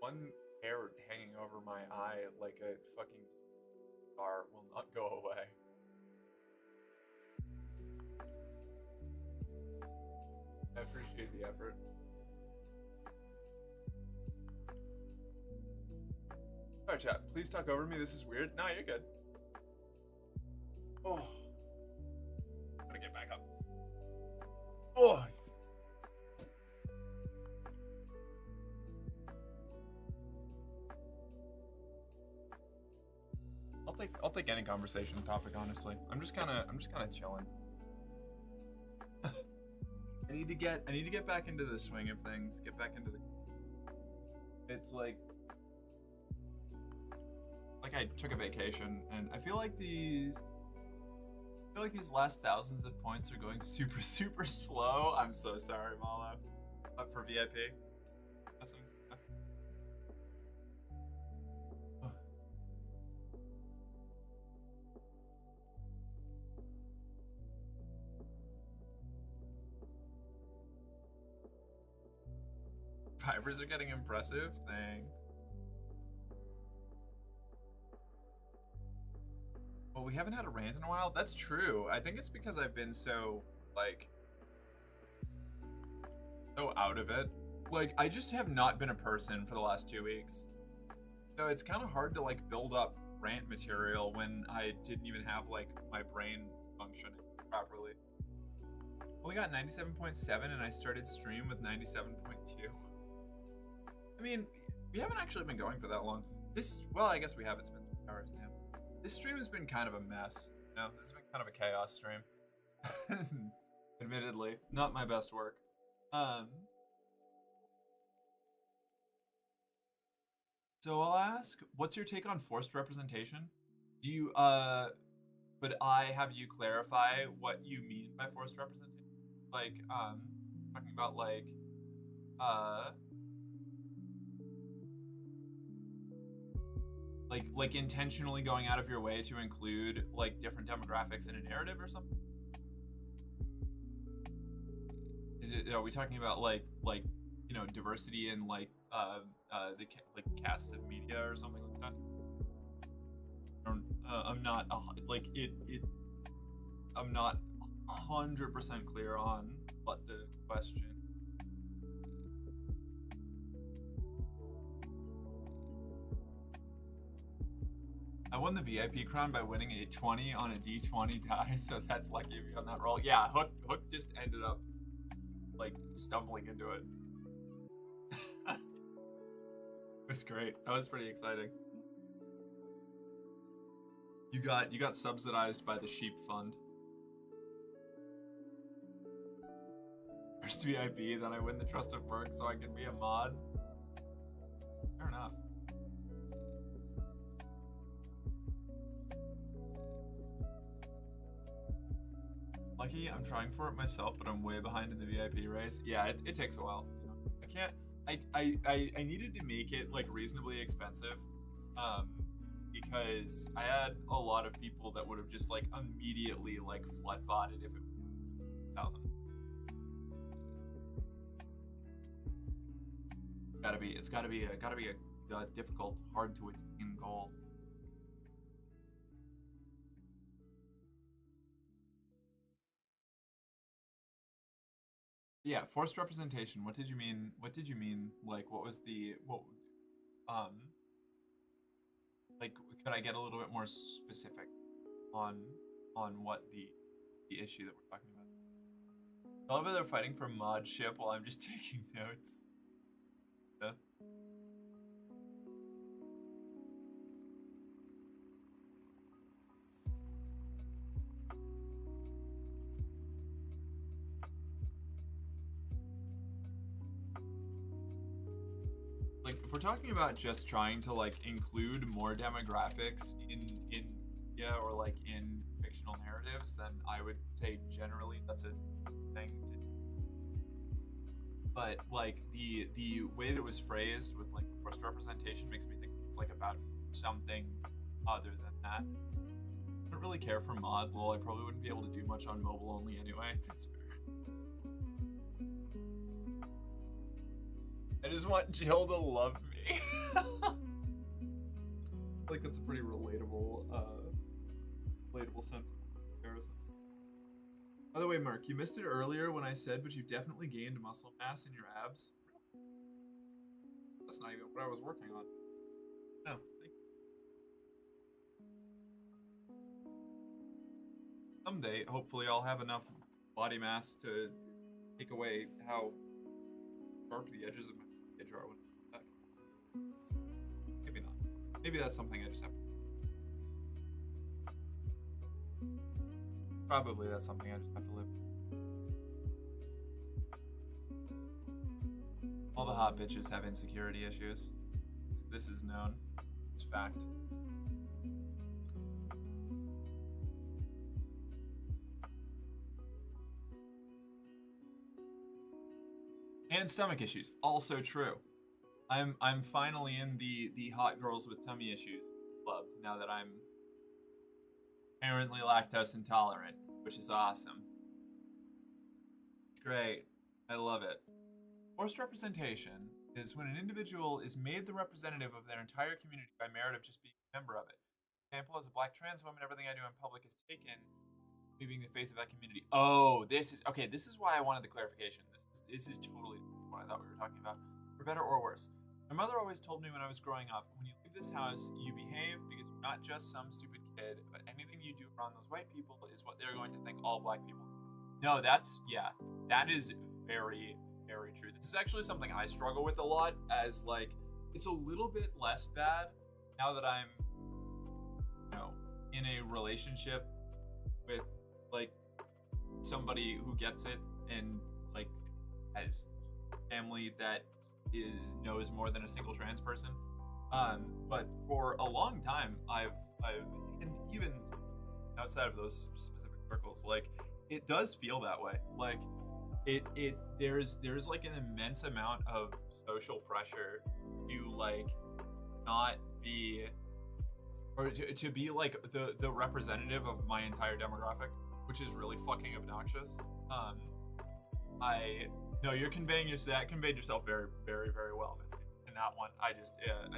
One hair hanging over my eye like a fucking scar will not go away. I appreciate the effort. Alright, chat. Please talk over me. This is weird. No, you're good. Oh. Gotta get back up. Oh. I'll take any conversation topic, honestly. I'm just kinda chilling. I need to get back into the swing of things. Get back into the. It's like I took a vacation, and I feel like these last thousands of points are going super, super slow. I'm so sorry, Malo. Up for VIP. That's what, Fibers are getting impressive. Thanks. Well, we haven't had a rant in a while. That's true. I think it's because I've been so, like, so out of it. Like, I just have not been a person for the last 2 weeks. So it's kind of hard to, like, build up rant material when I didn't even have, like, my brain functioning properly. Well, we got 97.7 and I started stream with 97.2. I mean, we haven't actually been going for that long. Well, I guess we have. It's been 2 hours now. This stream has been kind of a mess. No, this has been kind of a chaos stream. Admittedly, not my best work. So I'll ask, what's your take on forced representation? Do you, would I have you clarify what you mean by forced representation? Like, talking about, like intentionally going out of your way to include, like, different demographics in a narrative or something? Are we talking about, like, you know, diversity in, like, the casts of media or something like that? I'm not I'm not 100% clear on what the question. I won the VIP crown by winning a 20 on a D20 die, so that's lucky of you on that roll. Yeah, Hook just ended up, like, stumbling into it. It was great. That was pretty exciting. You got subsidized by the sheep fund. First VIP, then I win the Trust of Merc so I can be a mod. Fair enough. Lucky, I'm trying for it myself, but I'm way behind in the VIP race. Yeah, it takes a while. You know? I can't. I needed to make it, like, reasonably expensive, because I had a lot of people that would have just, like, immediately, like, flood botted if it was 1,000. It's gotta be a difficult, hard to attain goal. Yeah, forced representation. What did you mean? Like, what was the like, could I get a little bit more specific on what the issue that we're talking about? I love how they're fighting for mod ship while I'm just taking notes. Yeah. Like, if we're talking about just trying to, like, include more demographics in or, like, in fictional narratives, then I would say generally that's a thing to do. But, like, the way that it was phrased with, like, forced representation makes me think it's, like, about something other than that. I don't really care for mod. Lol, I probably wouldn't be able to do much on mobile only anyway. That's fair. I just want Jill to love me. Like, that's a pretty relatable sentiment comparison. By the way, Mark, you missed it earlier when I said, but you've definitely gained muscle mass in your abs. That's not even what I was working on. No, thank you. Someday, hopefully, I'll have enough body mass to take away how sharp the edges of my edge are when I text. Maybe not. Maybe that's something I just have to. Probably that's something I just have to live with. All the hot bitches have insecurity issues. This is known. It's fact. And stomach issues, also true. I'm finally in the hot girls with tummy issues club now that I'm apparently lactose intolerant, which is awesome. Great. I love it. Forced representation is when an individual is made the representative of their entire community by merit of just being a member of it. For example, as a black trans woman, everything I do in public is taken, me being the face of that community. Oh, this is okay. This is why I wanted the clarification. This is totally what I thought we were talking about. For better or worse. My mother always told me when I was growing up, when you leave this house, you behave because you're not just some stupid kid, but anything you do around those white people is what they're going to think all black people do. No, that is very, very true. This is actually something I struggle with a lot, as like, it's a little bit less bad now that I'm, in a relationship with like somebody who gets it and like has family that knows more than a single trans person. But for a long time, I've and even outside of those specific circles, like it does feel that way. Like there's like an immense amount of social pressure to like not be, or to be like the representative of my entire demographic, which is really fucking obnoxious. No, you're conveying that conveyed yourself very, very, very well, Misty. In that one, I just didn't.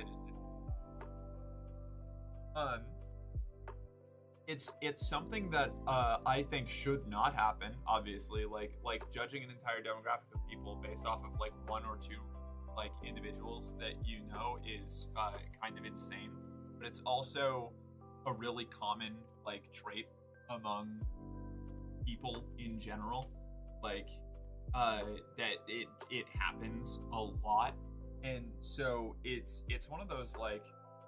It's something that I think should not happen. Obviously, like judging an entire demographic of people based off of like one or two like individuals that is kind of insane. But it's also a really common like trait among people in general. Like that it happens a lot, and so it's one of those like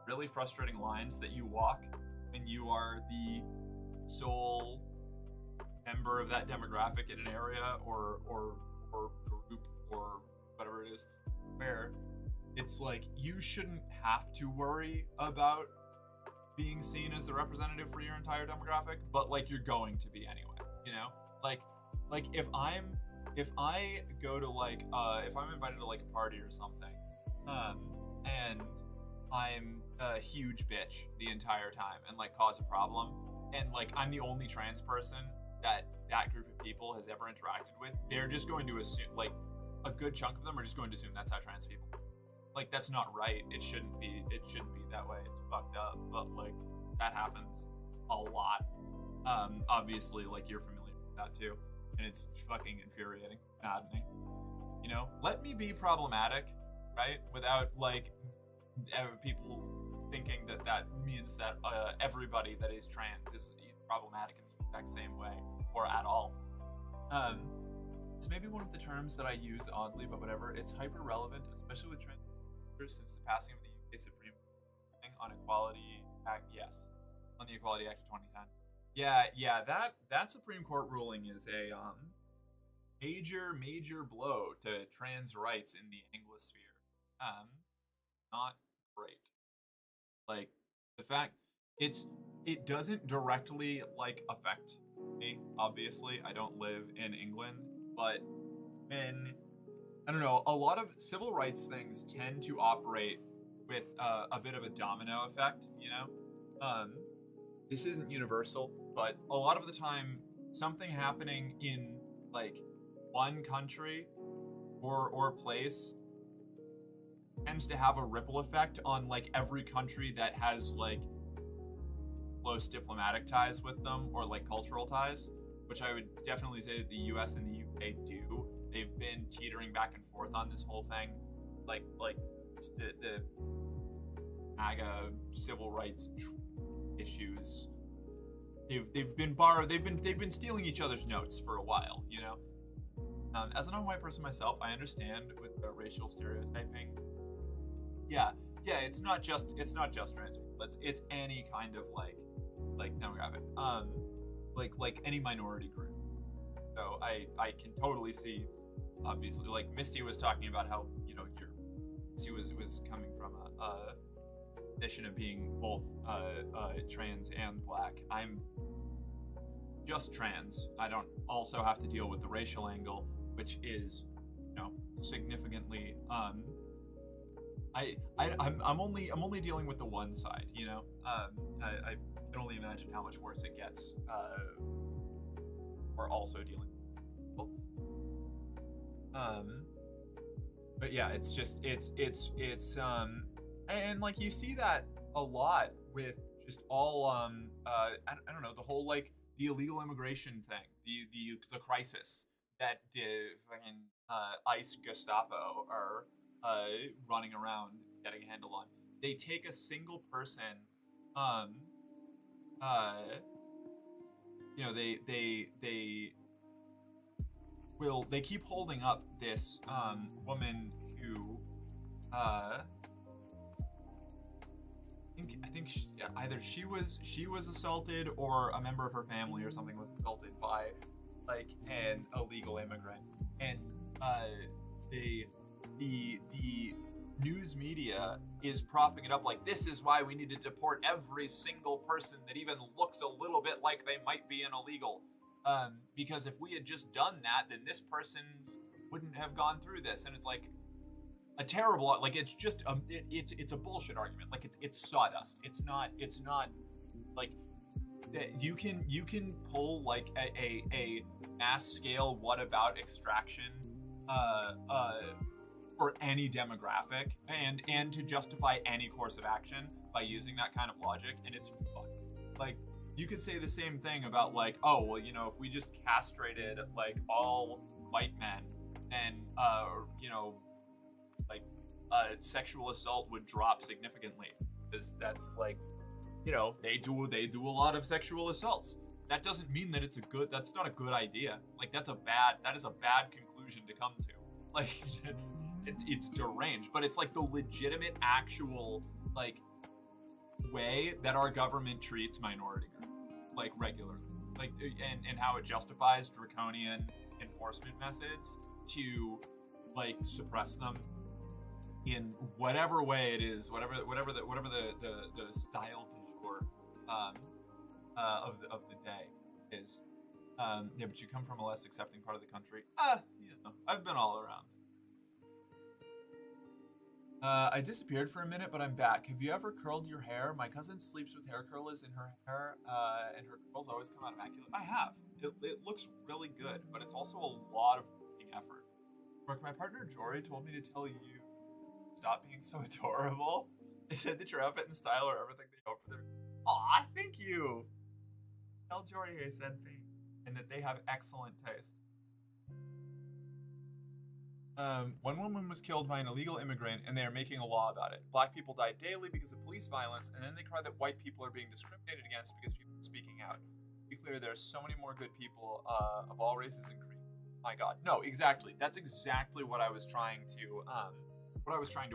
really frustrating lines that you walk when you are the sole member of that demographic in an area or group or whatever it is, where it's like you shouldn't have to worry about being seen as the representative for your entire demographic, but like you're going to be anyway, like if I go to like if I'm invited to like a party or something, and I'm a huge bitch the entire time and like cause a problem, and like I'm the only trans person that group of people has ever interacted with, they're just going to assume, like a good chunk of them are just going to assume that's how trans people. Like that's not right. It shouldn't be that way. It's fucked up. But like that happens a lot. Obviously, like you're familiar with that too. And it's fucking infuriating, maddening. Let me be problematic, right? Without like people thinking that means that everybody that is trans is problematic in the exact same way or at all. It's maybe one of the terms that I use oddly, but whatever. It's hyper relevant, especially with trans since the passing of the UK Supreme Court on Equality Act. Yes, on the Equality Act of 2010. Yeah, that Supreme Court ruling is a major blow to trans rights in the Anglosphere. Not great. Like the fact it doesn't directly like affect me. Obviously, I don't live in England, but when I don't know, a lot of civil rights things tend to operate with a bit of a domino effect. This isn't universal, but a lot of the time, something happening in like one country or place tends to have a ripple effect on like every country that has like close diplomatic ties with them or like cultural ties, which I would definitely say that the US and the UK do. They've been teetering back and forth on this whole thing, like the MAGA civil rights issues. They've been stealing each other's notes for a while, As a non-white person myself, I understand with the racial stereotyping. Yeah, it's not just trans people. It's any kind of like demographic, like any minority group. So I can totally see, obviously, like Misty was talking about how she was coming from a position of being both trans and black. I'm just trans. I don't also have to deal with the racial angle, which is significantly. I'm only dealing with the one side, I can only imagine how much worse it gets. We're also dealing with people. But yeah, it's just and like you see that a lot with just all I don't know, the whole like the illegal immigration thing, the crisis that the fucking ICE Gestapo are running around getting a handle on. They take a single person, um, uh, they keep holding up this woman who I think either she was assaulted or a member of her family or something was assaulted by like an illegal immigrant, and the news media is propping it up like this is why we need to deport every single person that even looks a little bit like they might be an illegal, because if we had just done that, then this person wouldn't have gone through this. And it's like a terrible, like it's just it's a bullshit argument. Like it's sawdust. It's not like you can pull like a mass scale what about extraction for any demographic and to justify any course of action by using that kind of logic, and it's fucked. Like you could say the same thing about like, oh well, if we just castrated like all white men, then sexual assault would drop significantly, because that's like, they do a lot of sexual assaults. That doesn't mean that that's not a good idea. Like that is a bad conclusion to come to. Like it's deranged, but it's like the legitimate actual like way that our government treats minority groups, like regularly, like and how it justifies draconian enforcement methods to like suppress them in whatever way it is, whatever the style du jour of the day is. Yeah, but you come from a less accepting part of the country. I've been all around. I disappeared for a minute, but I'm back. Have you ever curled your hair? My cousin sleeps with hair curlers in her hair, and her curls always come out immaculate. I have. It looks really good, but it's also a lot of effort. Brooke, my partner Jory told me to tell you, stop being so adorable. They said that your outfit and style are everything they hope for their... Aw, thank you! Tell Jory I said thank, and that they have excellent taste. One woman was killed by an illegal immigrant, and they are making a law about it. Black people die daily because of police violence, and then they cry that white people are being discriminated against because people are speaking out. To be clear, there are so many more good people of all races and creeds. My God, no, exactly. That's exactly what I was trying to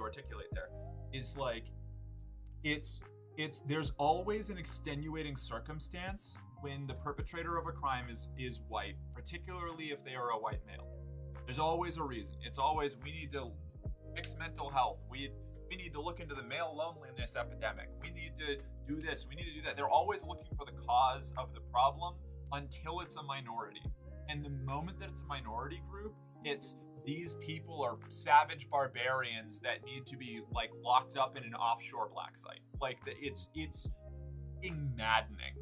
articulate there. Is like, there's always an extenuating circumstance when the perpetrator of a crime is white, particularly if they are a white male. There's always a reason. It's always, we need to fix mental health. We need to look into the male loneliness epidemic. We need to do this. We need to do that. They're always looking for the cause of the problem until it's a minority. And the moment that it's a minority group, it's these people are savage barbarians that need to be like locked up in an offshore black site. Like it's maddening,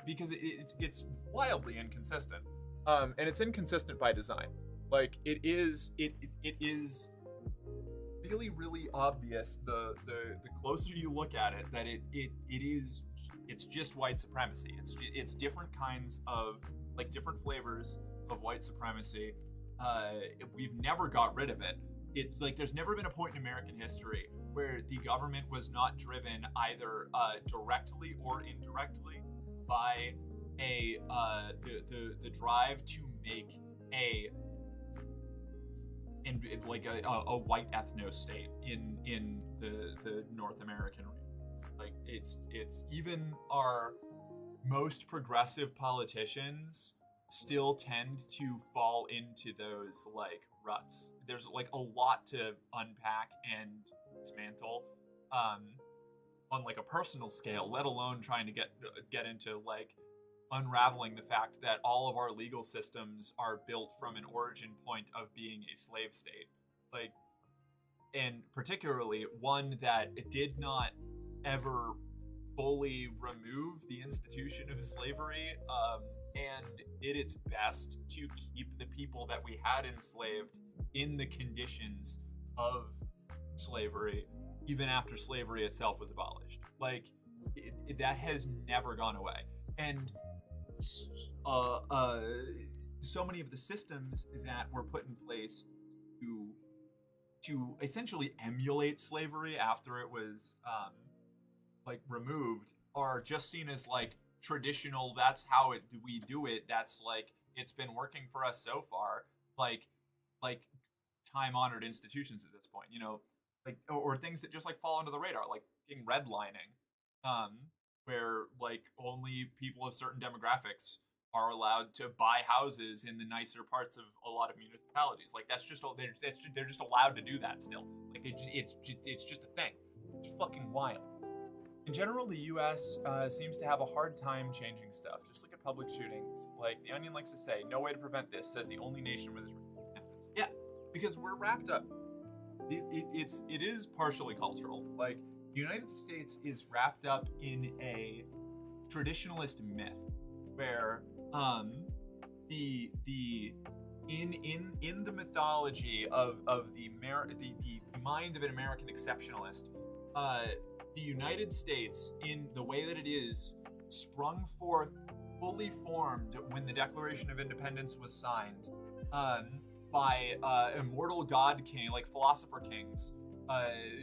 because it's wildly inconsistent, and it's inconsistent by design. Like it is really, really obvious the closer you look at it that it's just white supremacy. It's different kinds of like different flavors of white supremacy. We've never got rid of it. It's like there's never been a point in American history where the government was not driven either directly or indirectly by the drive to make a white ethno state in the North American region. Like it's even our most progressive politicians still tend to fall into those like ruts. There's like a lot to unpack and dismantle on like a personal scale, let alone trying to get into like unraveling the fact that all of our legal systems are built from an origin point of being a slave state. Like, and particularly one that did not ever fully remove the institution of slavery, and did its best to keep the people that we had enslaved in the conditions of slavery, even after slavery itself was abolished. Like, that has never gone away. And so many of the systems that were put in place to essentially emulate slavery after it was like removed are just seen as like traditional. That's how we do it. That's like, it's been working for us so far. Like time-honored institutions at this point, you know, like, or things that just like fall under the radar, like being redlining, where like only people of certain demographics are allowed to buy houses in the nicer parts of a lot of municipalities. Like, that's just, they're just allowed to do that still. Like, it's just a thing. It's fucking wild. In general, the U.S. Seems to have a hard time changing stuff. Just look at public shootings. Like, The Onion likes to say, no way to prevent this, says the only nation where this happens. Yeah, because we're wrapped up. It is partially cultural. Like, the United States is wrapped up in a traditionalist myth where in the mythology of the mind of an American exceptionalist, the United States, in the way that it is, sprung forth fully formed when the Declaration of Independence was signed, by immortal god king, like philosopher kings,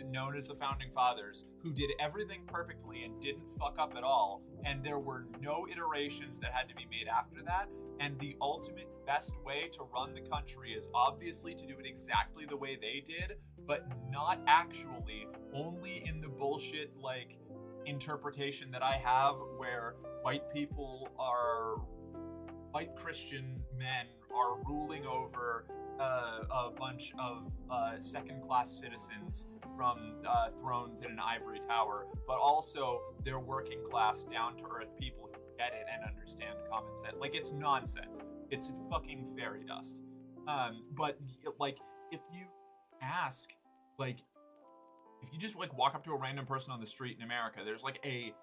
known as the Founding Fathers, who did everything perfectly and didn't fuck up at all, and there were no iterations that had to be made after that. And the ultimate best way to run the country is obviously to do it exactly the way they did, but not actually, only in the bullshit like interpretation that I have, where white Christian men are ruling over a bunch of second-class citizens from thrones in an ivory tower, but also they're working-class, down-to-earth people who get it and understand common sense. Like, it's nonsense. It's fucking fairy dust. But like, if you ask, like, if you just like walk up to a random person on the street in America, there's like a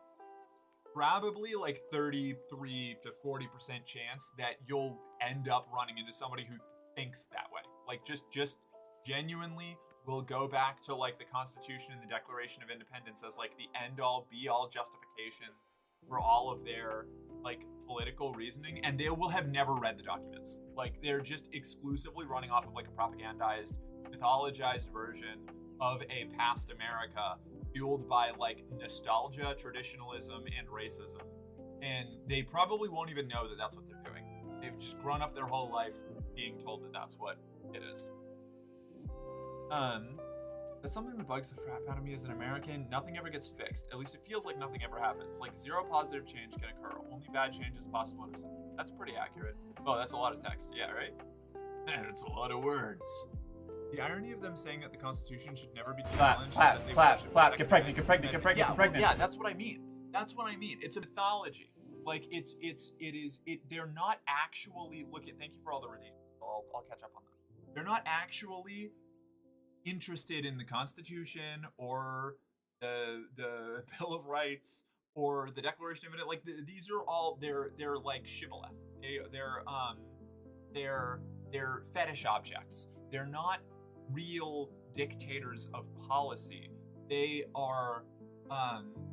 probably like 33 to 40% chance that you'll end up running into somebody who thinks that way. Like, just genuinely will go back to like the Constitution and the Declaration of Independence as like the end-all be-all justification for all of their like political reasoning, and they will have never read the documents. Like, they're just exclusively running off of like a propagandized, mythologized version of a past America fueled by like nostalgia, traditionalism, and racism. And they probably won't even know that that's what they're doing. They've just grown up their whole life being told that that's what it is. That's something that bugs the crap out of me as an American. Nothing ever gets fixed. At least it feels like nothing ever happens. Like, zero positive change can occur. Only bad change is possible. That's pretty accurate. Oh, that's a lot of text. Yeah, right? That's a lot of words. The irony of them saying that the Constitution should never be challenged. Clap, get pregnant. Yeah, that's what I mean. It's a mythology. Like, they're not actually, thank you for all the redeem. I'll catch up on those. They're not actually interested in the Constitution or the Bill of Rights or the Declaration of Independence. Like, these are all, they're like shibboleth. They're fetish objects. They're not real dictators of policy. They are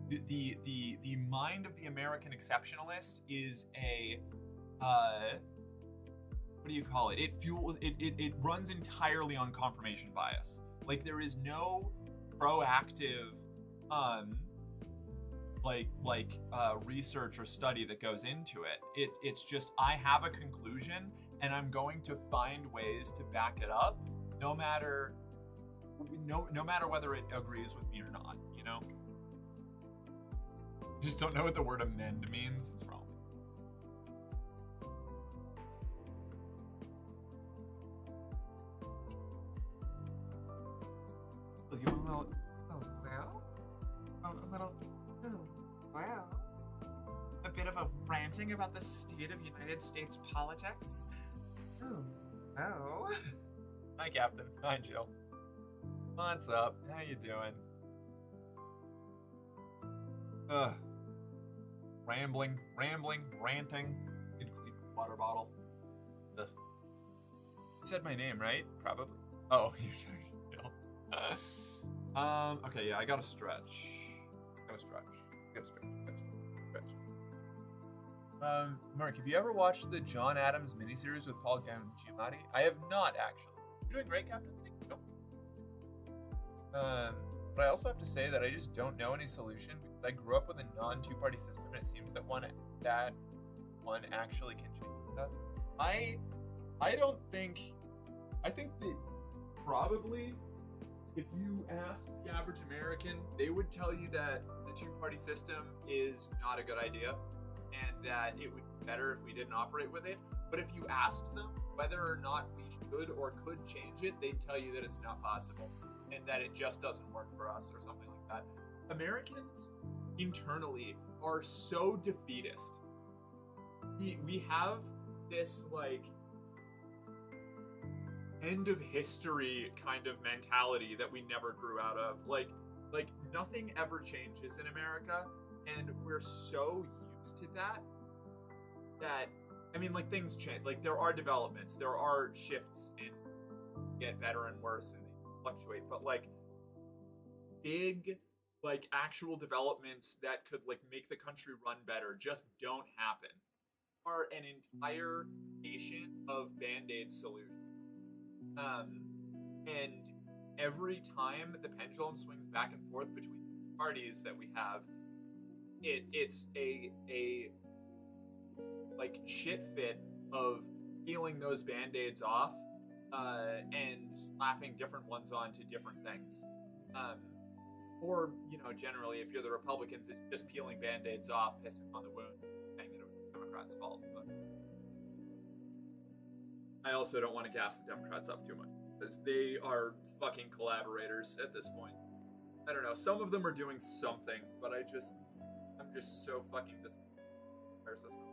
the mind of the American exceptionalist is a what do you call it? It runs entirely on confirmation bias. Like, there is no proactive research or study that goes into it. It's just, I have a conclusion and I'm going to find ways to back it up, no matter whether it agrees with me or not, you know? Just don't know what the word amend means. It's wrong. You want a little, bit of a ranting about the state of United States politics. Oh. Hi, Captain. Hi, Jill. What's up? How you doing? Rambling, ranting. Need a clean water bottle. Ugh. You said my name, right? Probably. Oh, you're talking to Jill. Okay, yeah, I gotta stretch. Mark, have you ever watched the John Adams miniseries with Paul Giamatti? I have not, actually. You're doing great, Captain. Thank you. But I also have to say that I just don't know any solution because I grew up with a non-two-party system, and it seems that one actually can change that. I think that probably if you ask the average American, they would tell you that the two-party system is not a good idea and that it would be better if we didn't operate with it. But if you asked them whether or not we should or could change it, they'd tell you that it's not possible and that it just doesn't work for us or something like that. Americans internally are so defeatist. We have this like end of history kind of mentality that we never grew out of. Like nothing ever changes in America, and we're so used to that I mean, like, things change. Like, there are developments, there are shifts, and get better and worse, and they fluctuate. But like big, like actual developments that could like make the country run better just don't happen. Are an entire nation of band-aid solutions. And every time the pendulum swings back and forth between parties that we have, it's a like shit fit of peeling those band-aids off and slapping different ones onto different things. Or, you know, generally, if you're the Republicans, it's just peeling band-aids off, pissing on the wound, saying that it was the Democrats' fault. But I also don't want to gas the Democrats up too much, because they are fucking collaborators at this point. I don't know, some of them are doing something, but I'm just so fucking disappointed with their system.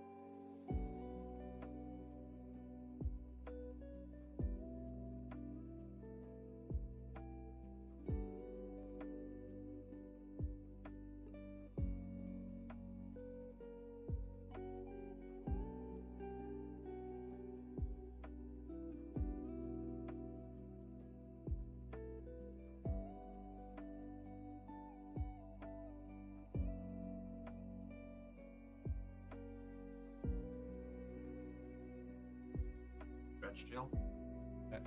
Jill. Okay.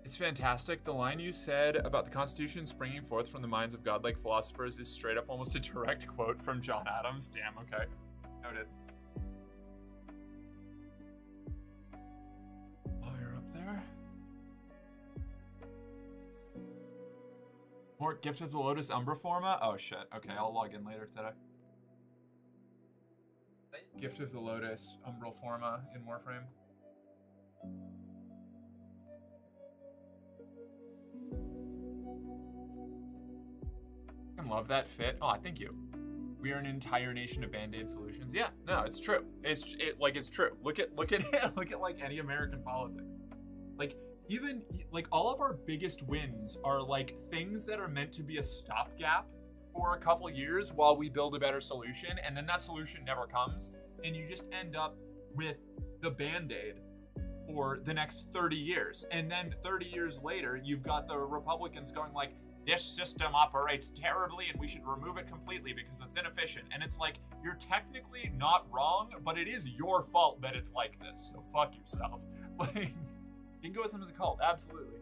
It's fantastic. The line you said about the Constitution springing forth from the minds of godlike philosophers is straight up almost a direct quote from John Adams. Damn, okay. Noted. Oh, you're up there? More Gift of the Lotus Umbra Forma? Oh shit. Okay, I'll log in later today. Gift of the Lotus Umbral Forma in Warframe. I love that fit. Oh, thank you. We are an entire nation of band-aid solutions. Yeah, no, it's true. It's true. Look at it. Look at like any American politics. Like, even like all of our biggest wins are like things that are meant to be a stopgap for a couple years while we build a better solution, and then that solution never comes, and you just end up with the Band-Aid for the next 30 years. And then 30 years later, you've got the Republicans going like, this system operates terribly and we should remove it completely because it's inefficient. And it's like, you're technically not wrong, but it is your fault that it's like this, so fuck yourself. Like, jingoism is a cult, absolutely.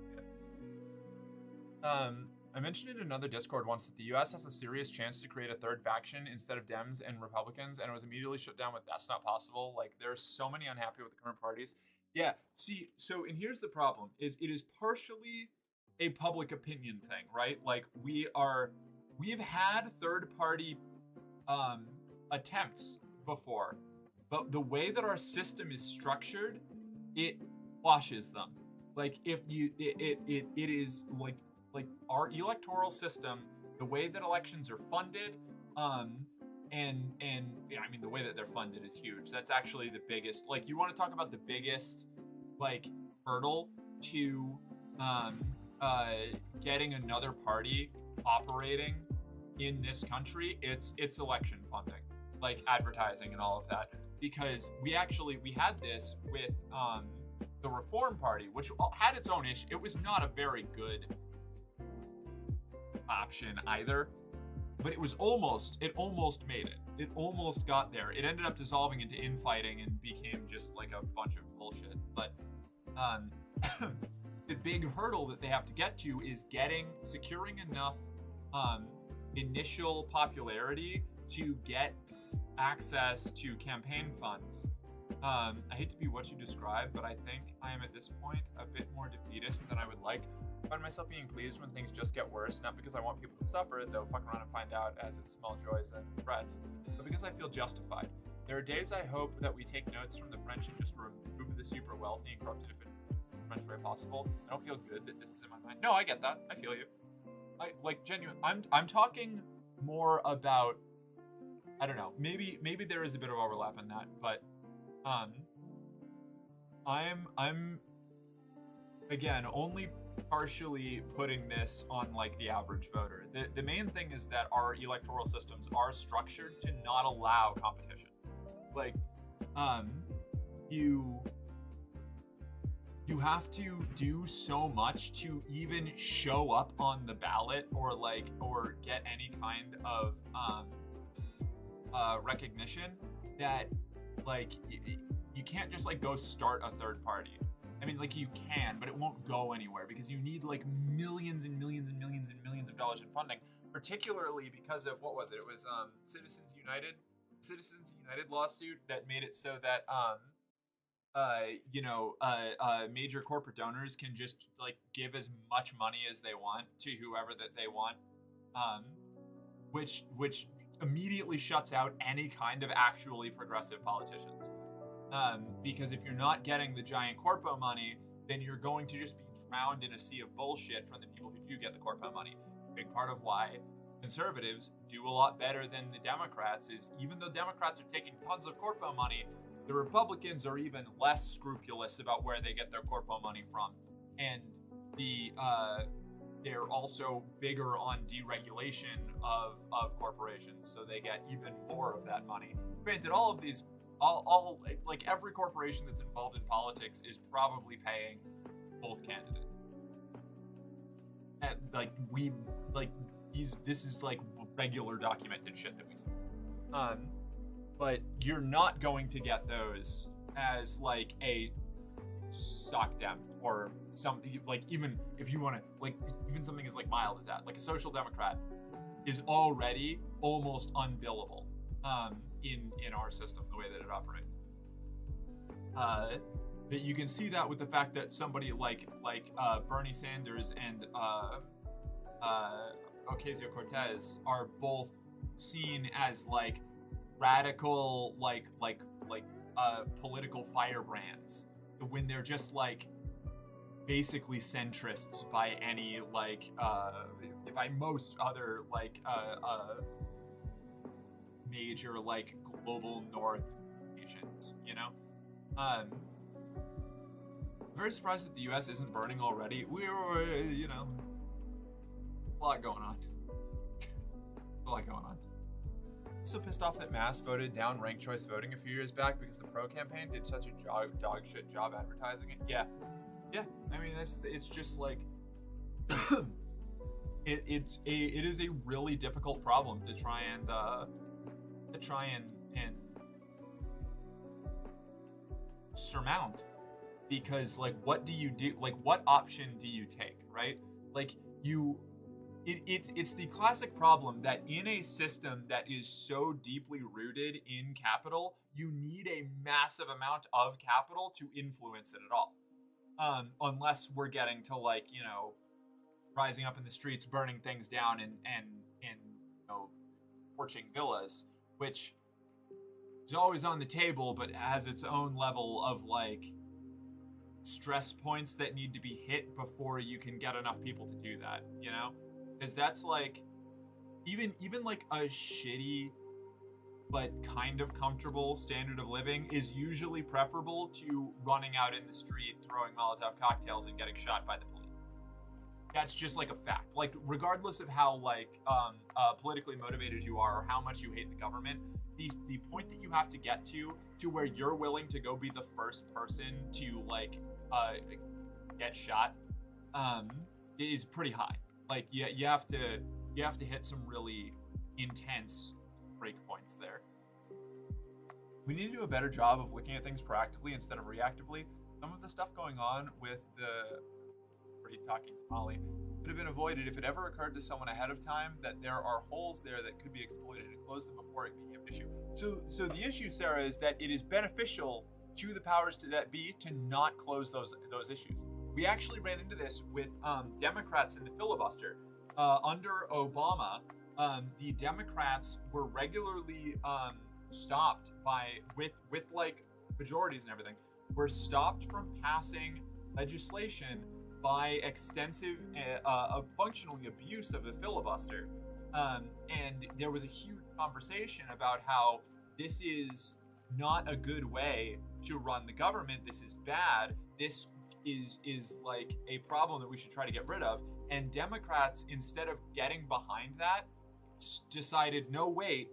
I mentioned in another Discord once that the US has a serious chance to create a third faction instead of Dems and Republicans, and it was immediately shut down with that's not possible. Like, there's so many unhappy with the current parties. Yeah, see, so, and here's the problem, is it is partially a public opinion thing, right? Like, we've had third party attempts before, but the way that our system is structured, it quashes them. Like if it is like our electoral system, the way that elections are funded, and yeah, I mean the way that they're funded is huge. That's actually the biggest. Like you want to talk about the biggest like hurdle to getting another party operating in this country, it's election funding, like advertising and all of that. Because we had this with the Reform Party, which had its own issue. It was not a very good option either, but it almost made it. It almost got there. It ended up dissolving into infighting and became just like a bunch of bullshit. But the big hurdle that they have to get to is securing enough initial popularity to get access to campaign funds. I hate to be what you describe, but I think I am at this point a bit more defeatist than I would like. I find myself being pleased when things just get worse, not because I want people to suffer, though fuck around and find out as it's small joys and threats, but because I feel justified. There are days I hope that we take notes from the French and just remove the super wealthy and corrupted if in the French way possible. I don't feel good that this is in my mind. No, I get that. I feel you. I like genuine. I'm talking more about, I don't know. Maybe there is a bit of overlap in that, but I'm again only partially putting this on like the average voter. The main thing is that our electoral systems are structured to not allow competition. Like you have to do so much to even show up on the ballot or get any kind of recognition that like you can't just like go start a third party. I mean, like you can, but it won't go anywhere because you need like millions and millions and millions and millions of dollars in funding, particularly because of what was it? It was Citizens United lawsuit that made it so that major corporate donors can just like give as much money as they want to whoever that they want, which immediately shuts out any kind of actually progressive politicians. Because if you're not getting the giant corpo money, then you're going to just be drowned in a sea of bullshit from the people who do get the corpo money. A big part of why conservatives do a lot better than the Democrats is even though Democrats are taking tons of corpo money, the Republicans are even less scrupulous about where they get their corpo money from. And they're also bigger on deregulation of corporations, so they get even more of that money. Granted, all of these like every corporation that's involved in politics is probably paying both candidates. And this is like regular documented shit that we see. But you're not going to get those as like a sock dem or something like even if you want to like even something as like mild as that, like a social democrat is already almost unbillable. In our system, the way that it operates, that you can see that with the fact that somebody like Bernie Sanders and Ocasio-Cortez are both seen as like radical political firebrands when they're just like basically centrists by any by most other major like global north nations, you know. I'm very surprised that the US isn't burning already. We're you know, a lot going on. So pissed off that Mass voted down ranked choice voting a few years back because the pro campaign did such a dog shit job advertising it. Yeah. I mean, it's just like it is a really difficult problem to try and surmount, because like what do you do? Like what option do you take, right? Like it's the classic problem that in a system that is so deeply rooted in capital, you need a massive amount of capital to influence it at all. Unless we're getting to like, you know, rising up in the streets, burning things down and you know, torching villas, which is always on the table, but has its own level of like stress points that need to be hit before you can get enough people to do that, you know? Because that's like even like a shitty but kind of comfortable standard of living is usually preferable to running out in the street, throwing Molotov cocktails and getting shot by the police. That's just like a fact. Like, regardless of how like politically motivated you are or how much you hate the government, the point that you have to get to where you're willing to go be the first person to like get shot is pretty high. Like, you have to hit some really intense break points there. We need to do a better job of looking at things proactively instead of reactively. Some of the stuff going on with the talking to Molly could have been avoided if it ever occurred to someone ahead of time that there are holes there that could be exploited and close them before it became an issue. So the issue, Sarah, is that it is beneficial to the powers that be to not close those issues. We actually ran into this with Democrats in the filibuster. Under Obama, the Democrats were regularly stopped with like majorities and everything, were stopped from passing legislation by extensive functionally abuse of the filibuster. And there was a huge conversation about how this is not a good way to run the government. This is bad. This is like a problem that we should try to get rid of. And Democrats, instead of getting behind that, decided, no, wait,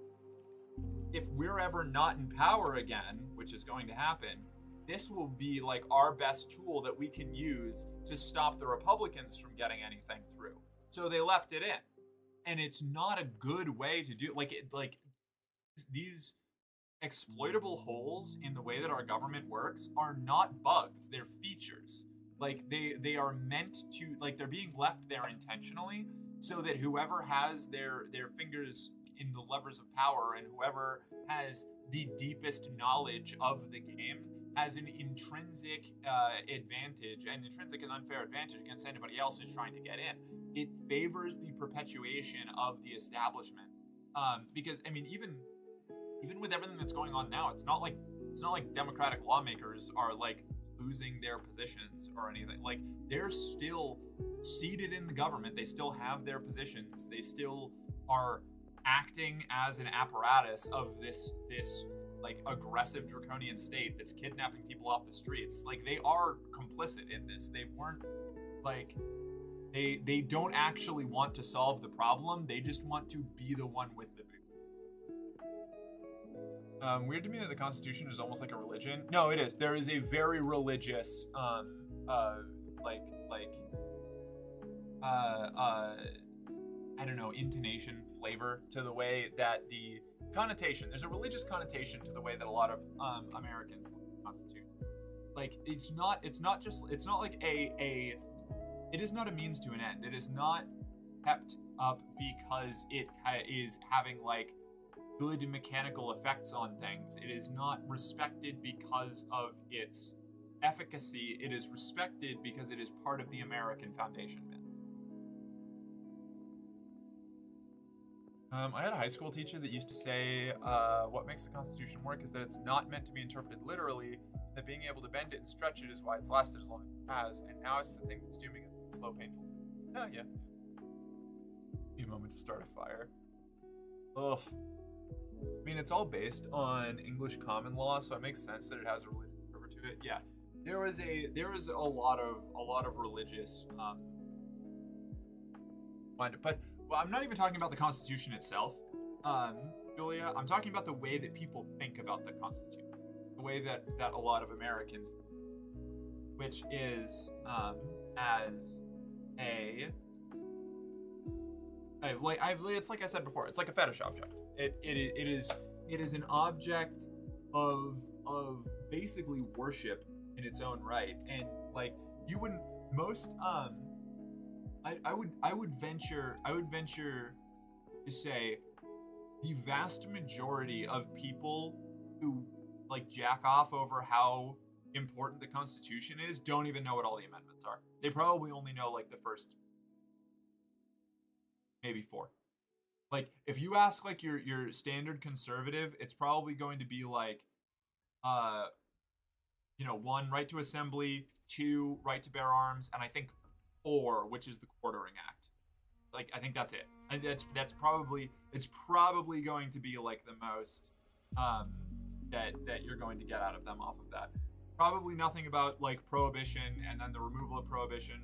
if we're ever not in power again, which is going to happen, this will be like our best tool that we can use to stop the Republicans from getting anything through. So they left it in. And it's not a good way to do like these exploitable holes in the way that our government works are not bugs, they're features. Like they are meant to, like, they're being left there intentionally so that whoever has their fingers in the levers of power and whoever has the deepest knowledge of the game has an intrinsic advantage, an intrinsic and unfair advantage against anybody else who's trying to get in. It favors the perpetuation of the establishment. Because I mean, even with everything that's going on now, it's not like Democratic lawmakers are like losing their positions or anything. Like, they're still seated in the government. They still have their positions. They still are acting as an apparatus of this like aggressive draconian state that's kidnapping people off the streets. Like, they are complicit in this. They weren't like they don't actually want to solve the problem. They just want to be the one with the boot. Weird to me that the Constitution is almost like a religion. No, it is. There is a very religious I don't know, intonation, flavor to the way that the connotation, there's a religious connotation to the way that a lot of Americans look at the Constitution. Like, it's not like it is not a means to an end. It is not kept up because it is having like good mechanical effects on things. It is not respected because of its efficacy. It is respected because it is part of the American foundation myth. I had a high school teacher that used to say, what makes the Constitution work is that it's not meant to be interpreted literally, that being able to bend it and stretch it is why it's lasted as long as it has, and now it's the thing that's doing it slow, painful. Oh, yeah. A moment to start a fire. Ugh. I mean, it's all based on English common law, so it makes sense that it has a religious fervor to it. Yeah, there is a lot of religious but well, I'm not even talking about the Constitution itself, Julia. I'm talking about the way that people think about the Constitution, the way that a lot of Americans, which is as it's like I said before, it's like a fetish object. It is an object of basically worship in its own right, and like you wouldn't most I would venture to say the vast majority of people who like jack off over how important the Constitution is don't even know what all the amendments are. They probably only know like the first maybe 4. Like, if you ask like your standard conservative, it's probably going to be like 1, right to assembly, 2, right to bear arms, and I think 4, which is the quartering act. Like, I think that's it. And that's probably going to be like the most that you're going to get out of them off of that. Probably nothing about like prohibition and then the removal of prohibition.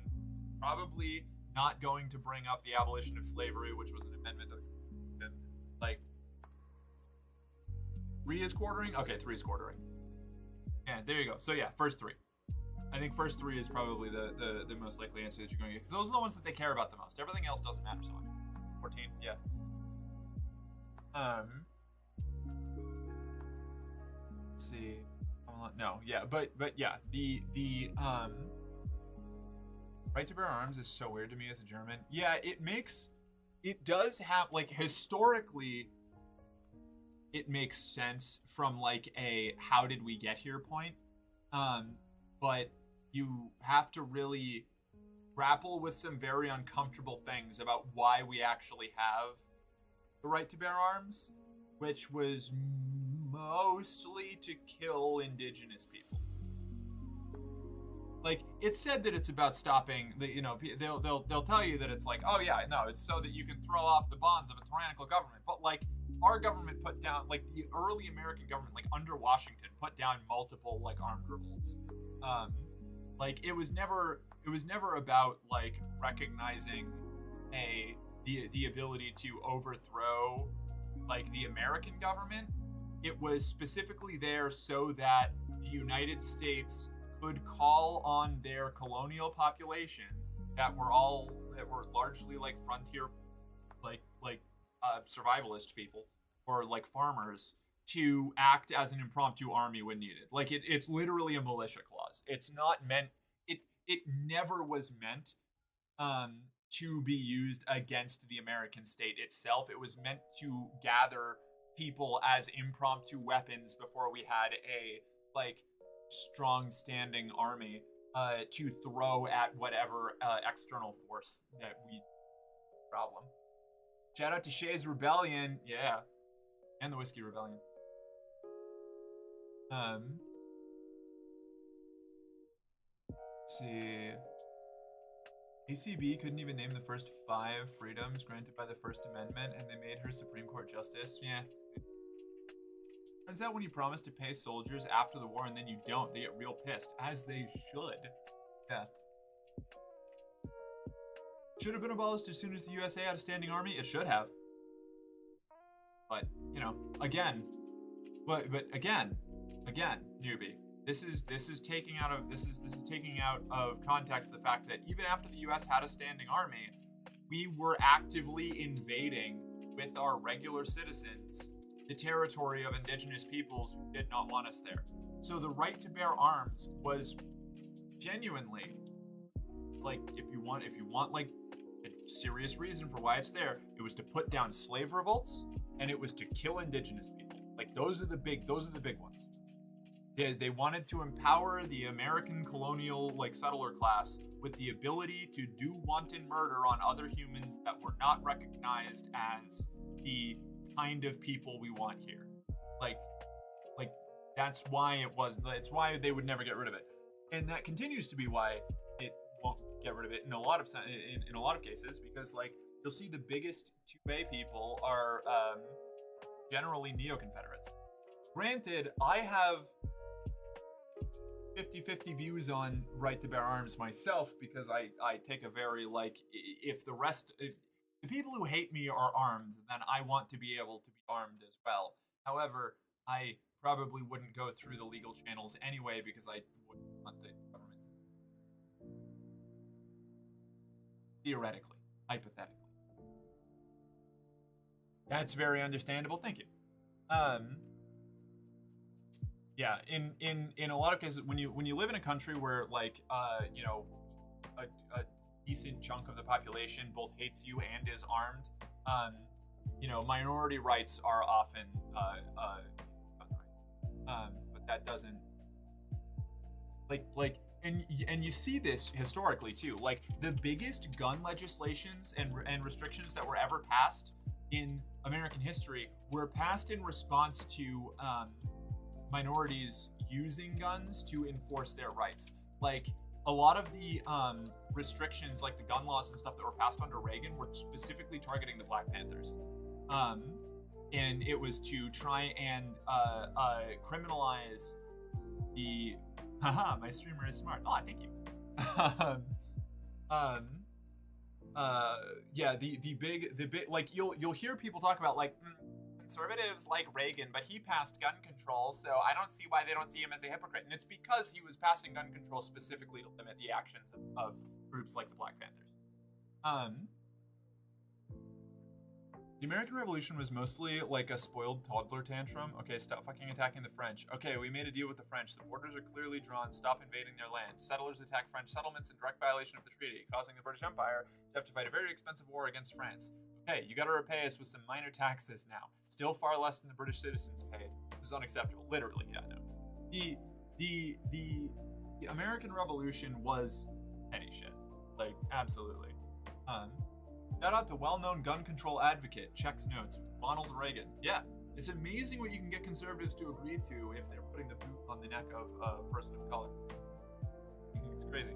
Probably not going to bring up the abolition of slavery, which was an amendment of like 3 is quartering. Okay, 3 is quartering. Yeah, there you go. So yeah, first 3. I think first 3 is probably the most likely answer that you're going to get, because those are the ones that they care about the most. Everything else doesn't matter so much. 14, yeah. Let's see. No, yeah, but yeah, the right to bear arms is so weird to me as a German. Yeah, it does have, like, historically, it makes sense from like a how did we get here point. But you have to really grapple with some very uncomfortable things about why we actually have the right to bear arms, which was mostly to kill indigenous people. Like, it's said that it's about stopping the, they'll tell you that it's like, oh yeah, no, it's so that you can throw off the bonds of a tyrannical government. But like, our government put down, like the early American government, like under Washington, put down multiple like armed revolts. Like it was never about like recognizing the ability to overthrow like the American government. It was specifically there so that the United States could call on their colonial population that were largely like frontier, survivalist people or like farmers, to act as an impromptu army when needed. Like it's literally a militia clause. It's not meant. It never was meant to be used against the American state itself. It was meant to gather people as impromptu weapons before we had a like strong standing army to throw at whatever external force that we problem. Shout out to Shay's Rebellion, yeah, and the Whiskey Rebellion. Let's see. ACB couldn't even name the first 5 freedoms granted by the First Amendment, and they made her Supreme Court Justice. Yeah. Turns out when you promise to pay soldiers after the war and then you don't, they get real pissed, as they should. Yeah. Should have been abolished as soon as the USA had a standing army. It should have. But again, newbie. This is taking out of context the fact that even after the U.S. had a standing army, we were actively invading with our regular citizens the territory of indigenous peoples who did not want us there. So the right to bear arms was genuinely, like, if you want like a serious reason for why it's there, it was to put down slave revolts and it was to kill indigenous people. Like those are the big ones. They wanted to empower the American colonial like settler class with the ability to do wanton murder on other humans that were not recognized as the kind of people we want here. Like that's why it's why they would never get rid of it. And that continues to be why it won't get rid of it in a lot of cases, because like you'll see the biggest 2A people are generally neo-Confederates. Granted, I have 50-50 views on right to bear arms myself, because I take a very like, if the people who hate me are armed, then I want to be able to be armed as well. However, I probably wouldn't go through the legal channels anyway, because I wouldn't want the government. Theoretically, hypothetically. That's very understandable. Thank you. Yeah, in a lot of cases, when you live in a country where like a decent chunk of the population both hates you and is armed, minority rights are often but that doesn't and you see this historically too. Like the biggest gun legislations and restrictions that were ever passed in American history were passed in response to minorities using guns to enforce their rights. Like a lot of the restrictions, like the gun laws and stuff that were passed under Reagan, were specifically targeting the Black Panthers. And it was to try and criminalize the haha, my streamer is smart. Oh, thank you. Yeah, the big like you'll hear people talk about like conservatives like Reagan, but he passed gun control, so I don't see why they don't see him as a hypocrite. And it's because he was passing gun control specifically to limit the actions of groups like the Black Panthers. The American Revolution was mostly like a spoiled toddler tantrum. Okay, stop fucking attacking the French. Okay, we made a deal with the French. The borders are clearly drawn. Stop invading their land. Settlers attack French settlements in direct violation of the treaty, causing the British Empire to have to fight a very expensive war against France. Okay, you gotta repay us with some minor taxes now. Still far less than the British citizens paid. This is unacceptable. Literally, yeah, no. The American Revolution was petty shit. Like, absolutely. Shout out to well-known gun control advocate, checks notes, Ronald Reagan. Yeah, it's amazing what you can get conservatives to agree to if they're putting the boot on the neck of a person of color. It's crazy.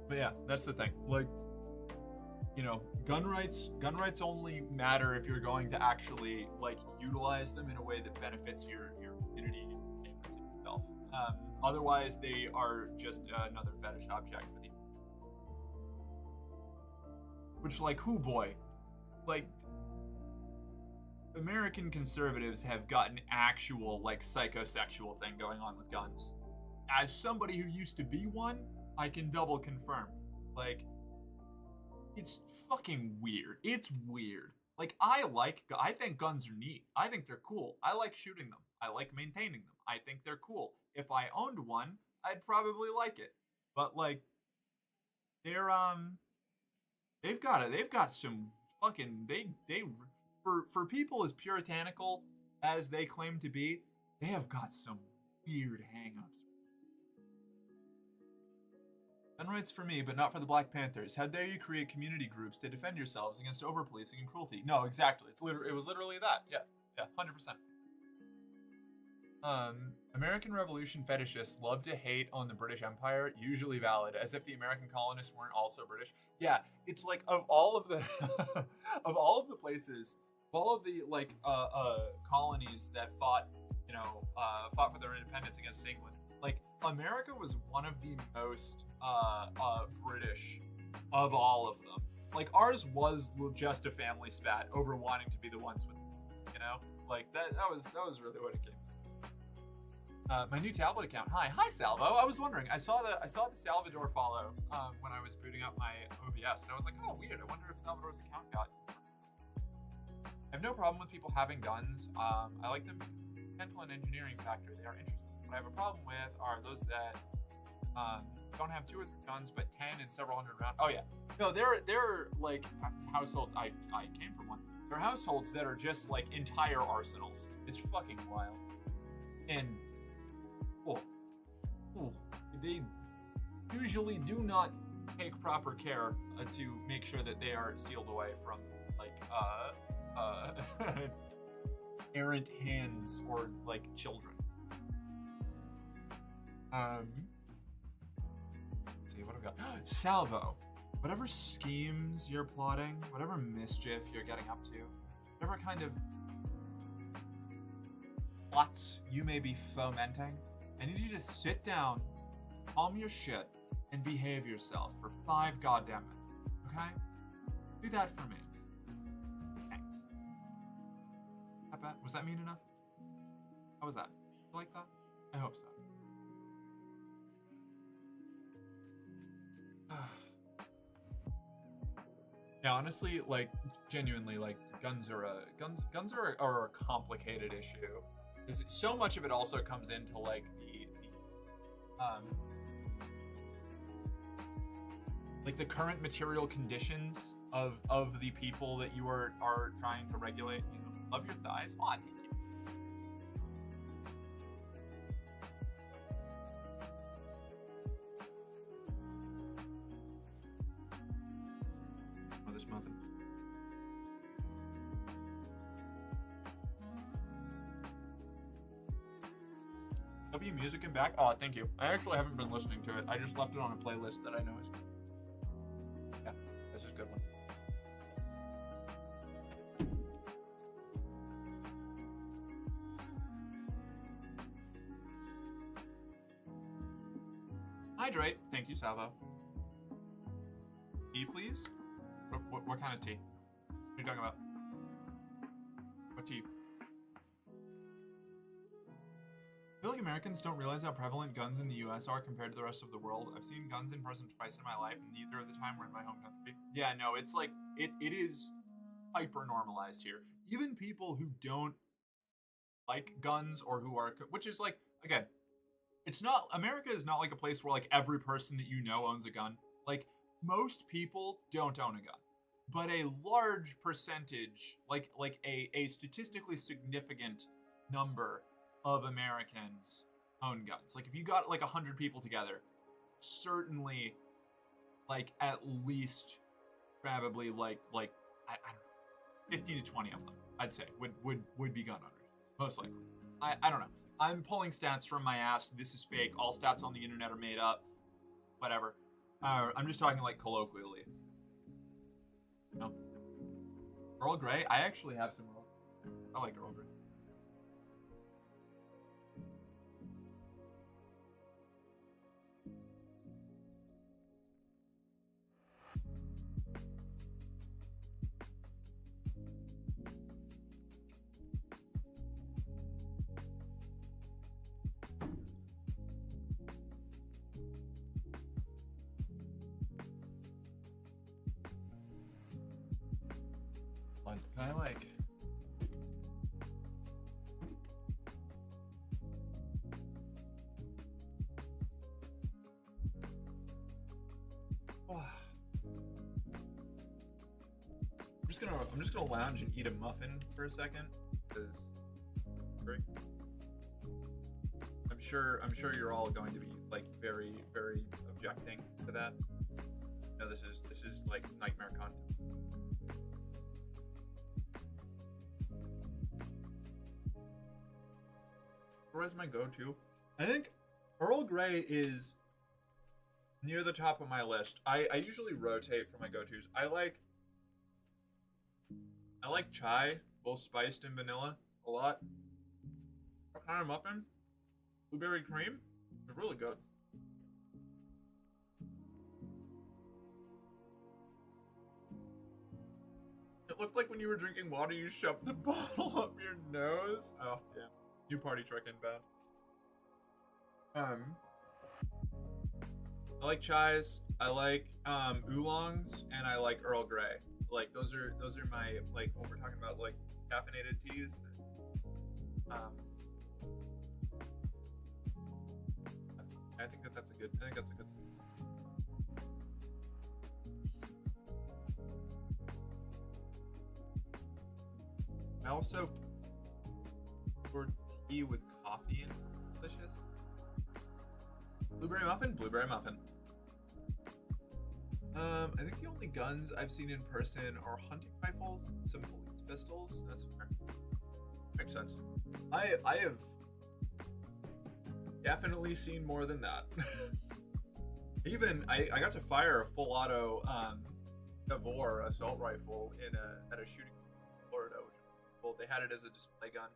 But yeah, that's the thing. Like, you know, gun rights only matter if you're going to actually like utilize them in a way that benefits your community and neighbors and yourself. Otherwise, they are just another fetish object for the. Which, like, who boy, like, American conservatives have got an actual like psychosexual thing going on with guns. As somebody who used to be one, I can double confirm. Like, it's fucking weird. It's weird. Like, I think guns are neat. I think they're cool. I like shooting them. I like maintaining them. I think they're cool. If I owned one, I'd probably like it. But like, they've got some fucking, for people as puritanical as they claim to be, they have got some weird hang-ups. Gun rights for me, but not for the Black Panthers. How dare you create community groups to defend yourselves against over-policing and cruelty? No, exactly. It was literally that. Yeah, 100%. American Revolution fetishists love to hate on the British Empire, usually valid, as if the American colonists weren't also British. Yeah, it's like of all of the places, of all of the like colonies that fought for their independence against England. Like, America was one of the most British of all of them. Like, ours was just a family spat over wanting to be the ones with, like that was really what it came to. My new tablet account. Hi Salvo. I was wondering. I saw the Salvador follow when I was booting up my OBS, and I was like, oh, weird. I wonder if Salvador's account got. I have no problem with people having guns. I like them. Potential and engineering factor. They are interesting. What I have a problem with are those that don't have 2 or 3 guns, but 10 and several hundred rounds. Oh yeah, no, they're like household. I came from one. They're households that are just like entire arsenals. It's fucking wild. And they usually do not take proper care to make sure that they are sealed away from like errant hands or like children. Let's see what I've got. Salvo, whatever schemes you're plotting, whatever mischief you're getting up to, whatever kind of plots you may be fomenting, I need you to sit down, calm your shit, and behave yourself for 5 goddamn minutes. Okay? Do that for me. Thanks. That bad? Was that mean enough? How was that? You like that? I hope so. Yeah, honestly, like, genuinely, like, guns are a complicated issue. So much of it also comes into like the current material conditions of the people that you are trying to regulate. Love your thighs. Oh, thank you. W Music and back. Oh, thank you. I actually haven't been listening to it. I just left it on a playlist that I know is. Yeah, this is a good one. Hydrate. Thank you, Salvo. Tea, please? What kind of tea? What are you talking about? What tea? I feel like Americans don't realize how prevalent guns in the US are compared to the rest of the world. I've seen guns in person twice in my life, and neither of the time were in my home country. Yeah, no, it's like, it is hyper normalized here. Even people who don't like guns or who are, which is like, again, it's not, America is not like a place where like every person that you know owns a gun. Like, most people don't own a gun, but a large percentage, like a statistically significant number of Americans own guns. Like, if you got like 100 people together, certainly like at least probably like I don't know, 15 to 20 of them, I'd say, would be gun owners, most likely. I don't know. I'm pulling stats from my ass. This is fake. All stats on the internet are made up. Whatever. I'm just talking like colloquially. You know? Earl Grey? I actually have some Earl Grey. I like Earl Grey. Can I like... I'm just gonna lounge and eat a muffin for a second, because I'm sure you're all going to be like very, very objecting to that. No, this is like nightmare content. Where's my go-to? I think Earl Grey is near the top of my list. I usually rotate for my go-tos. I like chai, both spiced and vanilla, a lot. What kind of muffin? Blueberry cream? It's really good. It looked like when you were drinking water, you shoved the bottle up your nose. Oh, damn. New party trick inbound. I like chais, I like oolongs, and I like Earl Grey. Like those are my, like, when we're talking about like caffeinated teas. I think that's a good. I also prefer tea with coffee and delicious. Blueberry muffin. I think the only guns I've seen in person are hunting rifles and some police pistols. That's fair. Makes sense. I have definitely seen more than that. Even I got to fire a full auto Tavor assault rifle at a shooting in Florida, which was cool. They had it as a display gun.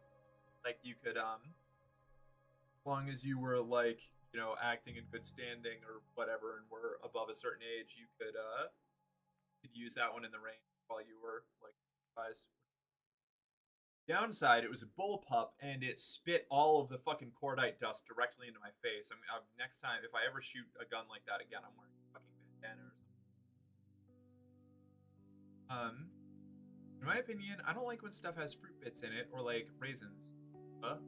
Like, you could as long as you were like, you know, acting in good standing or whatever, and were above a certain age, you could use that one in the rain while you were like advised. Downside, it was a bullpup, and it spit all of the fucking cordite dust directly into my face. Next time, if I ever shoot a gun like that again, I'm wearing a fucking bandana or something. In my opinion, I don't like when stuff has fruit bits in it or like raisins.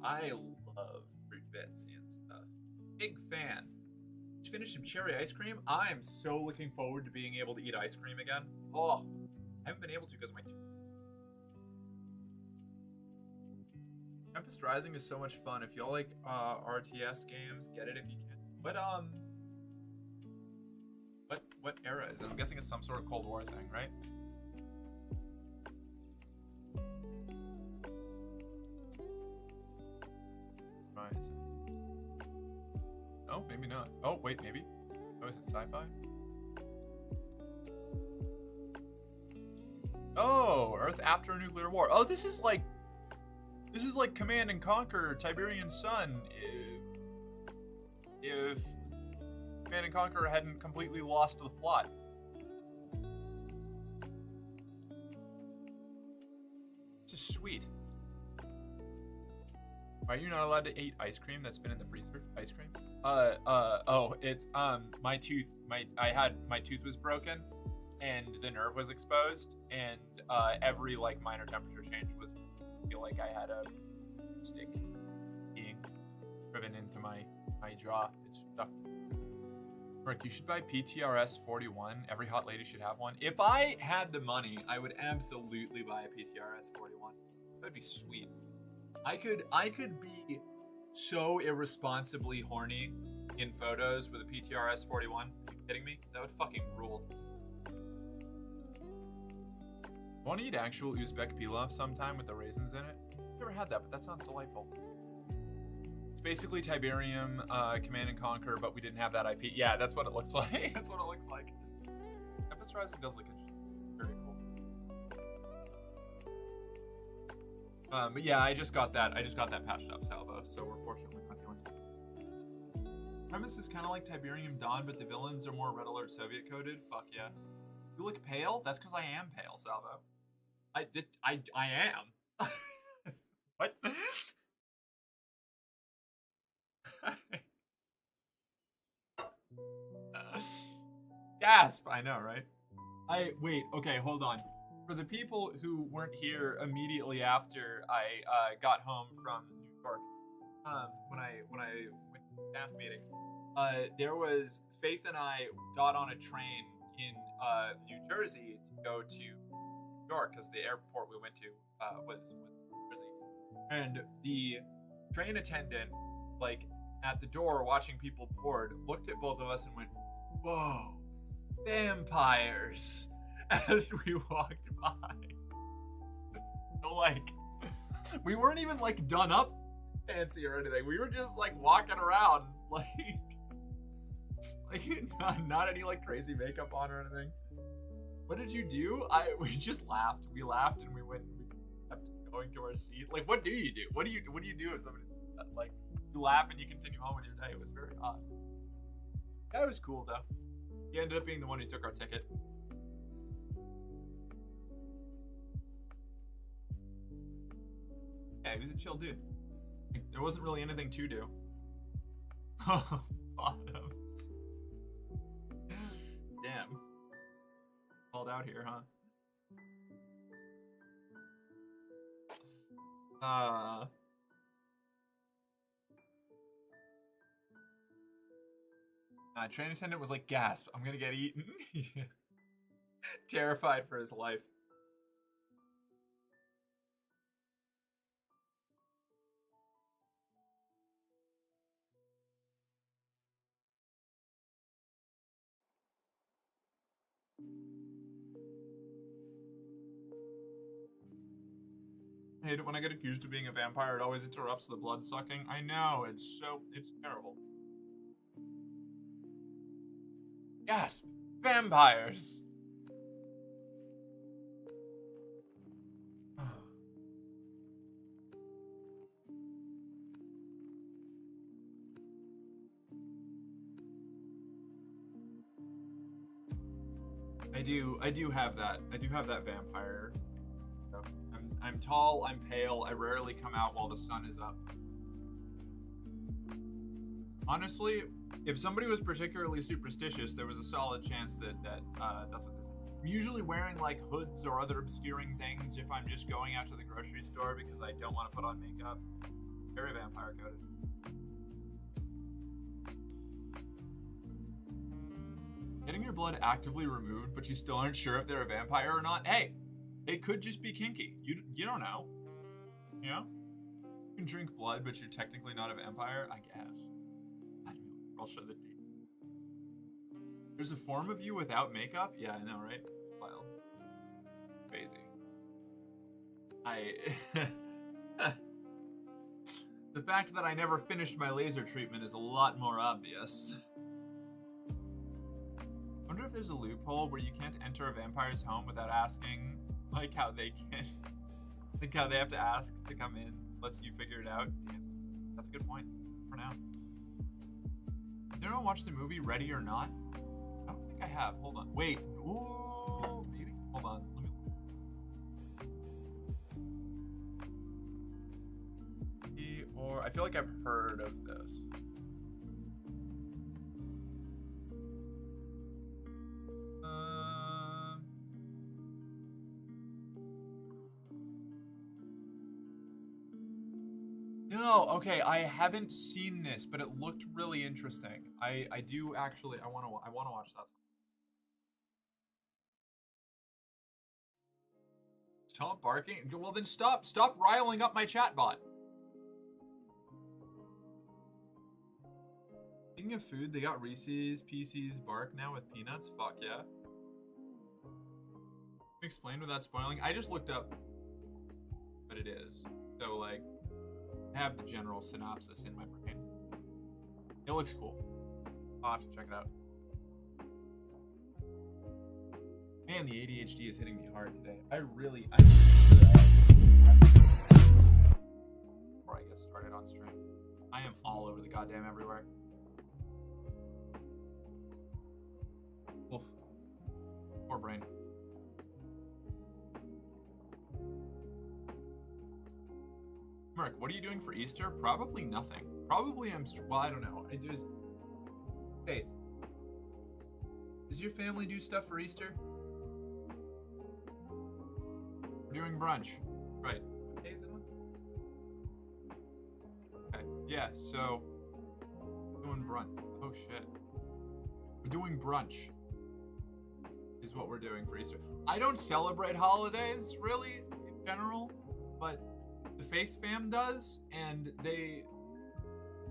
I love fruit bits and stuff. Big fan. Just finished some cherry ice cream. I'm so looking forward to being able to eat ice cream again. Oh, I haven't been able to because of my teeth. Tempest Rising is so much fun. If y'all like RTS games, get it if you can. What era is it? I'm guessing it's some sort of Cold War thing, right? Right. No, maybe not. Oh, wait, maybe. Oh, is it sci-fi? Oh, Earth after a nuclear war. Oh, this is like Command and Conquer Tiberian Sun. If Command and Conquer hadn't completely lost the plot. This is sweet. Why are you not allowed to eat ice cream that's been in the freezer? Ice cream? Oh, it's, my tooth was broken, and the nerve was exposed, and, every, like, minor temperature change was, I feel like I had a stick being driven into my jaw. It's stuck. Rick, you should buy PTRS 41. Every hot lady should have one. If I had the money, I would absolutely buy a PTRS 41. That'd be sweet. I could be so irresponsibly horny in photos with a PTRS 41. Are you kidding me? That would fucking rule. I want to eat actual Uzbek pilaf sometime with the raisins in it. I've never had that, but that sounds delightful. It's basically Tiberium, Command and Conquer, but we didn't have that IP. Yeah, that's what it looks like. That's what it looks like. Tempest Rising does look interesting. Very cool. But yeah, I just got that patched up salvo, so we're fortunately not doing it. Premise is kind of like Tiberium Dawn, but the villains are more Red Alert Soviet coded. Fuck yeah. You look pale? That's because I am pale, Salvo. I am. What? Gasp! I know, right? Wait, okay, hold on. For the people who weren't here immediately after I got home from New York, when I went to staff meeting, there was Faith and I got on a train in New Jersey to go to New York because the airport we went to was New Jersey, and the train attendant, like at the door watching people board, looked at both of us and went, "Whoa, vampires!" as we walked by. So, like, we weren't even like done up fancy or anything. We were just like walking around, like not any like crazy makeup on or anything. What did you do? We just laughed. We laughed and we kept going to our seat. Like, what do you do? What do you do if somebody like you laugh and you continue on with your day? It was very odd. That was cool though. He ended up being the one who took our ticket. Yeah, he was a chill dude. Like, there wasn't really anything to do. Oh, bottoms. Damn. Called out here, huh? Train attendant was like, gasp, I'm gonna get eaten. Terrified for his life. I hate it when I get accused of being a vampire. It always interrupts the blood sucking. I know, it's terrible. Gasp! Vampires! I do have that. I do have that vampire. I'm tall, I'm pale, I rarely come out while the sun is up. Honestly, if somebody was particularly superstitious, there was a solid chance that that's what this is. I'm usually wearing like hoods or other obscuring things if I'm just going out to the grocery store because I don't want to put on makeup. Very vampire coded. Getting your blood actively removed, but you still aren't sure if they're a vampire or not. Hey, it could just be kinky. You don't know. You know? You can drink blood, but you're technically not a vampire, I guess. I'll show the D. There's a form of you without makeup? Yeah, I know, right? It's wild. Crazy. The fact that I never finished my laser treatment is a lot more obvious. I wonder if there's a loophole where you can't enter a vampire's home without asking, like, how they can, like, how they have to ask to come in. Lets you figure it out. Damn. That's a good point for now. Did anyone watch the movie Ready or Not? I don't think I have. Hold on. Wait. Ooh, maybe. Hold on. Let me. Or I feel like I've heard of this. No, okay, I haven't seen this, but it looked really interesting. I do actually. I want to watch that. Stop barking. Well, then stop riling up my chatbot. Speaking of food, they got Reese's Pieces bark now with peanuts. Fuck yeah. Explain without spoiling. I just looked up what it is. So like, I have the general synopsis in my brain. It looks cool. I'll have to check it out. Man, the ADHD is hitting me hard today. Before I get started on stream, I am all over the goddamn everywhere. Oof. Poor brain. Merc, what are you doing for Easter? Probably nothing. Probably well, I don't know. Faith. Does your family do stuff for Easter? We're doing brunch. Right. What day is it on? Okay. Yeah, so doing brunch. Oh shit. We're doing brunch. Is what we're doing for Easter. I don't celebrate holidays really in general, but the Faith fam does, and they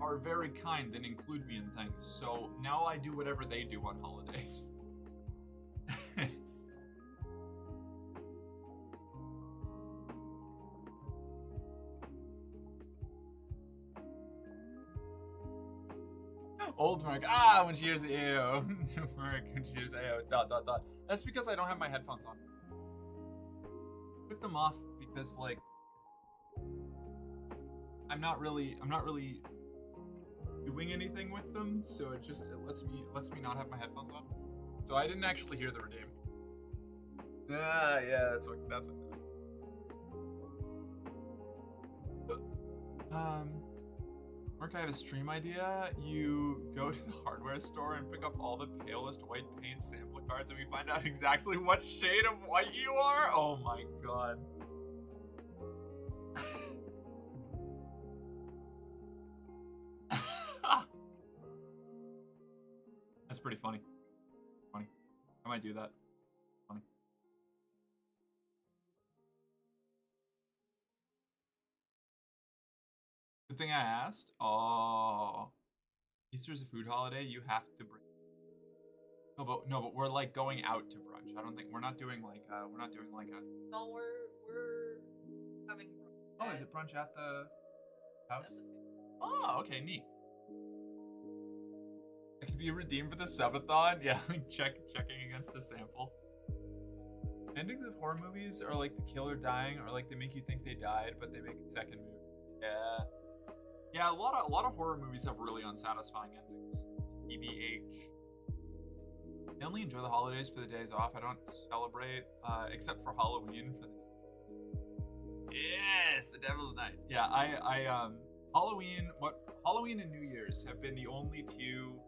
are very kind and include me in things. So now I do whatever they do on holidays. Old Merc, when she hears the AO. Merc, when she hears AO, ... That's because I don't have my headphones on. Put them off because, like, I'm not really doing anything with them, so it lets me not have my headphones on. So I didn't actually hear the redeem. Yeah, that's what. Mark, I have a stream idea. You go to the hardware store and pick up all the palest white paint sample cards, and we find out exactly what shade of white you are. Oh my god. That's pretty funny. I might do that. Funny. Good thing I asked. Oh, Easter's a food holiday. You have to bring. No, but we're like going out to brunch. I don't think we're not doing like a. No, we're having brunch. Oh, is it brunch at the house? Oh, okay, neat. I could be redeemed for the subathon. Yeah, like checking against a sample. Endings of horror movies are like the killer dying, or like they make you think they died, but they make a second movie. Yeah. A lot of horror movies have really unsatisfying endings. TBH. I only enjoy the holidays for the days off. I don't celebrate, except for Halloween. Yes, the Devil's Night. Yeah, Halloween and New Year's have been the only two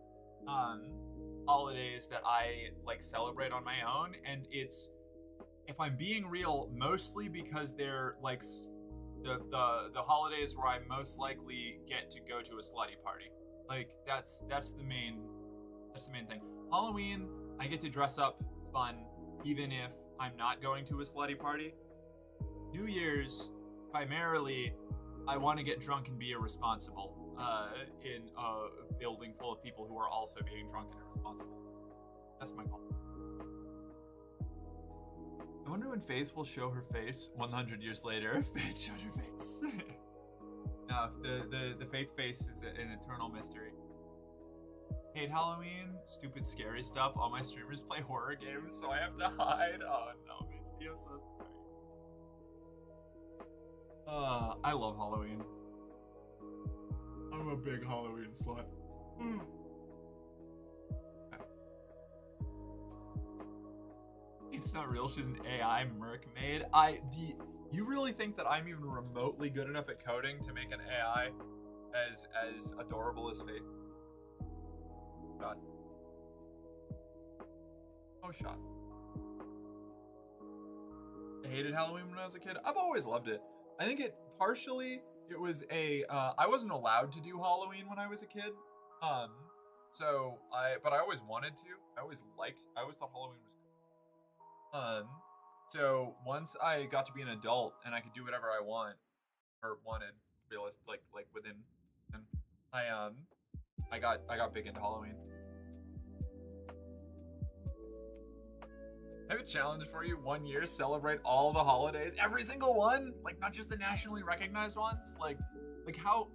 holidays that I like celebrate on my own, and it's, if I'm being real, mostly because they're like the holidays where I most likely get to go to a slutty party. Like that's the main thing. Halloween, I get to dress up fun even if I'm not going to a slutty party. New Year's, primarily, I want to get drunk and be irresponsible in a building full of people who are also being drunk and irresponsible. That's my goal. I wonder when Faith will show her face 100 years later. Faith showed her face. No, the faith face is an eternal mystery. Hate Halloween, stupid scary stuff. All my streamers play horror games, so I have to hide. Oh no, Misty, I'm so sorry. I love Halloween. I'm a big Halloween slut. It's not real. She's an AI mermaid. You really think that I'm even remotely good enough at coding to make an AI as adorable as Faith? God. Oh, shot. I hated Halloween when I was a kid. I've always loved it. I think it was I wasn't allowed to do Halloween when I was a kid. But I always wanted to. I always thought Halloween was cool. So once I got to be an adult and I could do whatever I wanted, like within, and I got big into Halloween. I have a challenge for you. 1 year, celebrate all the holidays, every single one, like not just the nationally recognized ones. Like how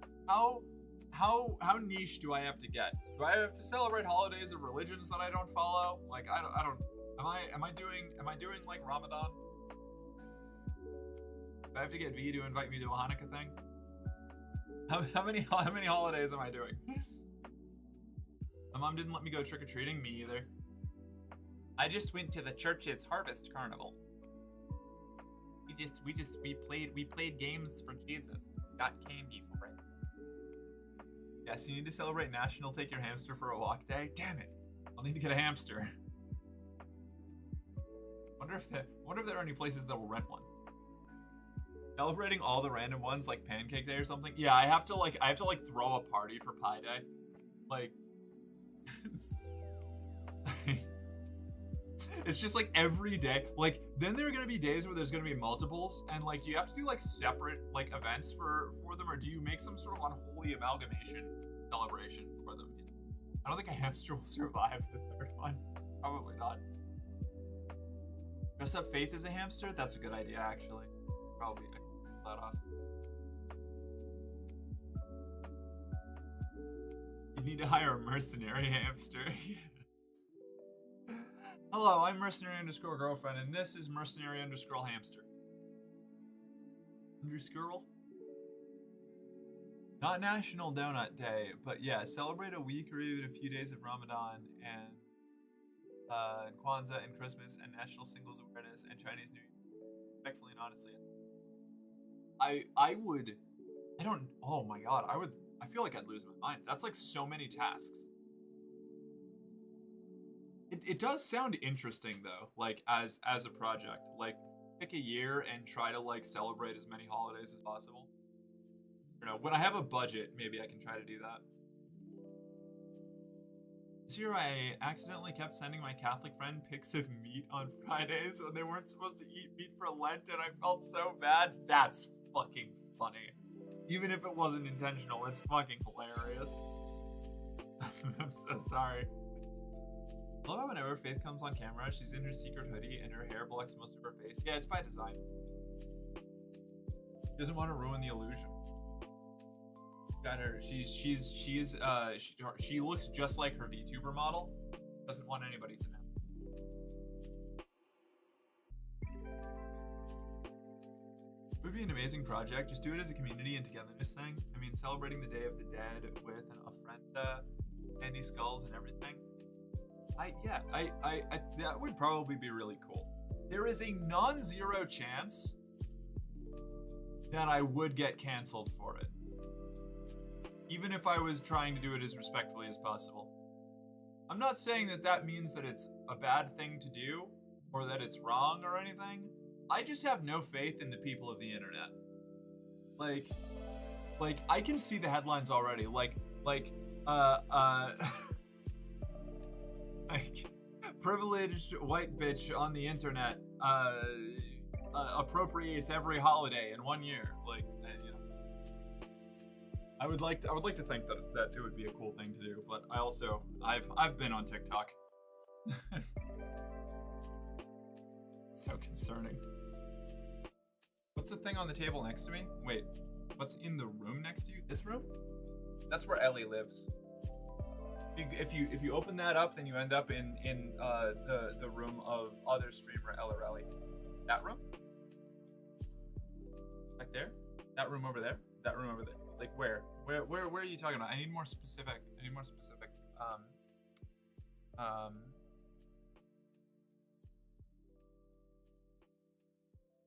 niche do I have to get? Do I have to celebrate holidays of religions that I don't follow? Like I don't. Am I doing like Ramadan? Do I have to get V to invite me to a Hanukkah thing? How many holidays am I doing? My mom didn't let me go trick-or-treating, me either. I just went to the church's harvest carnival. We played games for Jesus. Got candy for it. Yes, you need to celebrate National Take Your Hamster for a Walk Day. Damn it. I'll need to get a hamster. Wonder if there are any places that will rent one. Celebrating all the random ones like Pancake Day or something. Yeah, I have to throw a party for Pie Day. Like it's just like every day. Like then there are gonna be days where there's gonna be multiples, and like do you have to do like separate like events for them, or do you make some sort of unholy amalgamation celebration for them? I don't think a hamster will survive the third one. Probably not. Dress up Faith as a hamster? That's a good idea, actually. Probably I can pull that off. You need to hire a mercenary hamster. Yes. Hello, I'm mercenary_girlfriend, and this is mercenary_hamster. Underscore? Not National Donut Day, but yeah, celebrate a week or even a few days of Ramadan and Kwanzaa and Christmas and National Singles Awareness and Chinese New Year. Respectfully and honestly, oh my god, I feel like I'd lose my mind. That's like so many tasks. It does sound interesting though, like as a project. Like pick a year and try to like celebrate as many holidays as possible. You know, when I have a budget, maybe I can try to do that. This year I accidentally kept sending my Catholic friend pics of meat on Fridays when they weren't supposed to eat meat for Lent, and I felt so bad. That's fucking funny. Even if it wasn't intentional, it's fucking hilarious. I'm so sorry. I love how whenever Faith comes on camera, she's in her secret hoodie and her hair blocks most of her face. Yeah, it's by design. She doesn't want to ruin the illusion. Got her. She looks just like her VTuber model. Doesn't want anybody to know. It would be an amazing project. Just do it as a community and togetherness thing. I mean, celebrating the Day of the Dead with an ofrenda, candy skulls, and everything. That would probably be really cool. There is a non-zero chance that I would get canceled for it. Even if I was trying to do it as respectfully as possible. I'm not saying that means that it's a bad thing to do or that it's wrong or anything. I just have no faith in the people of the internet. Like I can see the headlines already. Like privileged white bitch on the internet appropriates every holiday in 1 year. Like, you know, I would like to think that it would be a cool thing to do, but I've been on TikTok. So concerning. What's the thing on the table next to me? Wait, What's in the room next to you? This room? That's where Ellie lives. If you open that up, then you end up in the room of other streamer Ellie. That room? Like there? That room over there? That room over there? Like where? Where are you talking about? I need more specific.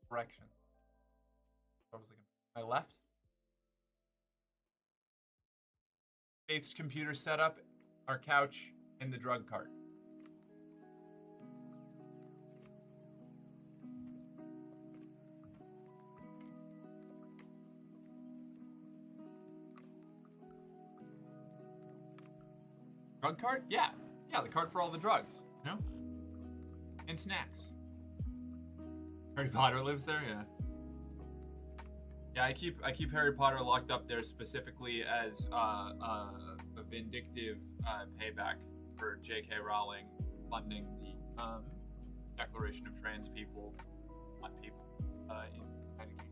Direction. What was looking? My left. Faith's computer setup, our couch, and the drug cart. Drug cart? Yeah, the cart for all the drugs, you know? And snacks. Harry Potter lives there, yeah. Yeah, I keep Harry Potter locked up there specifically as a vindictive payback for J.K. Rowling funding the Declaration of Trans People on people in United Kingdom.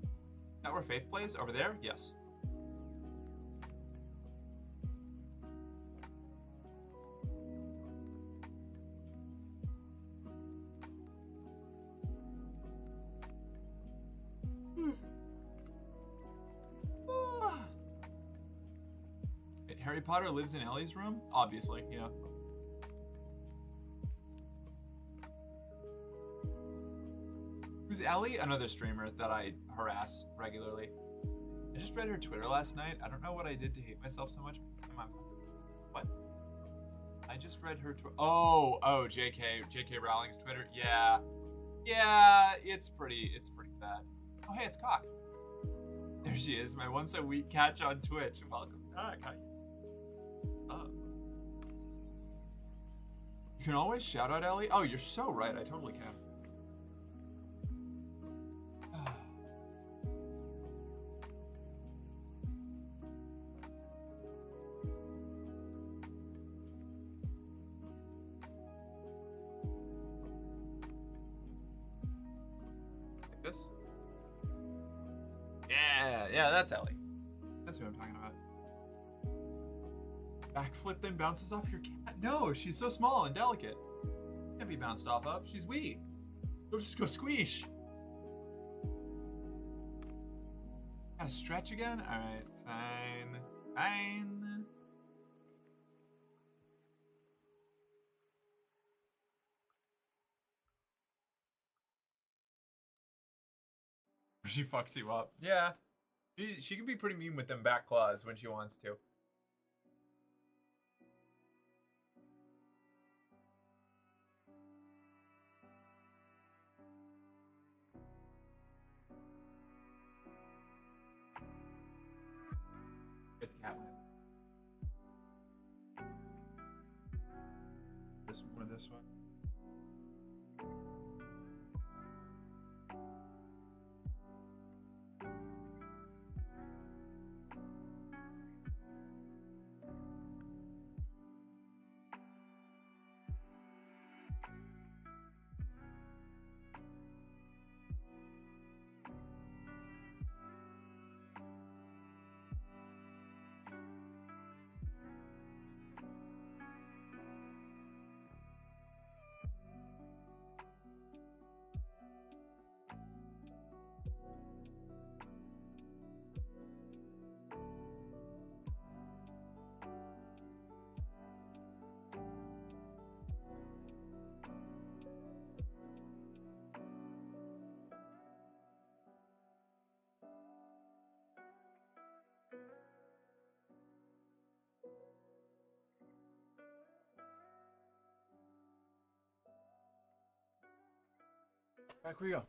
Is that where Faith plays? Over there? Yes. Harry Potter lives in Ellie's room? Obviously, you know. Who's Ellie? Another streamer that I harass regularly. I just read her Twitter last night. I don't know what I did to hate myself so much. What? I just read her Twitter. Oh, JK Rowling's Twitter. Yeah, it's pretty bad. Oh, hey, it's Cock. There she is, my once a week catch on Twitch. Welcome back. Hi. You can always shout out Ellie. Oh, you're so right. I totally can. Like this? Yeah, that's Ellie. That's who I'm talking about. Backflip then bounces off your cat? No, she's so small and delicate. Can't be bounced off of. She's wee. You'll just go squish. Gotta stretch again? Alright, fine. She fucks you up. Yeah. She can be pretty mean with them back claws when she wants to. Get the cat one. This one or this one? Back we go.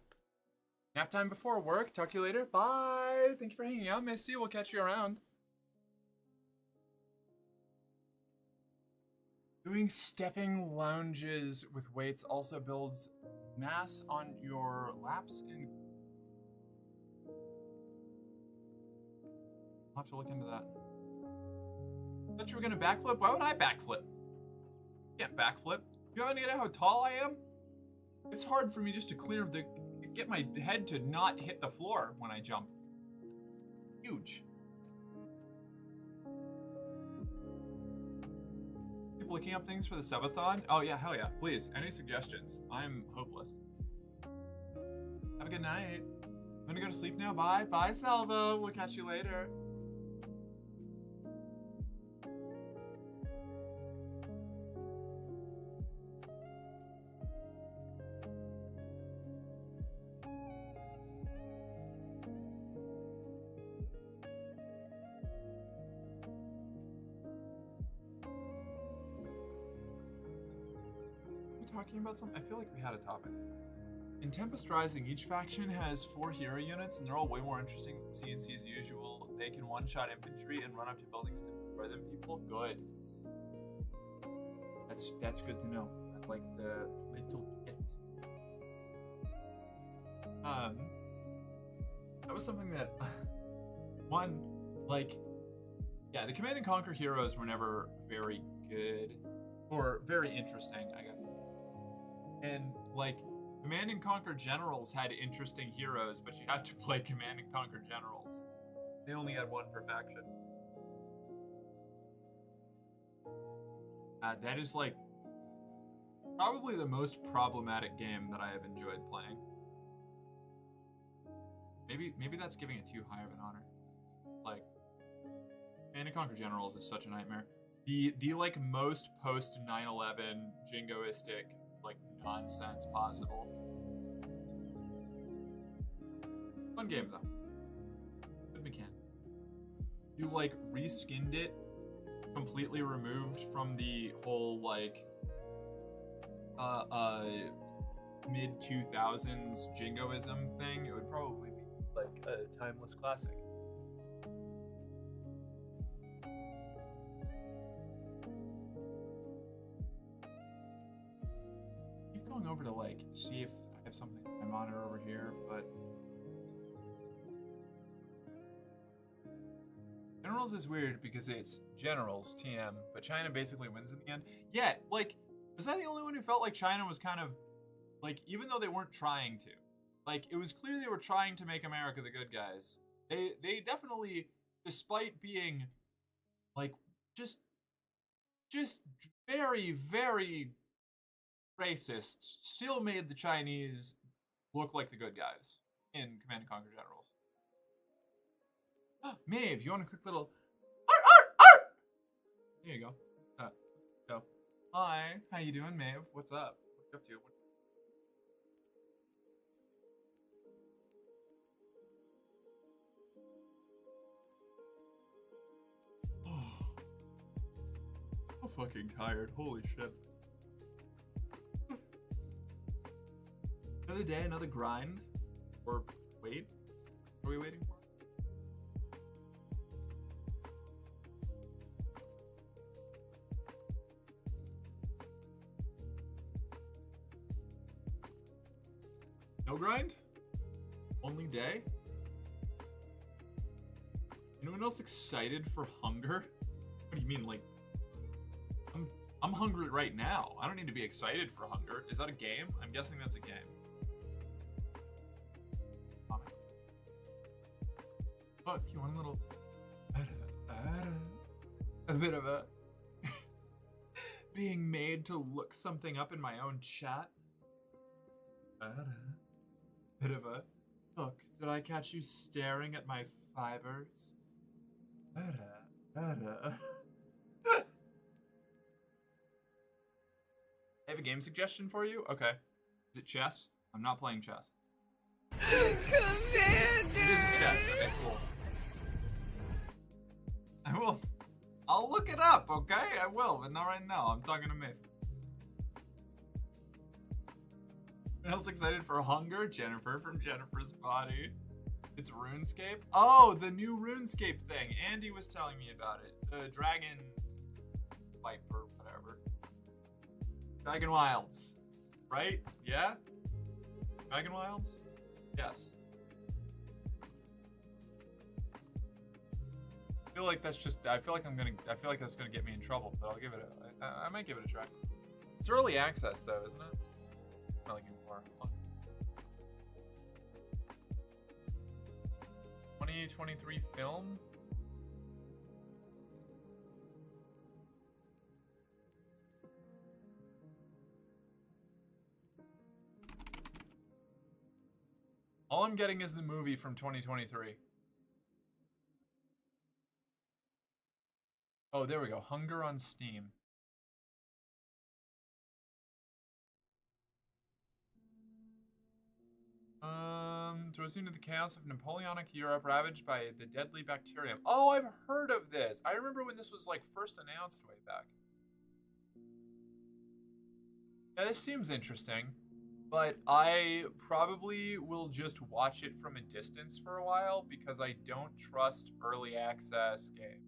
Nap time before work. Talk to you later. Bye. Thank you for hanging out, Misty. We'll catch you around. Doing stepping lounges with weights also builds mass on your laps and... I'll have to look into that. I thought you were gonna backflip. Why would I backflip? Can't backflip. You have any idea how tall I am? It's hard for me just to get my head to not hit the floor when I jump. Huge. People looking up things for the subathon? Oh yeah, hell yeah. Please, any suggestions? I'm hopeless. Have a good night. I'm gonna go to sleep now. Bye. Bye, Salvo. We'll catch you later. Talking about something? I feel like we had a topic. In Tempest Rising, each faction has 4 hero units, and they're all way more interesting than CNC's usual. They can one-shot infantry and run up to buildings to destroy them people. Good. That's good to know. I like the little bit. That was something that one, like, yeah, the Command and Conquer heroes were never very good or very interesting, I guess. And like Command and Conquer Generals had interesting heroes, but you had to play Command and Conquer Generals. They only had 1 per faction. That is like probably the most problematic game that I have enjoyed playing. Maybe that's giving it too high of an honor. Like Command and Conquer Generals is such a nightmare. The like most post 9/11 jingoistic like nonsense possible. Fun game though. Good mechanic. You like reskinned it, completely removed from the whole like mid 2000s jingoism thing. It would probably be like a timeless classic. Going over to like see if I have something on my monitor over here, but Generals is weird because it's Generals TM, but China basically wins in the end. Yeah, like was I the only one who felt like China was kind of like, even though they weren't trying to, like it was clear they were trying to make America the good guys. They definitely, despite being like just very, very racist, still made the Chinese look like the good guys in Command and Conquer Generals. Maeve, you want a quick little art? There you go. Go. Hi, how you doing, Maeve? What's up? What you up to? I'm fucking tired. Holy shit. Another day, another grind. Or wait. What are we waiting for? No grind? Only day? Anyone else excited for hunger? What do you mean, like... I'm hungry right now. I don't need to be excited for hunger. Is that a game? I'm guessing that's a game. Look, you want a little... a bit of a... being made to look something up in my own chat? Bit of a... Look, did I catch you staring at my fibers? I have a game suggestion for you? Okay. Is it chess? I'm not playing chess. It is chess. Okay, cool. I'll look it up, okay? I will, but not right now. I'm talking to me. Anyone else excited for hunger? Jennifer from Jennifer's Body. It's RuneScape. Oh, the new RuneScape thing. Andy was telling me about it. The dragon wipe or whatever. Dragon Wilds. Right? Yeah? Dragon Wilds? Yes. I feel like that's just, I feel like that's gonna get me in trouble, but I'll give it I might give it a try. It's early access though, isn't it? Not like even far. 2023 film. All I'm getting is the movie from 2023. Oh, there we go. Hunger on Steam. Throws into the chaos of Napoleonic Europe ravaged by the deadly bacterium. Oh, I've heard of this. I remember when this was like first announced way back. Yeah, this seems interesting, but I probably will just watch it from a distance for a while because I don't trust early access games.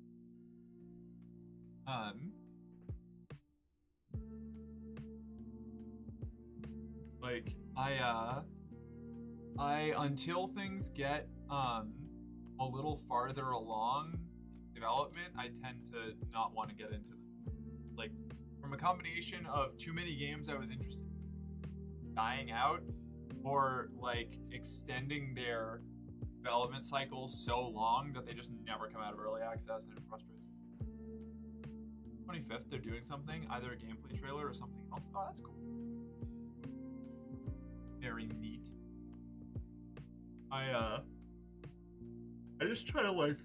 Like I until things get a little farther along in development, I tend to not want to get into them. Like from a combination of too many games I was interested in dying out, or like extending their development cycles so long that they just never come out of early access, and it frustrates me. 25th, they're doing something, either a gameplay trailer or something else. Oh, that's cool. Very neat. I just try to like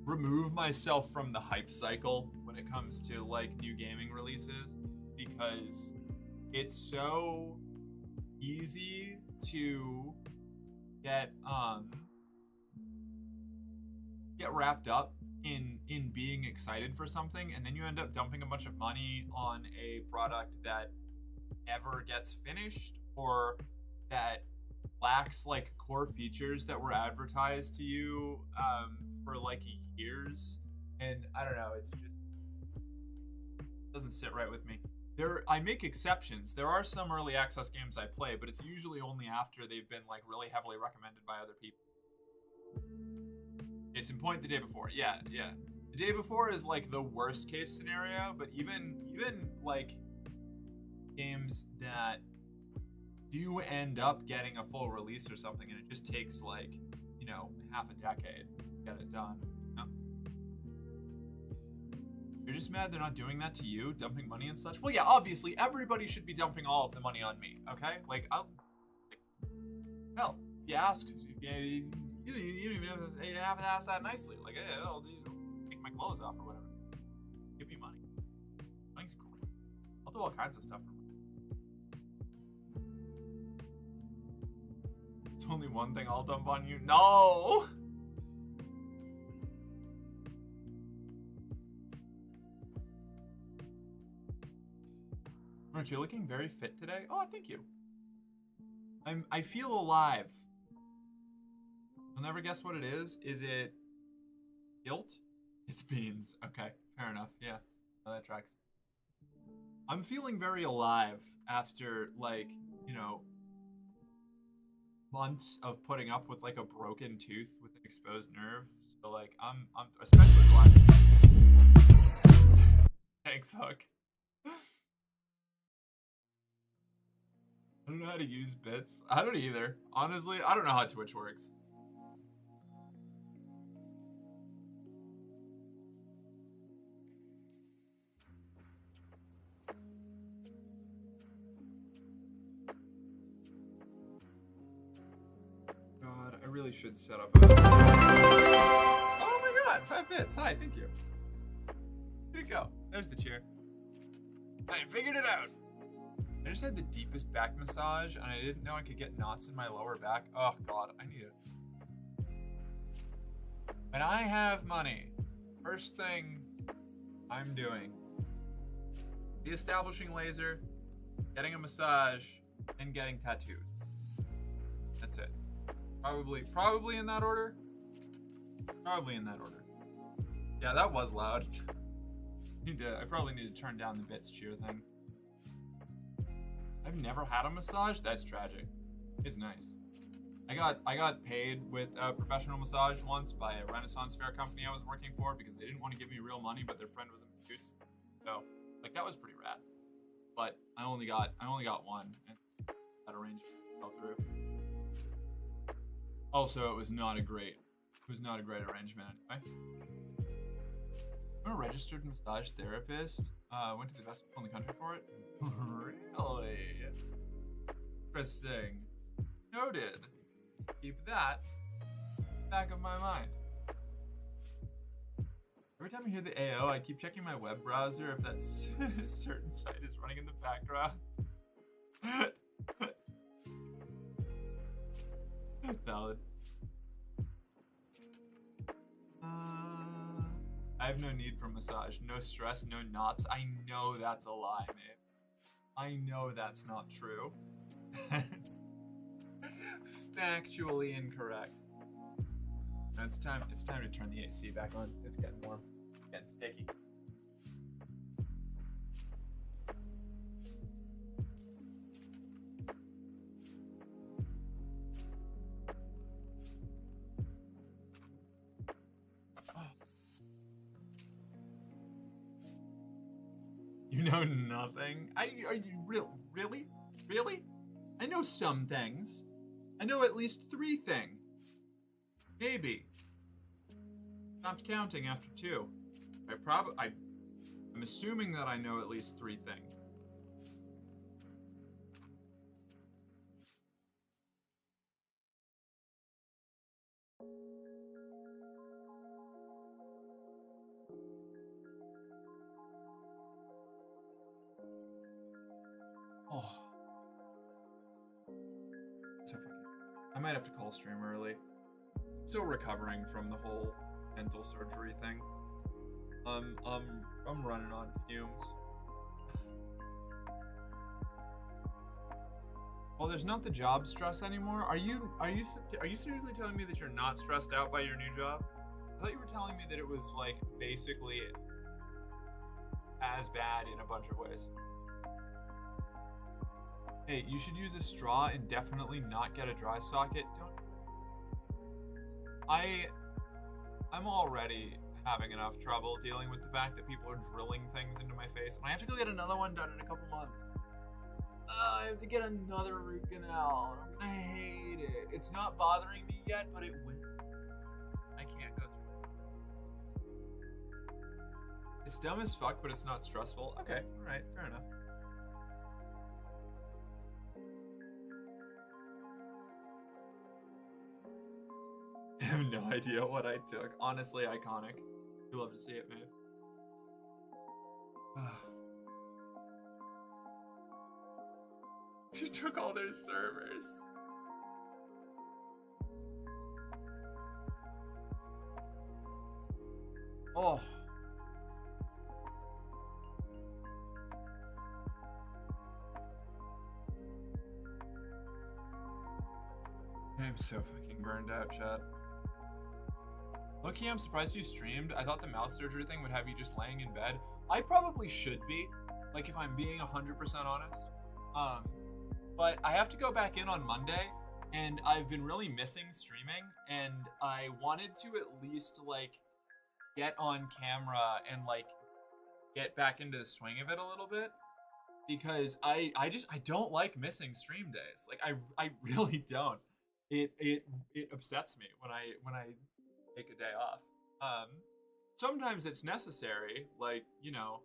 remove myself from the hype cycle when it comes to like new gaming releases, because it's so easy to get wrapped up in being excited for something, and then you end up dumping a bunch of money on a product that never gets finished, or that lacks like core features that were advertised to you for like years. And I don't know, it's just doesn't sit right with me. I make exceptions. There are some early access games I play, but it's usually only after they've been like really heavily recommended by other people. Case in point, the day before. Yeah. The day before is like the worst case scenario, but even like games that do end up getting a full release or something, and it just takes like, you know, half a decade to get it done. You know? You're just mad they're not doing that to you, dumping money and such? Well, yeah, obviously everybody should be dumping all of the money on me, okay? Like, hell, if you ask, you don't even have to ask that nicely. Like, hey, I'll take my clothes off or whatever. Give me money. Money's great. I'll do all kinds of stuff for money. Only one thing I'll dump on you. No! Mark, you're looking very fit today. Oh, thank you. I feel alive. You'll never guess what it is. Is it guilt? It's beans. Okay, fair enough. Yeah, no, that tracks. I'm feeling very alive after, like, you know, months of putting up with like a broken tooth with an exposed nerve. So like I'm especially glad. Thanks, Hook. I don't know how to use bits. I don't either. Honestly, I don't know how Twitch works. God, I really should set up a... Oh my god, 5 bits. Hi, thank you. Here you go. There's the chair. I figured it out. I just had the deepest back massage, and I didn't know I could get knots in my lower back. Oh god, I need it. When I have money, first thing I'm doing, de-establishing laser, getting a massage, and getting tattoos. That's it. Probably in that order. Probably in that order. Yeah, that was loud. I probably need to turn down the bits cheer thing. I've never had a massage. That's tragic. It's nice. I got paid with a professional massage once by a Renaissance Fair company I was working for because they didn't want to give me real money, but their friend was a masseuse. So, like, that was pretty rad. But I only got one, and that arrangement fell through. Also, it was not a great It was not a great arrangement anyway. I'm a registered massage therapist. Went to the best school in the country for it. Really? Interesting. Noted. Keep that back of my mind. Every time I hear the AO, I keep checking my web browser if that certain site is running in the background. Valid. I have no need for massage. No stress, no knots. I know that's a lie, man. I know that's not true. That's factually incorrect. No, it's time to turn the AC back on. It's getting warm. It's getting sticky. You know nothing? Are you really? Really? I know some things. I know at least 3 things. Maybe. Stopped counting after 2. I'm assuming that I know at least 3 things. Oh. So fucking. I might have to call stream early. Still recovering from the whole dental surgery thing. I'm running on fumes. Well, there's not the job stress anymore. Are you seriously telling me that you're not stressed out by your new job? I thought you were telling me that it was like basically as bad in a bunch of ways. Hey, you should use a straw and definitely not get a dry socket. I'm already having enough trouble dealing with the fact that people are drilling things into my face. And I have to go get another one done in a couple months. I have to get another root canal. I'm gonna hate it. It's not bothering me yet, but it will. I can't go through it. It's dumb as fuck, but it's not stressful. Okay, alright, fair enough. I have no idea what I took. Honestly, iconic. You love to see it, man. She took all their servers. Oh. I'm so fucking burned out, chat. Look-key, I'm surprised you streamed. I thought the mouth surgery thing would have you just laying in bed. I probably should be, like if I'm being 100% honest. But I have to go back in on Monday, and I've been really missing streaming, and I wanted to at least like get on camera and like get back into the swing of it a little bit, because I don't like missing stream days. Like I really don't. It upsets me when I take a day off. Sometimes it's necessary, like, you know,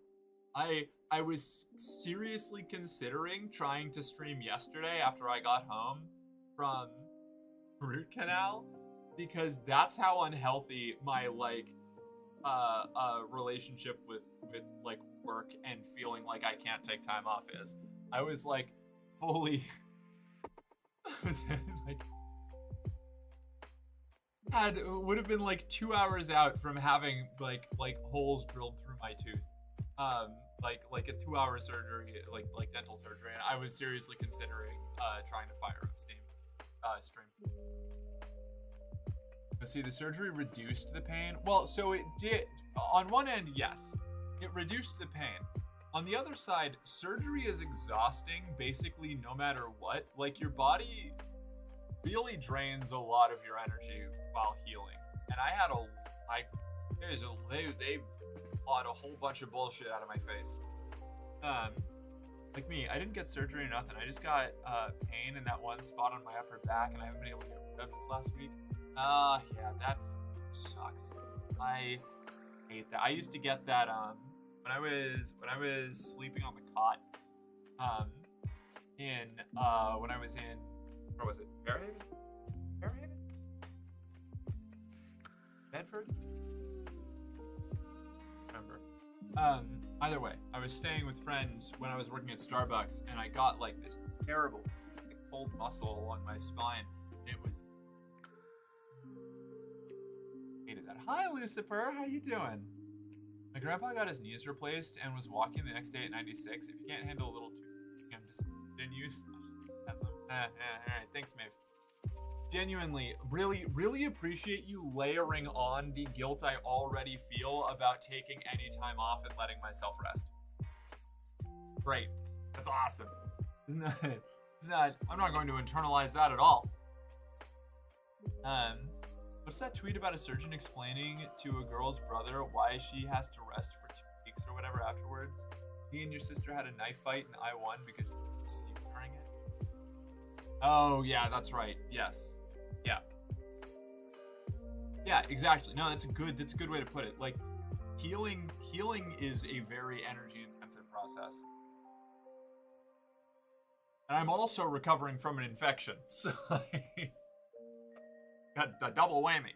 I was seriously considering trying to stream yesterday after I got home from root canal, because that's how unhealthy my like relationship with like work and feeling like I can't take time off is. I was like fully like would have been like 2 hours out from having like holes drilled through my tooth, like a 2-hour surgery, like dental surgery, and I was seriously considering trying to fire up stream. But see, the surgery reduced the pain. Well, so it did. On one end, yes, it reduced the pain. On the other side, surgery is exhausting basically no matter what. Like, your body really drains a lot of your energy while healing. And I had they bought a whole bunch of bullshit out of my face. Like me, I didn't get surgery or nothing. I just got pain in that one spot on my upper back, and I haven't been able to get rid of this last week. Yeah, sucks. I hate that. I used to get that when I was sleeping on the cot when I was in, where was it? Fairhaven? Bedford? Remember. Either way, I was staying with friends when I was working at Starbucks, and I got like this terrible cold muscle on my spine. It was hated that. Hi, Lucifer. How you doing? My grandpa got his knees replaced and was walking the next day at 96. If you can't handle a little too, I'm just in use. All right, thanks, Maeve. Genuinely, really appreciate you layering on the guilt I already feel about taking any time off and letting myself rest. Great. That's awesome. I'm not going to internalize that at all. What's that tweet about a surgeon explaining to a girl's brother why she has to rest for 2 weeks or whatever afterwards? Me and your sister had a knife fight and I won because you didn't sleep during it. Oh, yeah, that's right. Yes. Yeah. Yeah, exactly. No, that's a good way to put it. Like, healing is a very energy intensive process. And I'm also recovering from an infection. So got a double whammy.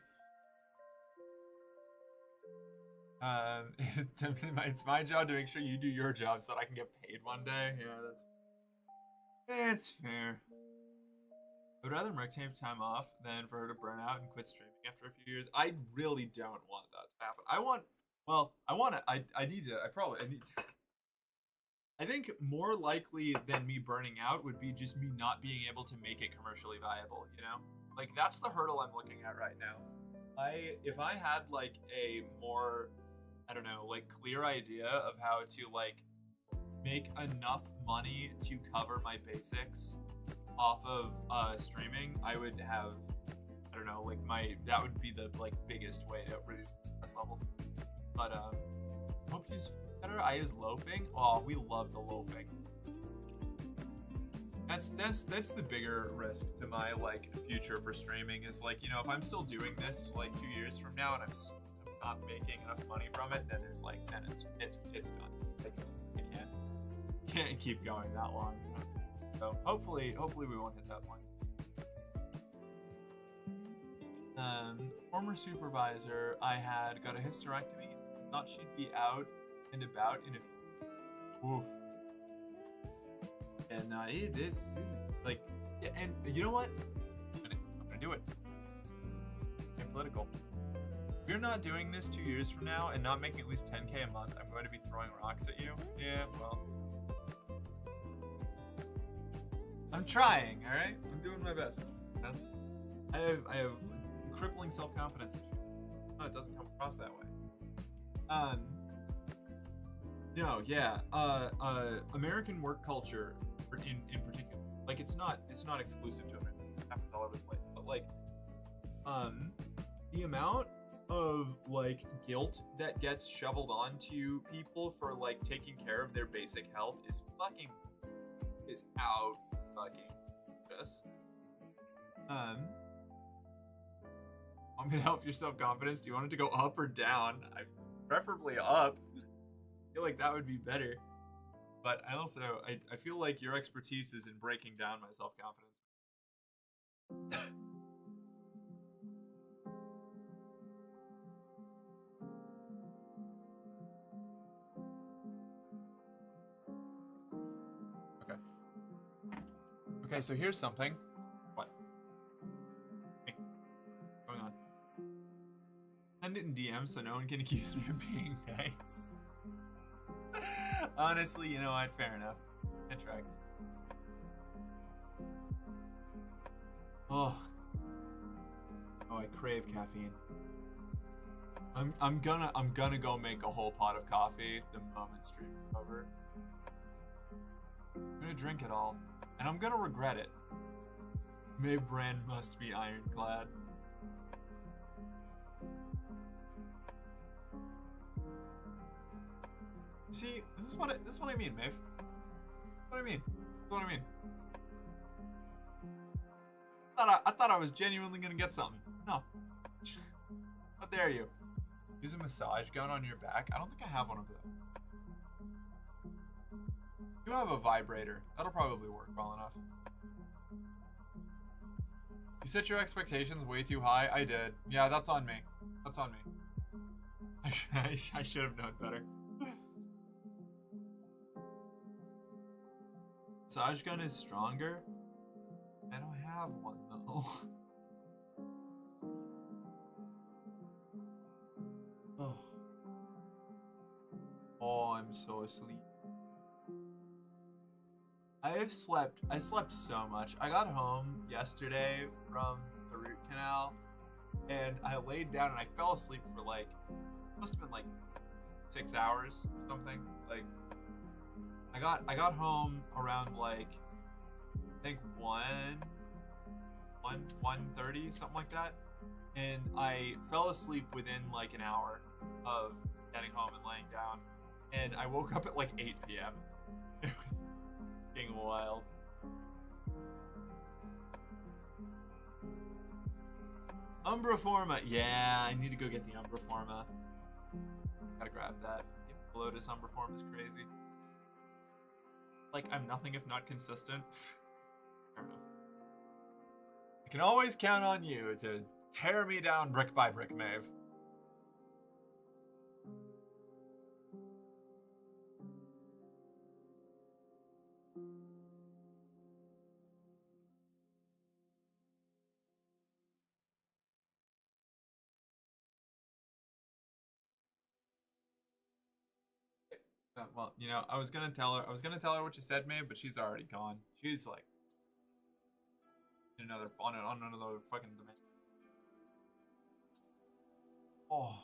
It's my job to make sure you do your job so that I can get paid one day. Yeah, it's fair. I would rather Merc take time off than for her to burn out and quit streaming after a few years. I really don't want that to happen. I think more likely than me burning out would be just me not being able to make it commercially viable, you know? Like, that's the hurdle I'm looking at right now. If I had, like, a more, I don't know, like, clear idea of how to, like, make enough money to cover my basics off of streaming, I would have, I don't know, like, that would be the, like, biggest way to reduce stress levels. But, hope you use better. I use loafing. Oh, we love the loafing. That's the bigger risk to my, like, future for streaming is, like, you know, if I'm still doing this, like, 2 years from now and I'm not making enough money from it, then there's, like, then it's done. Like, I can't keep going that long. So hopefully we won't hit that point. Former supervisor I had got a hysterectomy. Thought she'd be out and about in a oof. And it's like, yeah, and you know what? I'm gonna do it. Get political. If you're not doing this 2 years from now and not making at least 10K a month, I'm going to be throwing rocks at you. Yeah, well, I'm trying. All right, I'm doing my best. I have crippling self-confidence. No, it doesn't come across that way. No, yeah. American work culture, in particular, like it's not exclusive to America. It happens all over the place. But like, the amount of like guilt that gets shoveled onto people for like taking care of their basic health is out fucking this. Want me to help your self-confidence? Do you want it to go up or down? Preferably up. I feel like that would be better. But I also, I feel like your expertise is in breaking down my self-confidence. Okay, so here's something. What? Hey, what's going on? Send it in DM so no one can accuse me of being nice. Honestly, you know what? Fair enough. It tracks. Oh, I crave caffeine. I'm gonna go make a whole pot of coffee the moment stream is over. I'm gonna drink it all, and I'm gonna regret it. May brand must be ironclad. See, this is what I mean, Maeve. What I mean. I thought I was genuinely gonna get something. No. How dare you? Use a massage gun on your back? I don't think I have one of them. You have a vibrator. That'll probably work well enough. You set your expectations way too high. I did. Yeah, that's on me. That's on me. I should have known better. Massage gun is stronger? I don't have one though. Oh. Oh, I'm so asleep. I slept so much. I got home yesterday from the root canal and I laid down and I fell asleep for like, must have been like 6 hours or something. Like, I got home around like, I think 1:30, something like that. And I fell asleep within like an hour of getting home and laying down. And I woke up at like 8 p.m. It was fucking wild. Umbraforma. Yeah, I need to go get the Umbraforma. Gotta grab that. The Lotus Umbraforma is crazy. Like, I'm nothing if not consistent. Fair enough. I can always count on you to tear me down brick by brick, Maeve. Well, you know, I was gonna tell her what you said, Maeve, but she's already gone. She's like in another on another fucking dimension. Oh.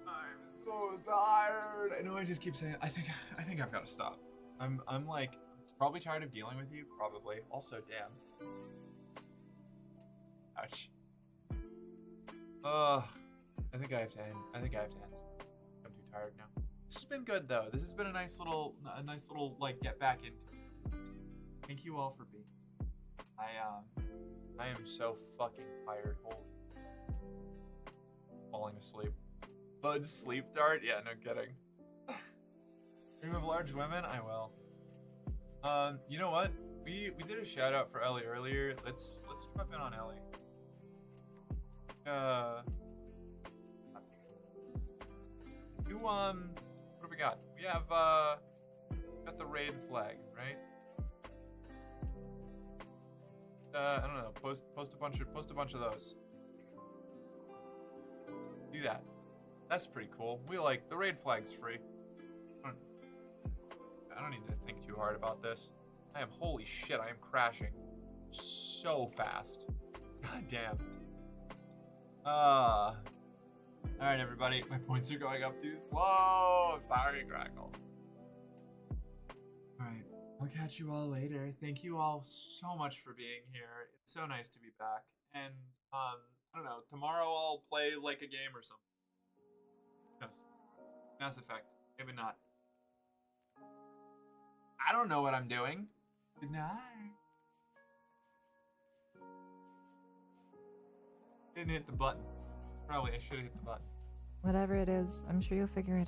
I'm so tired. I know I just keep saying I think I've got to stop. I'm like probably tired of dealing with you, probably. Also, damn. Ouch. I think I have to end. I'm too tired now. This has been good though. This has been a nice little like get back into. Thank you all for being. I am so fucking tired. Holy. Falling asleep. Bud sleep dart? Yeah, no kidding. Dream of large women? I will. You know what? We did a shout out for Ellie earlier. Let's drop in on Ellie. What do we got? We have got the raid flag, right? I don't know. Post a bunch of those. Do that. That's pretty cool. We like the raid flag's free. I don't need to think too hard about this. Holy shit, I am crashing so fast. God damn. Alright, everybody. My points are going up too slow. I'm sorry, Crackle. Alright. I'll catch you all later. Thank you all so much for being here. It's so nice to be back. And, I don't know. Tomorrow I'll play, like, a game or something. Who knows? Mass Effect. Maybe not. I don't know what I'm doing. Good night. Didn't hit the button. Probably I should have hit the button. Whatever it is, I'm sure you'll figure it out.